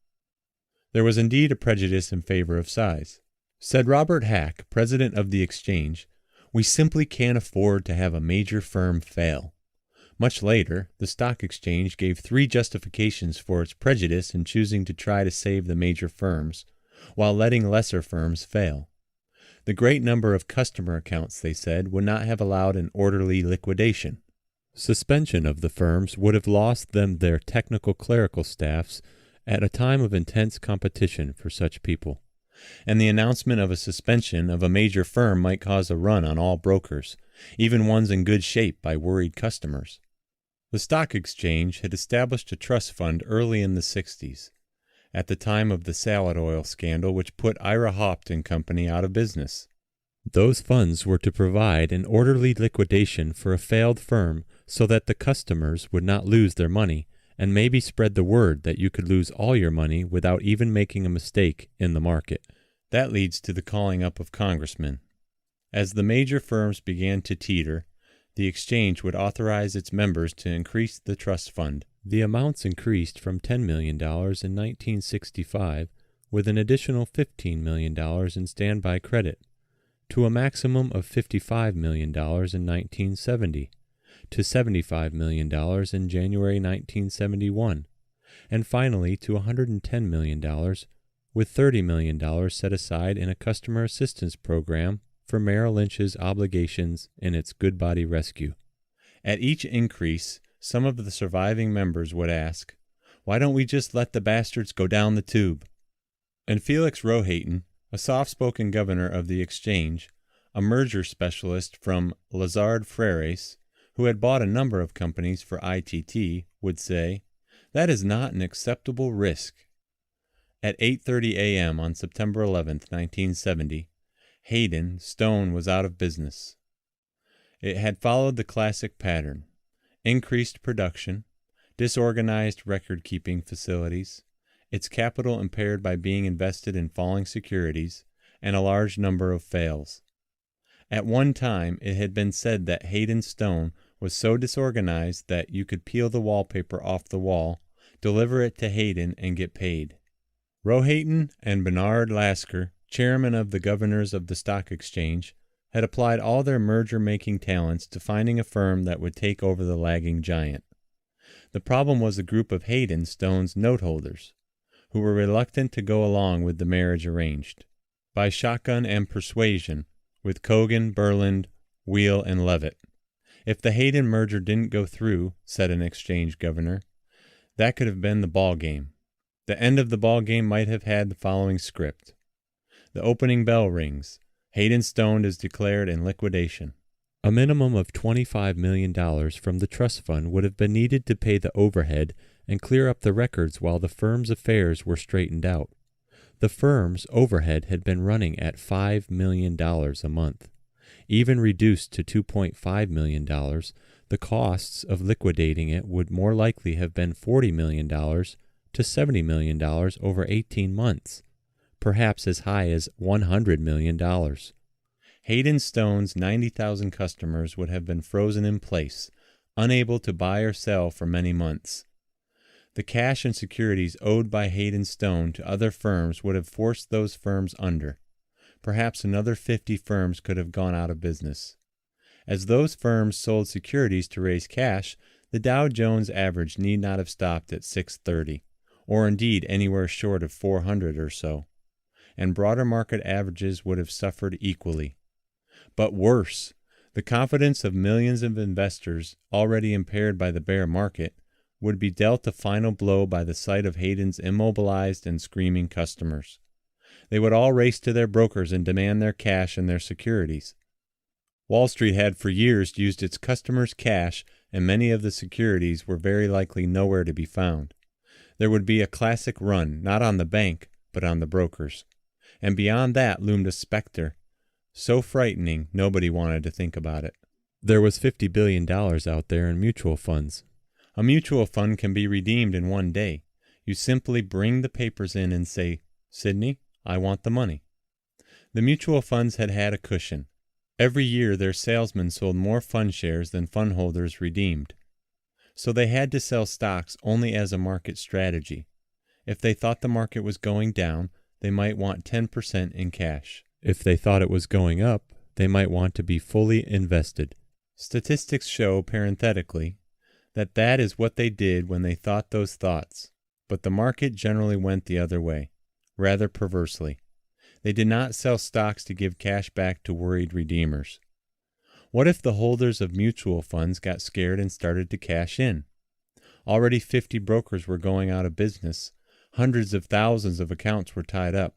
There was indeed a prejudice in favor of size. Said Robert Hack, president of the exchange, "We simply can't afford to have a major firm fail." Much later, the stock exchange gave 3 justifications for its prejudice in choosing to try to save the major firms, while letting lesser firms fail. The great number of customer accounts, they said, would not have allowed an orderly liquidation. Suspension of the firms would have lost them their technical clerical staffs at a time of intense competition for such people. And the announcement of a suspension of a major firm might cause a run on all brokers, even ones in good shape, by worried customers. The stock exchange had established a trust fund early in the 60s. At the time of the salad oil scandal which put Ira Haupt and Company out of business. Those funds were to provide an orderly liquidation for a failed firm so that the customers would not lose their money and maybe spread the word that you could lose all your money without even making a mistake in the market. That leads to the calling up of congressmen. As the major firms began to teeter, the exchange would authorize its members to increase the trust fund. The amounts increased from $10 million in 1965 with an additional $15 million in standby credit to a maximum of $55 million in 1970, to $75 million in January 1971, and finally to $110 million, with $30 million set aside in a customer assistance program for Merrill Lynch's obligations in its Goodbody rescue. At each increase, some of the surviving members would ask, "Why don't we just let the bastards go down the tube?" And Felix Rohatyn, a soft-spoken governor of the exchange, a merger specialist from Lazard Freres, who had bought a number of companies for ITT, would say, "That is not an acceptable risk." At 8:30 a.m. on September 11, 1970, Hayden Stone was out of business. It had followed the classic pattern: increased production, disorganized record-keeping facilities, its capital impaired by being invested in falling securities, and a large number of fails. At one time, it had been said that Hayden Stone was so disorganized that you could peel the wallpaper off the wall, deliver it to Hayden, and get paid. Rohatyn and Bernard Lasker, chairman of the governors of the stock exchange, had applied all their merger-making talents to finding a firm that would take over the lagging giant. The problem was a group of Hayden Stone's noteholders, who were reluctant to go along with the marriage arranged, by shotgun and persuasion, with Cogan, Berland, Wheel, and Levitt. If the Hayden merger didn't go through, said an exchange governor, that could have been the ball game. The end of the ball game might have had the following script: the opening bell rings. Hayden Stone is declared in liquidation. A minimum of $25 million from the trust fund would have been needed to pay the overhead and clear up the records while the firm's affairs were straightened out. The firm's overhead had been running at $5 million a month. Even reduced to $2.5 million, the costs of liquidating it would more likely have been $40 million to $70 million over 18 months. Perhaps as high as $100 million. Hayden Stone's 90,000 customers would have been frozen in place, unable to buy or sell for many months. The cash and securities owed by Hayden Stone to other firms would have forced those firms under. Perhaps another 50 firms could have gone out of business. As those firms sold securities to raise cash, the Dow Jones average need not have stopped at 630, or indeed anywhere short of 400 or so, and broader market averages would have suffered equally. But worse, the confidence of millions of investors, already impaired by the bear market, would be dealt a final blow by the sight of Hayden's immobilized and screaming customers. They would all race to their brokers and demand their cash and their securities. Wall Street had for years used its customers' cash, and many of the securities were very likely nowhere to be found. There would be a classic run, not on the bank, but on the brokers. And beyond that loomed a specter, so frightening nobody wanted to think about it. There was $50 billion out there in mutual funds. A mutual fund can be redeemed in one day. You simply bring the papers in and say, "Sidney, I want the money." The mutual funds had had a cushion. Every year their salesmen sold more fund shares than fund holders redeemed. So they had to sell stocks only as a market strategy. If they thought the market was going down, they might want 10% in cash. If they thought it was going up, they might want to be fully invested. Statistics show, parenthetically, that is what they did when they thought those thoughts, but the market generally went the other way, rather perversely. They did not sell stocks to give cash back to worried redeemers. What if the holders of mutual funds got scared and started to cash in? Already 50 brokers were going out of business. Hundreds of thousands of accounts were tied up.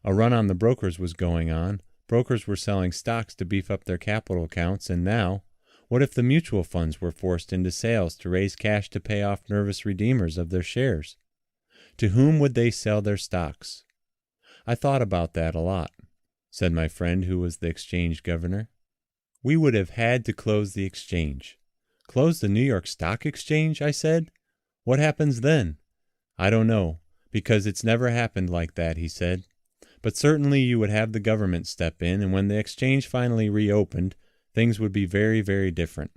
A run on the brokers was going on. Brokers were selling stocks to beef up their capital accounts, and now, what if the mutual funds were forced into sales to raise cash to pay off nervous redeemers of their shares? To whom would they sell their stocks? I thought about that a lot, said my friend who was the exchange governor. We would have had to close the exchange. Close the New York Stock Exchange, I said. What happens then? I don't know, because it's never happened like that, he said. But certainly you would have the government step in, and when the exchange finally reopened, things would be very, very different.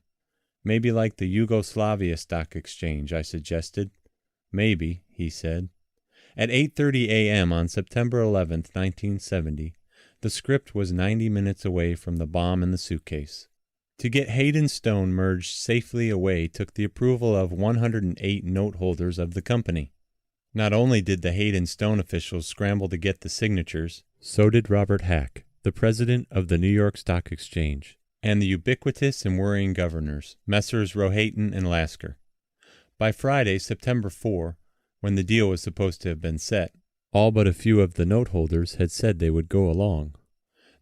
Maybe like the Yugoslavia Stock Exchange, I suggested. Maybe, he said. At 8:30 a.m. on September 11th, 1970, the script was 90 minutes away from the bomb in the suitcase. To get Hayden Stone merged safely away took the approval of 108 note holders of the company. Not only did the Hayden Stone officials scramble to get the signatures, so did Robert Hack, the president of the New York Stock Exchange, and the ubiquitous and worrying governors, Messrs. Rohatyn and Lasker. By Friday, September 4, when the deal was supposed to have been set, all but a few of the note holders had said they would go along.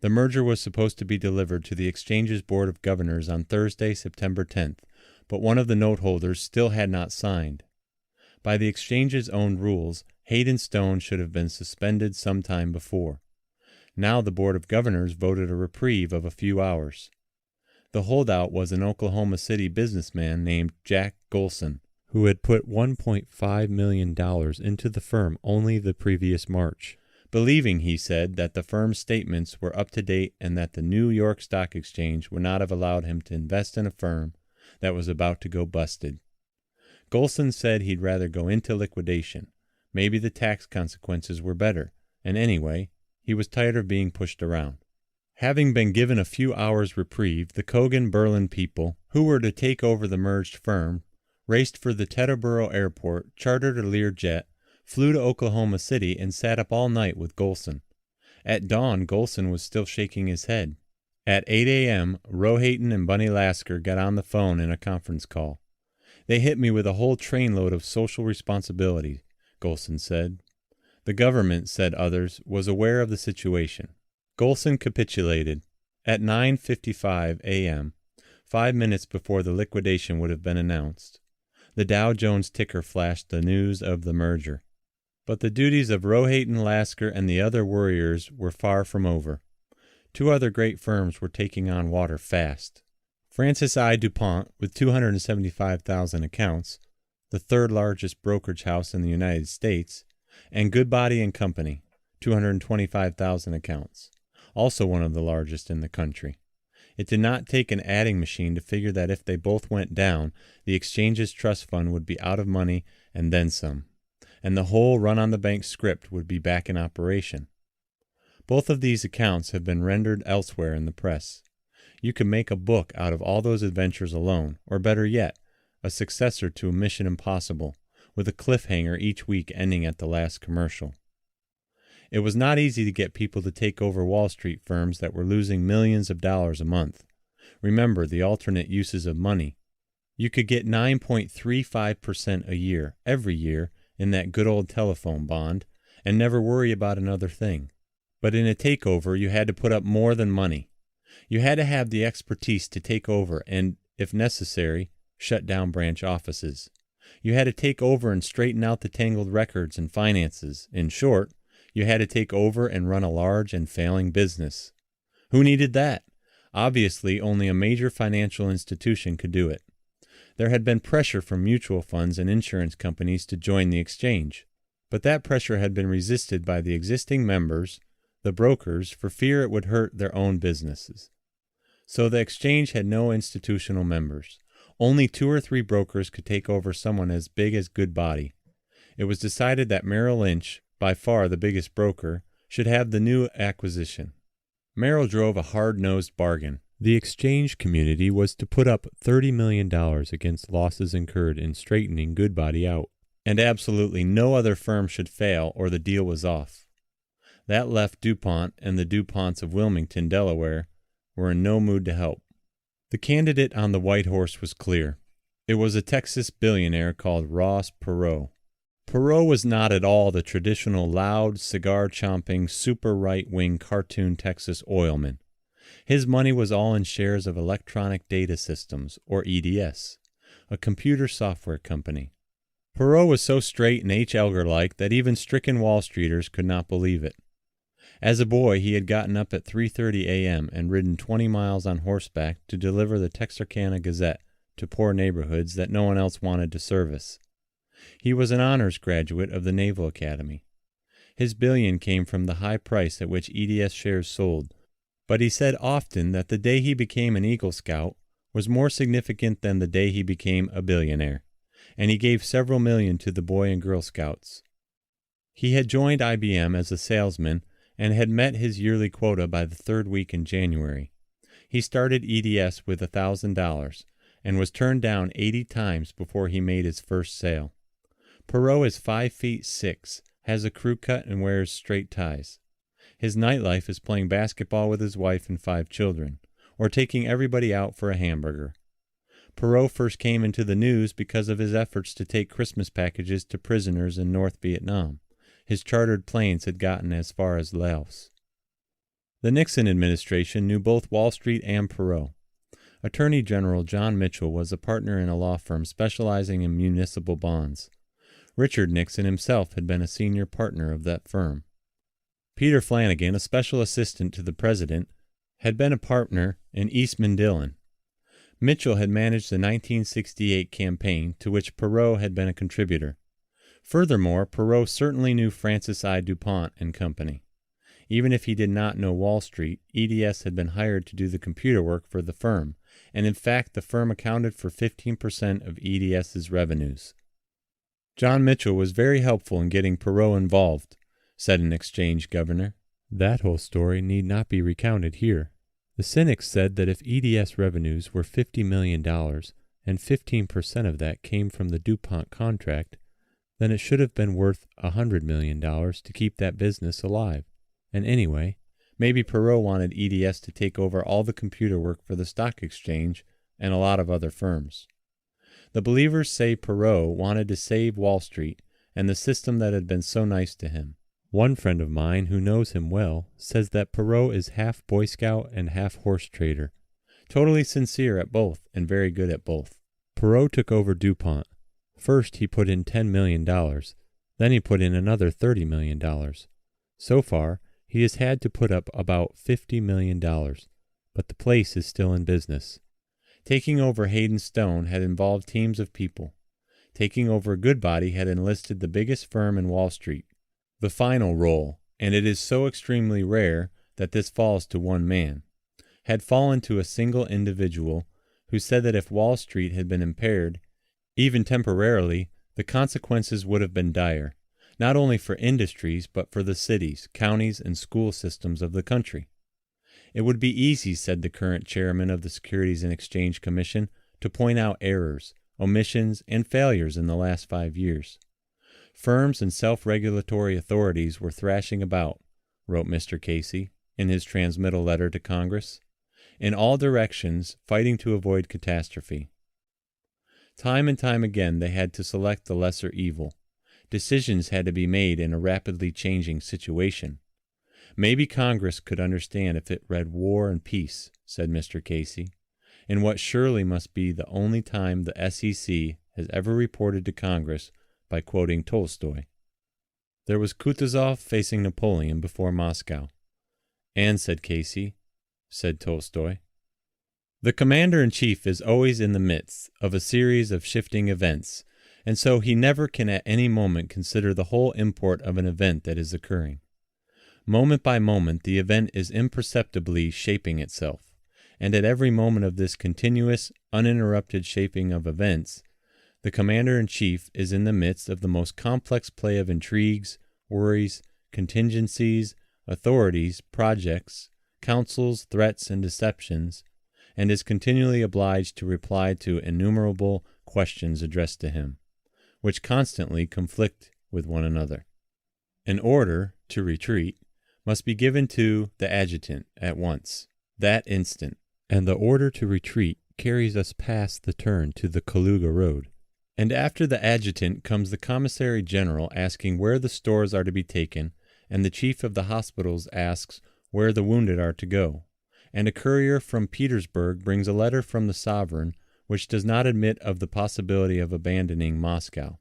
The merger was supposed to be delivered to the exchange's board of governors on Thursday, September 10th, but one of the note holders still had not signed. By the exchange's own rules, Hayden Stone should have been suspended some time before. Now the board of governors voted a reprieve of a few hours. The holdout was an Oklahoma City businessman named Jack Golson, who had put $1.5 million into the firm only the previous March, believing, he said, that the firm's statements were up to date and that the New York Stock Exchange would not have allowed him to invest in a firm that was about to go busted. Golson said he'd rather go into liquidation. Maybe the tax consequences were better, and anyway, he was tired of being pushed around. Having been given a few hours' reprieve, the Cogan-Berlin people, who were to take over the merged firm, raced for the Teterboro airport, chartered a Learjet, flew to Oklahoma City, and sat up all night with Golson. At dawn, Golson was still shaking his head. At 8 a.m., Rohatyn and Bunny Lasker got on the phone in a conference call. They hit me with a whole trainload of social responsibility, Golson said. The government, said others, was aware of the situation. Golson capitulated. At 9:55 a.m., 5 minutes before the liquidation would have been announced, the Dow Jones ticker flashed the news of the merger. But the duties of Rohatyn, Lasker, and the other worriers were far from over. Two other great firms were taking on water fast. Francis I. DuPont, with 275,000 accounts, the third largest brokerage house in the United States, and Goodbody & Company, 225,000 accounts, also one of the largest in the country. It did not take an adding machine to figure that if they both went down, the exchange's trust fund would be out of money and then some, and the whole run-on-the-bank script would be back in operation. Both of these accounts have been rendered elsewhere in the press. You could make a book out of all those adventures alone, or better yet, a successor to Mission Impossible, with a cliffhanger each week ending at the last commercial. It was not easy to get people to take over Wall Street firms that were losing millions of dollars a month. Remember the alternate uses of money. You could get 9.35% a year, every year, in that good old telephone bond, and never worry about another thing. But in a takeover, you had to put up more than money. You had to have the expertise to take over and, if necessary, shut down branch offices. You had to take over and straighten out the tangled records and finances. In short, you had to take over and run a large and failing business. Who needed that? Obviously, only a major financial institution could do it. There had been pressure from mutual funds and insurance companies to join the exchange, but that pressure had been resisted by the existing members, the brokers, for fear it would hurt their own businesses. So the exchange had no institutional members. Only 2 or 3 brokers could take over someone as big as Goodbody. It was decided that Merrill Lynch, by far the biggest broker, should have the new acquisition. Merrill drove a hard-nosed bargain. The exchange community was to put up $30 million against losses incurred in straightening Goodbody out, and absolutely no other firm should fail or the deal was off. That left DuPont, and the DuPonts of Wilmington, Delaware, were in no mood to help. The candidate on the white horse was clear. It was a Texas billionaire called Ross Perot. Perot was not at all the traditional loud, cigar-chomping, super right-wing cartoon Texas oilman. His money was all in shares of Electronic Data Systems, or EDS, a computer software company. Perot was so straight and H. Elgar-like that even stricken Wall Streeters could not believe it. As a boy, he had gotten up at 3:30 a.m. and ridden 20 miles on horseback to deliver the Texarkana Gazette to poor neighborhoods that no one else wanted to service. He was an honors graduate of the Naval Academy. His billion came from the high price at which EDS shares sold, but he said often that the day he became an Eagle Scout was more significant than the day he became a billionaire, and he gave several million to the Boy and Girl Scouts. He had joined IBM as a salesman and had met his yearly quota by the third week in January. He started EDS with $1,000 and was turned down 80 times before he made his first sale. Perot is 5'6", has a crew cut and wears straight ties. His nightlife is playing basketball with his wife and 5 children, or taking everybody out for a hamburger. Perot first came into the news because of his efforts to take Christmas packages to prisoners in North Vietnam. His chartered planes had gotten as far as Laos. The Nixon administration knew both Wall Street and Perot. Attorney General John Mitchell was a partner in a law firm specializing in municipal bonds. Richard Nixon himself had been a senior partner of that firm. Peter Flanagan, a special assistant to the president, had been a partner in Eastman Dillon. Mitchell had managed the 1968 campaign, to which Perot had been a contributor. Furthermore, Perot certainly knew Francis I. DuPont and Company. Even if he did not know Wall Street, EDS had been hired to do the computer work for the firm, and in fact the firm accounted for 15% of EDS's revenues. John Mitchell was very helpful in getting Perot involved, said an exchange governor. That whole story need not be recounted here. The cynics said that if EDS revenues were $50 million and 15% of that came from the DuPont contract, then it should have been worth $100 million to keep that business alive. And anyway, maybe Perot wanted EDS to take over all the computer work for the stock exchange and a lot of other firms. The believers say Perot wanted to save Wall Street and the system that had been so nice to him. One friend of mine who knows him well says that Perot is half Boy Scout and half horse trader, totally sincere at both and very good at both. Perot took over DuPont. First he put in $10 million, then he put in another $30 million. So far, he has had to put up about $50 million, but the place is still in business. Taking over Hayden Stone had involved teams of people. Taking over Goodbody had enlisted the biggest firm in Wall Street. The final role, and it is so extremely rare that this falls to one man, had fallen to a single individual who said that if Wall Street had been impaired, even temporarily, the consequences would have been dire, not only for industries but for the cities, counties, and school systems of the country. It would be easy, said the current chairman of the Securities and Exchange Commission, to point out errors, omissions, and failures in the last 5 years. Firms and self-regulatory authorities were thrashing about, wrote Mr. Casey in his transmittal letter to Congress, in all directions fighting to avoid catastrophe. Time and time again they had to select the lesser evil. Decisions had to be made in a rapidly changing situation. Maybe Congress could understand if it read War and Peace, said Mr. Casey, in what surely must be the only time the SEC has ever reported to Congress by quoting Tolstoy. There was Kutuzov facing Napoleon before Moscow. And, said Casey, said Tolstoy, the commander-in-chief is always in the midst of a series of shifting events, and so he never can at any moment consider the whole import of an event that is occurring. Moment by moment the event is imperceptibly shaping itself, and at every moment of this continuous, uninterrupted shaping of events, the commander-in-chief is in the midst of the most complex play of intrigues, worries, contingencies, authorities, projects, counsels, threats, and deceptions, and is continually obliged to reply to innumerable questions addressed to him, which constantly conflict with one another. An order to retreat must be given to the adjutant at once, that instant, and the order to retreat carries us past the turn to the Kaluga Road. And after the adjutant comes the commissary general asking where the stores are to be taken, and the chief of the hospitals asks where the wounded are to go. And a courier from Petersburg brings a letter from the sovereign which does not admit of the possibility of abandoning Moscow.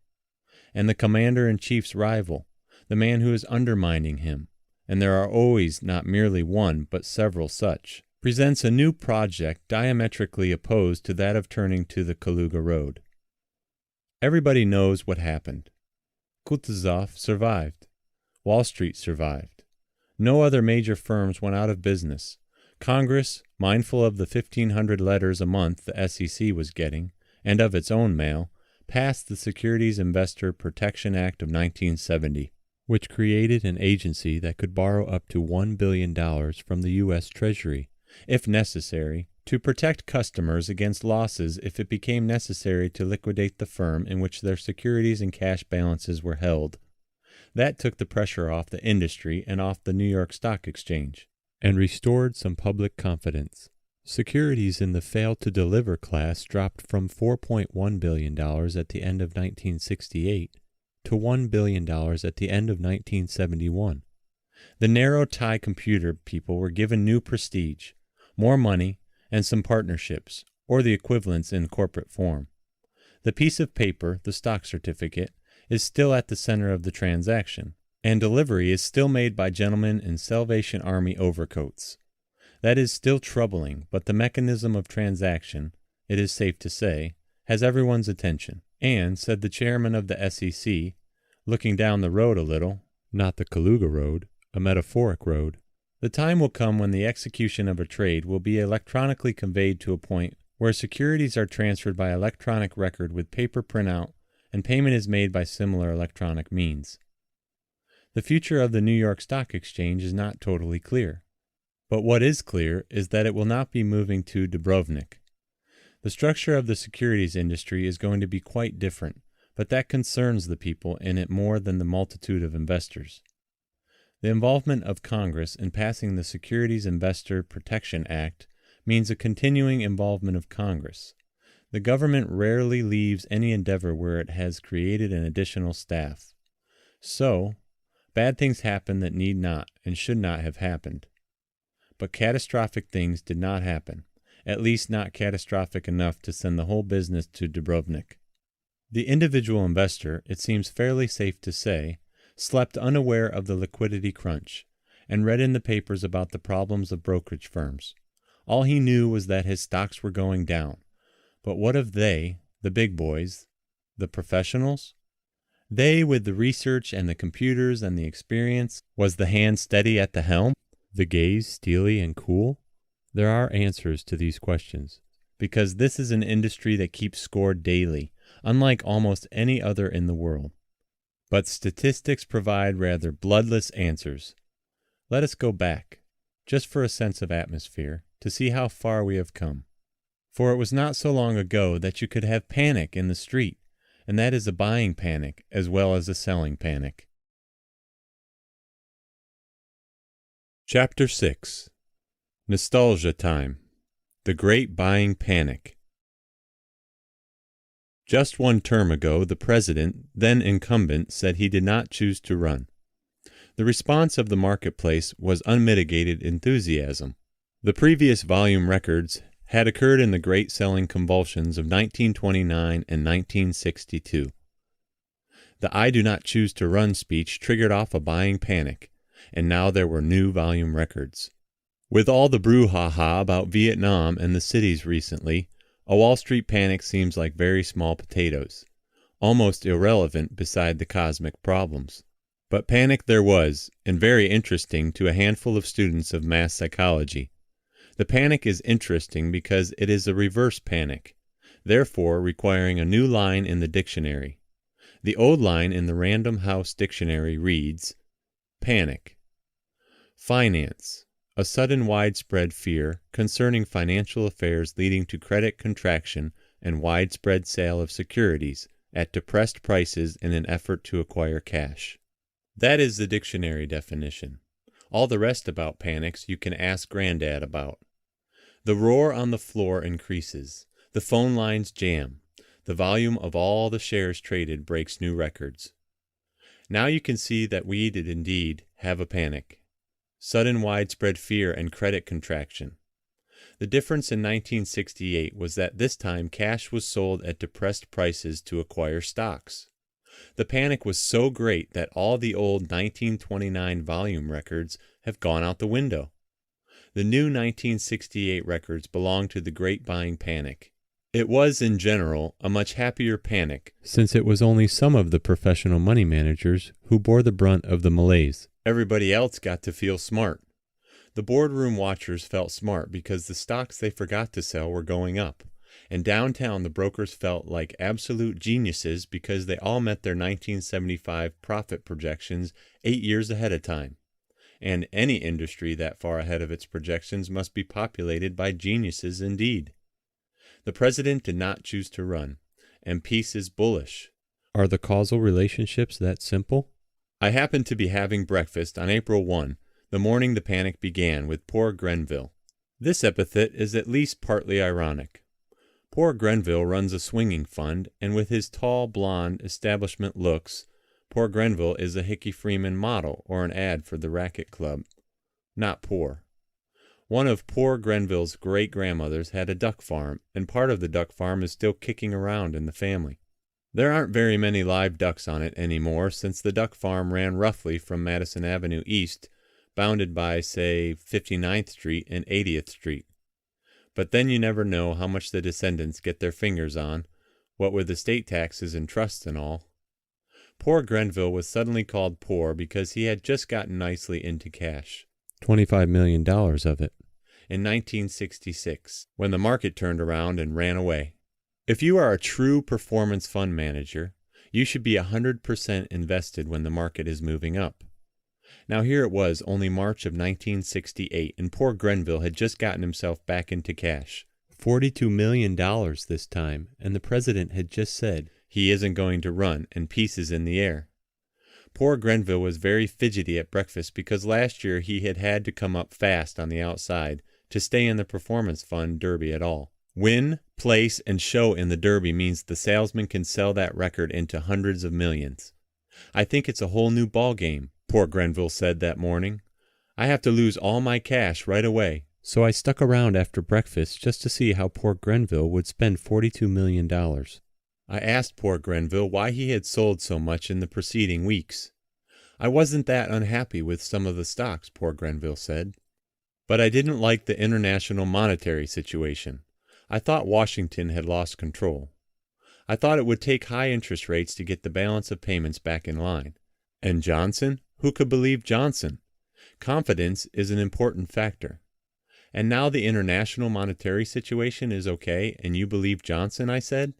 And the commander-in-chief's rival, the man who is undermining him, and there are always not merely one but several such, presents a new project diametrically opposed to that of turning to the Kaluga Road. Everybody knows what happened. Kutuzov survived. Wall Street survived. No other major firms went out of business. Congress, mindful of the 1,500 letters a month the SEC was getting, and of its own mail, passed the Securities Investor Protection Act of 1970, which created an agency that could borrow up to $1 billion from the U.S. Treasury, if necessary, to protect customers against losses if it became necessary to liquidate the firm in which their securities and cash balances were held. That took the pressure off the industry and off the New York Stock Exchange, and restored some public confidence. Securities in the failed-to-deliver class dropped from $4.1 billion at the end of 1968 to $1 billion at the end of 1971. The narrow tie computer people were given new prestige, more money, and some partnerships, or the equivalents in corporate form. The piece of paper, the stock certificate, is still at the center of the transaction, and delivery is still made by gentlemen in Salvation Army overcoats. That is still troubling, but the mechanism of transaction, it is safe to say, has everyone's attention. And, said the chairman of the SEC, looking down the road a little, not the Kaluga road, a metaphoric road, the time will come when the execution of a trade will be electronically conveyed to a point where securities are transferred by electronic record with paper printout and payment is made by similar electronic means. The future of the New York Stock Exchange is not totally clear. But what is clear is that it will not be moving to Dubrovnik. The structure of the securities industry is going to be quite different, but that concerns the people in it more than the multitude of investors. The involvement of Congress in passing the Securities Investor Protection Act means a continuing involvement of Congress. The government rarely leaves any endeavor where it has created an additional staff. So, bad things happen that need not and should not have happened. But catastrophic things did not happen, at least not catastrophic enough to send the whole business to Dubrovnik. The individual investor, it seems fairly safe to say, slept unaware of the liquidity crunch, and read in the papers about the problems of brokerage firms. All he knew was that his stocks were going down. But what of they, the big boys, the professionals? They with the research and the computers and the experience, was the hand steady at the helm? The gaze steely and cool? There are answers to these questions, because this is an industry that keeps score daily, unlike almost any other in the world. But statistics provide rather bloodless answers. Let us go back, just for a sense of atmosphere, to see how far we have come. For it was not so long ago that you could have panic in the street, and that is a buying panic as well as a selling panic. Chapter 6. Nostalgia Time. The Great Buying Panic. Just one term ago, the president, then incumbent, said he did not choose to run. The response of the marketplace was unmitigated enthusiasm. The previous volume records had occurred in the great selling convulsions of 1929 and 1962. The "I do not choose to run" speech triggered off a buying panic, and now there were new volume records. With all the brouhaha about Vietnam and the cities recently, a Wall Street panic seems like very small potatoes, almost irrelevant beside the cosmic problems. But panic there was, and very interesting to a handful of students of mass psychology. The panic is interesting because it is a reverse panic, therefore requiring a new line in the dictionary. The old line in the Random House Dictionary reads, panic. Finance. A sudden widespread fear concerning financial affairs leading to credit contraction and widespread sale of securities at depressed prices in an effort to acquire cash. That is the dictionary definition. All the rest about panics you can ask Granddad about. The roar on the floor increases. The phone lines jam. The volume of all the shares traded breaks new records. Now you can see that we did indeed have a panic. Sudden widespread fear and credit contraction. The difference in 1968 was that this time cash was sold at depressed prices to acquire stocks. The panic was so great that all the old 1929 volume records have gone out the window. The new 1968 records belong to the Great Buying Panic, It was, in general, a much happier panic, since it was only some of the professional money managers who bore the brunt of the malaise. Everybody else got to feel smart. The boardroom watchers felt smart because the stocks they forgot to sell were going up. And downtown, the brokers felt like absolute geniuses because they all met their 1975 profit projections 8 years ahead of time. And any industry that far ahead of its projections must be populated by geniuses indeed. The president did not choose to run, and peace is bullish. Are the causal relationships that simple? I happened to be having breakfast on April 1, the morning the panic began, with poor Grenville. This epithet is at least partly ironic. Poor Grenville runs a swinging fund, and with his tall, blonde, establishment looks, poor Grenville is a Hickey Freeman model or an ad for the Racket Club. Not poor. One of poor Grenville's great-grandmothers had a duck farm, and part of the duck farm is still kicking around in the family. There aren't very many live ducks on it anymore, since the duck farm ran roughly from Madison Avenue east, bounded by, say, 59th Street and 80th Street. But then you never know how much the descendants get their fingers on, what with estate taxes and trusts and all. Poor Grenville was suddenly called poor because he had just gotten nicely into cash. $25 million of it. In 1966, when the market turned around and ran away. If you are a true performance fund manager, you should be 100% invested when the market is moving up. Now here it was only March of 1968, and poor Grenville had just gotten himself back into cash. $42 million this time, and the president had just said he isn't going to run, and peace is in the air. Poor Grenville was very fidgety at breakfast because last year he had had to come up fast on the outside to stay in the performance fund derby at all. Win, place, and show in the derby means the salesman can sell that record into hundreds of millions. I think it's a whole new ball game, poor Grenville said that morning. I have to lose all my cash right away. So I stuck around after breakfast just to see how poor Grenville would spend $42 million. I asked poor Grenville why he had sold so much in the preceding weeks. I wasn't that unhappy with some of the stocks, poor Grenville said. But I didn't like the international monetary situation. I thought Washington had lost control. I thought it would take high interest rates to get the balance of payments back in line. And Johnson? Who could believe Johnson? Confidence is an important factor. And now the international monetary situation is okay, and you believe Johnson, I said?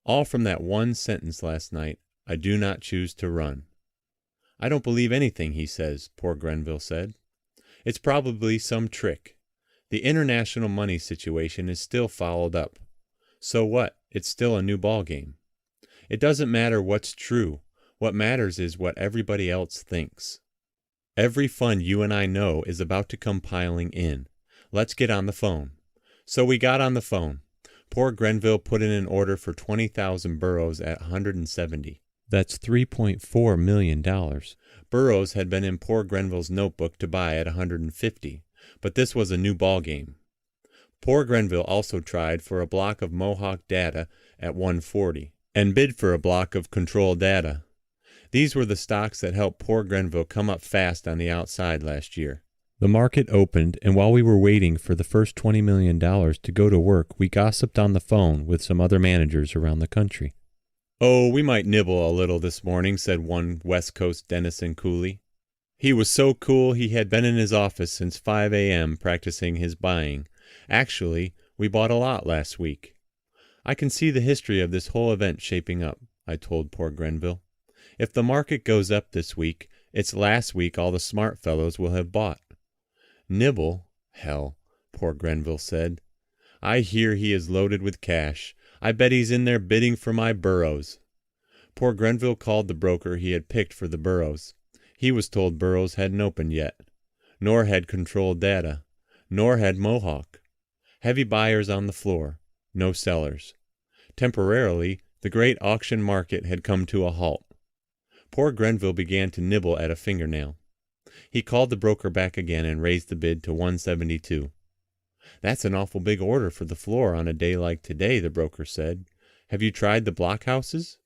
All from that one sentence last night, I do not choose to run. I don't believe anything he says, poor Grenville said. It's probably some trick. The international money situation is still followed up. So what? It's still a new ball game. It doesn't matter what's true. What matters is what everybody else thinks. Every fund you and I know is about to come piling in. Let's get on the phone. So we got on the phone. Poor Grenville put in an order for 20,000 Burroughs at 170. That's $3.4 million. Burroughs had been in poor Grenville's notebook to buy at 150, but this was a new ball game. Poor Grenville also tried for a block of Mohawk Data at 140, and bid for a block of Control Data. These were the stocks that helped poor Grenville come up fast on the outside last year. The market opened, and while we were waiting for the first $20 million to go to work, we gossiped on the phone with some other managers around the country. "Oh, we might nibble a little this morning," said one West Coast Dennison Cooley. He was so cool he had been in his office since 5 a.m. practicing his buying. "Actually, we bought a lot last week." "I can see the history of this whole event shaping up," I told poor Grenville. "If the market goes up this week, it's last week all the smart fellows will have bought." "Nibble? Hell," poor Grenville said. "I hear he is loaded with cash. I bet he's in there bidding for my Burroughs." Poor Grenville called the broker he had picked for the Burroughs. He was told Burroughs hadn't opened yet, nor had Control Data, nor had Mohawk. Heavy buyers on the floor, no sellers. Temporarily, the great auction market had come to a halt. Poor Grenville began to nibble at a fingernail. He called the broker back again and raised the bid to 172. "That's an awful big order for the floor on a day like today," the broker said. "Have you tried the blockhouses?"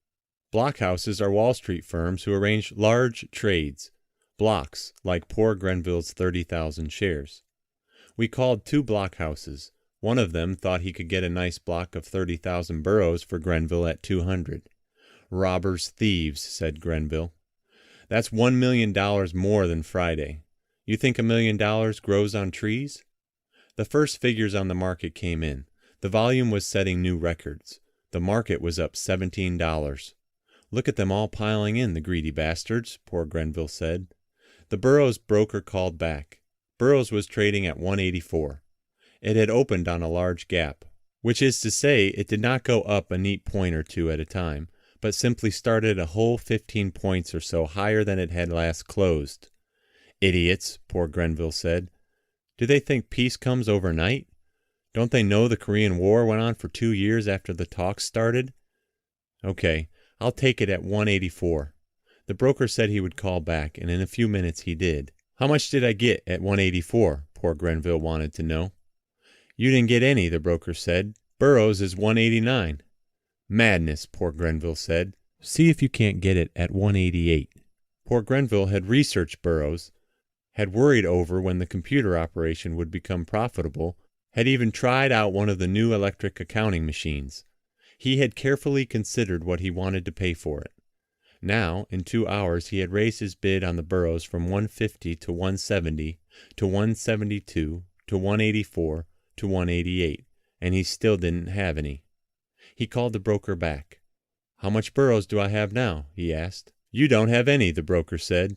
Blockhouses are Wall Street firms who arrange large trades, blocks, like poor Grenville's 30,000 shares. We called 2 blockhouses, One of them thought he could get a nice block of 30,000 burros for Grenville at 200. Robbers, thieves, said Grenville. That's $1 million more than Friday. You think $1 million grows on trees? The first figures on the market came in. The volume was setting new records. The market was up $17. Look at them all piling in, the greedy bastards, poor Grenville said. The Burros broker called back. Burros was trading at 184. It had opened on a large gap, which is to say it did not go up a neat point or two at a time, but simply started a whole 15 points or so higher than it had last closed. Idiots, poor Grenville said. Do they think peace comes overnight? Don't they know the Korean War went on for 2 years after the talks started? Okay, I'll take it at 184. The broker said he would call back, and in a few minutes he did. How much did I get at 184? Poor Grenville wanted to know. You didn't get any, the broker said. Burros is 189. Madness, poor Grenville said. See if you can't get it at 188. Poor Grenville had researched Burros, had worried over when the computer operation would become profitable, had even tried out one of the new electric accounting machines. He had carefully considered what he wanted to pay for it. Now, in 2 hours, he had raised his bid on the Burros from 150 to 170 to 172 to 184 to 188, and he still didn't have any. He called the broker back. How much Burros do I have now? He asked. You don't have any, the broker said.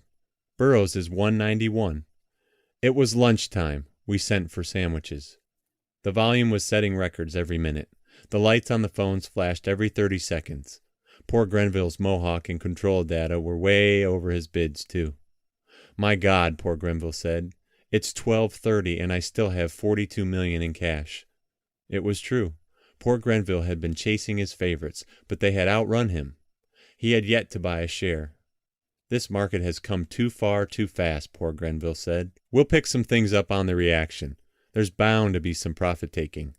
Burros is 191. It was lunchtime. We sent for sandwiches. The volume was setting records every minute. The lights on the phones flashed every 30 seconds. Poor Grenville's Mohawk and control data were way over his bids, too. My God, poor Grenville said. It's 12:30 and I still have $42 million in cash. It was true. Poor Grenville had been chasing his favorites, but they had outrun him. He had yet to buy a share. This market has come too far too fast, poor Grenville said. We'll pick some things up on the reaction. There's bound to be some profit-taking.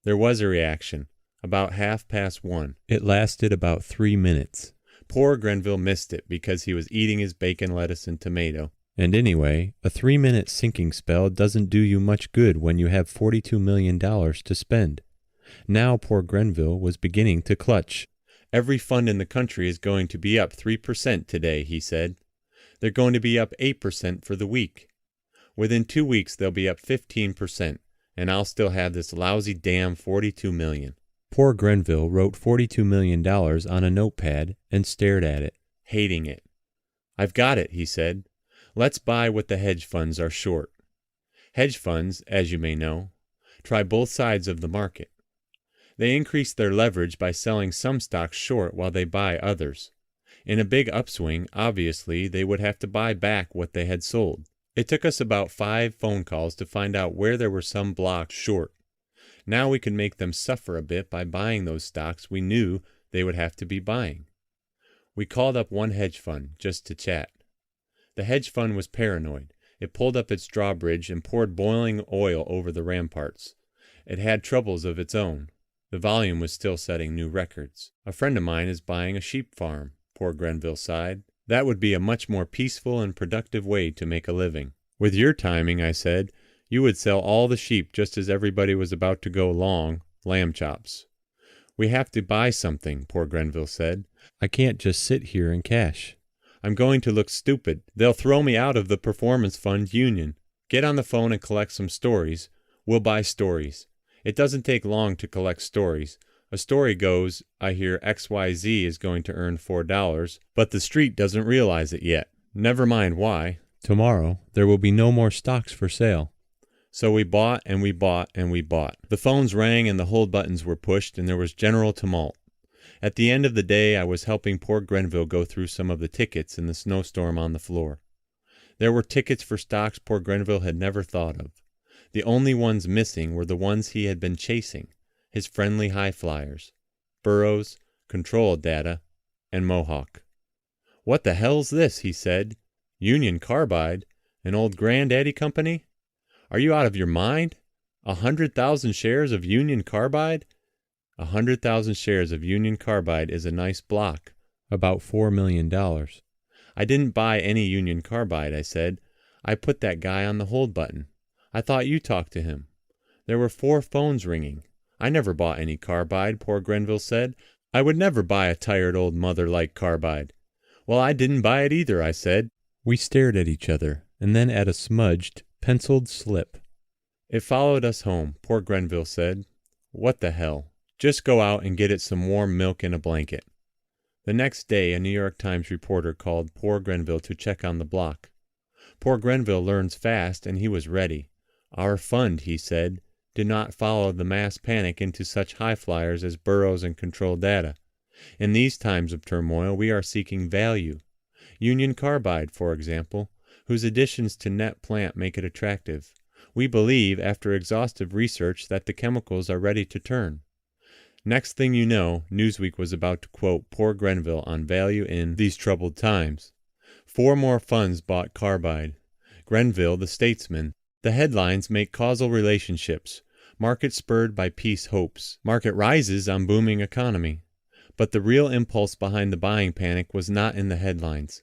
There was a reaction, about 1:30. It lasted about 3 minutes. Poor Grenville missed it because he was eating his bacon, lettuce, and tomato. And anyway, a 3-minute sinking spell doesn't do you much good when you have $42 million to spend. Now poor Grenville was beginning to clutch. Every fund in the country is going to be up 3% today, he said. They're going to be up 8% for the week. Within 2 weeks they'll be up 15%, and I'll still have this lousy damn $42 million. Poor Grenville wrote $42 million on a notepad and stared at it, hating it. I've got it, he said. Let's buy what the hedge funds are short. Hedge funds, as you may know, try both sides of the market. They increase their leverage by selling some stocks short while they buy others. In a big upswing, obviously, they would have to buy back what they had sold. It took us about 5 phone calls to find out where there were some blocks short. Now we could make them suffer a bit by buying those stocks we knew they would have to be buying. We called up one hedge fund just to chat. The hedge fund was paranoid. It pulled up its drawbridge and poured boiling oil over the ramparts. It had troubles of its own. The volume was still setting new records. A friend of mine is buying a sheep farm, poor Grenville sighed. That would be a much more peaceful and productive way to make a living. With your timing, I said, you would sell all the sheep just as everybody was about to go long, lamb chops. We have to buy something, poor Grenville said. I can't just sit here and cash. I'm going to look stupid. They'll throw me out of the Performance Fund Union. Get on the phone and collect some stories. We'll buy stories. It doesn't take long to collect stories. A story goes, I hear XYZ is going to earn $4, but the street doesn't realize it yet. Never mind why. Tomorrow, there will be no more stocks for sale. So we bought and we bought and we bought. The phones rang and the hold buttons were pushed and there was general tumult. At the end of the day, I was helping poor Grenville go through some of the tickets in the snowstorm on the floor. There were tickets for stocks poor Grenville had never thought of. The only ones missing were the ones he had been chasing, his friendly high flyers, Burros, Control Data, and Mohawk. What the hell's this, he said. Union Carbide, an old granddaddy company? Are you out of your mind? 100,000 shares of Union Carbide? 100,000 shares of Union Carbide is a nice block, about $4 million. I didn't buy any Union Carbide, I said. I put that guy on the hold button. I thought you talked to him. There were 4 phones ringing. I never bought any carbide, poor Grenville said. I would never buy a tired old mother like carbide. Well, I didn't buy it either, I said. We stared at each other, and then at a smudged, penciled slip. It followed us home, poor Grenville said. What the hell? Just go out and get it some warm milk and a blanket. The next day, a New York Times reporter called poor Grenville to check on the block. Poor Grenville learns fast, and he was ready. Our fund, he said, did not follow the mass panic into such high flyers as Burroughs and Control Data. In these times of turmoil, we are seeking value. Union Carbide, for example, whose additions to net plant make it attractive. We believe, after exhaustive research, that the chemicals are ready to turn. Next thing you know, Newsweek was about to quote poor Grenville on value in these troubled times. 4 more funds bought carbide. Grenville, the statesman. The headlines make causal relationships. Market spurred by peace hopes. Market rises on booming economy. But the real impulse behind the buying panic was not in the headlines.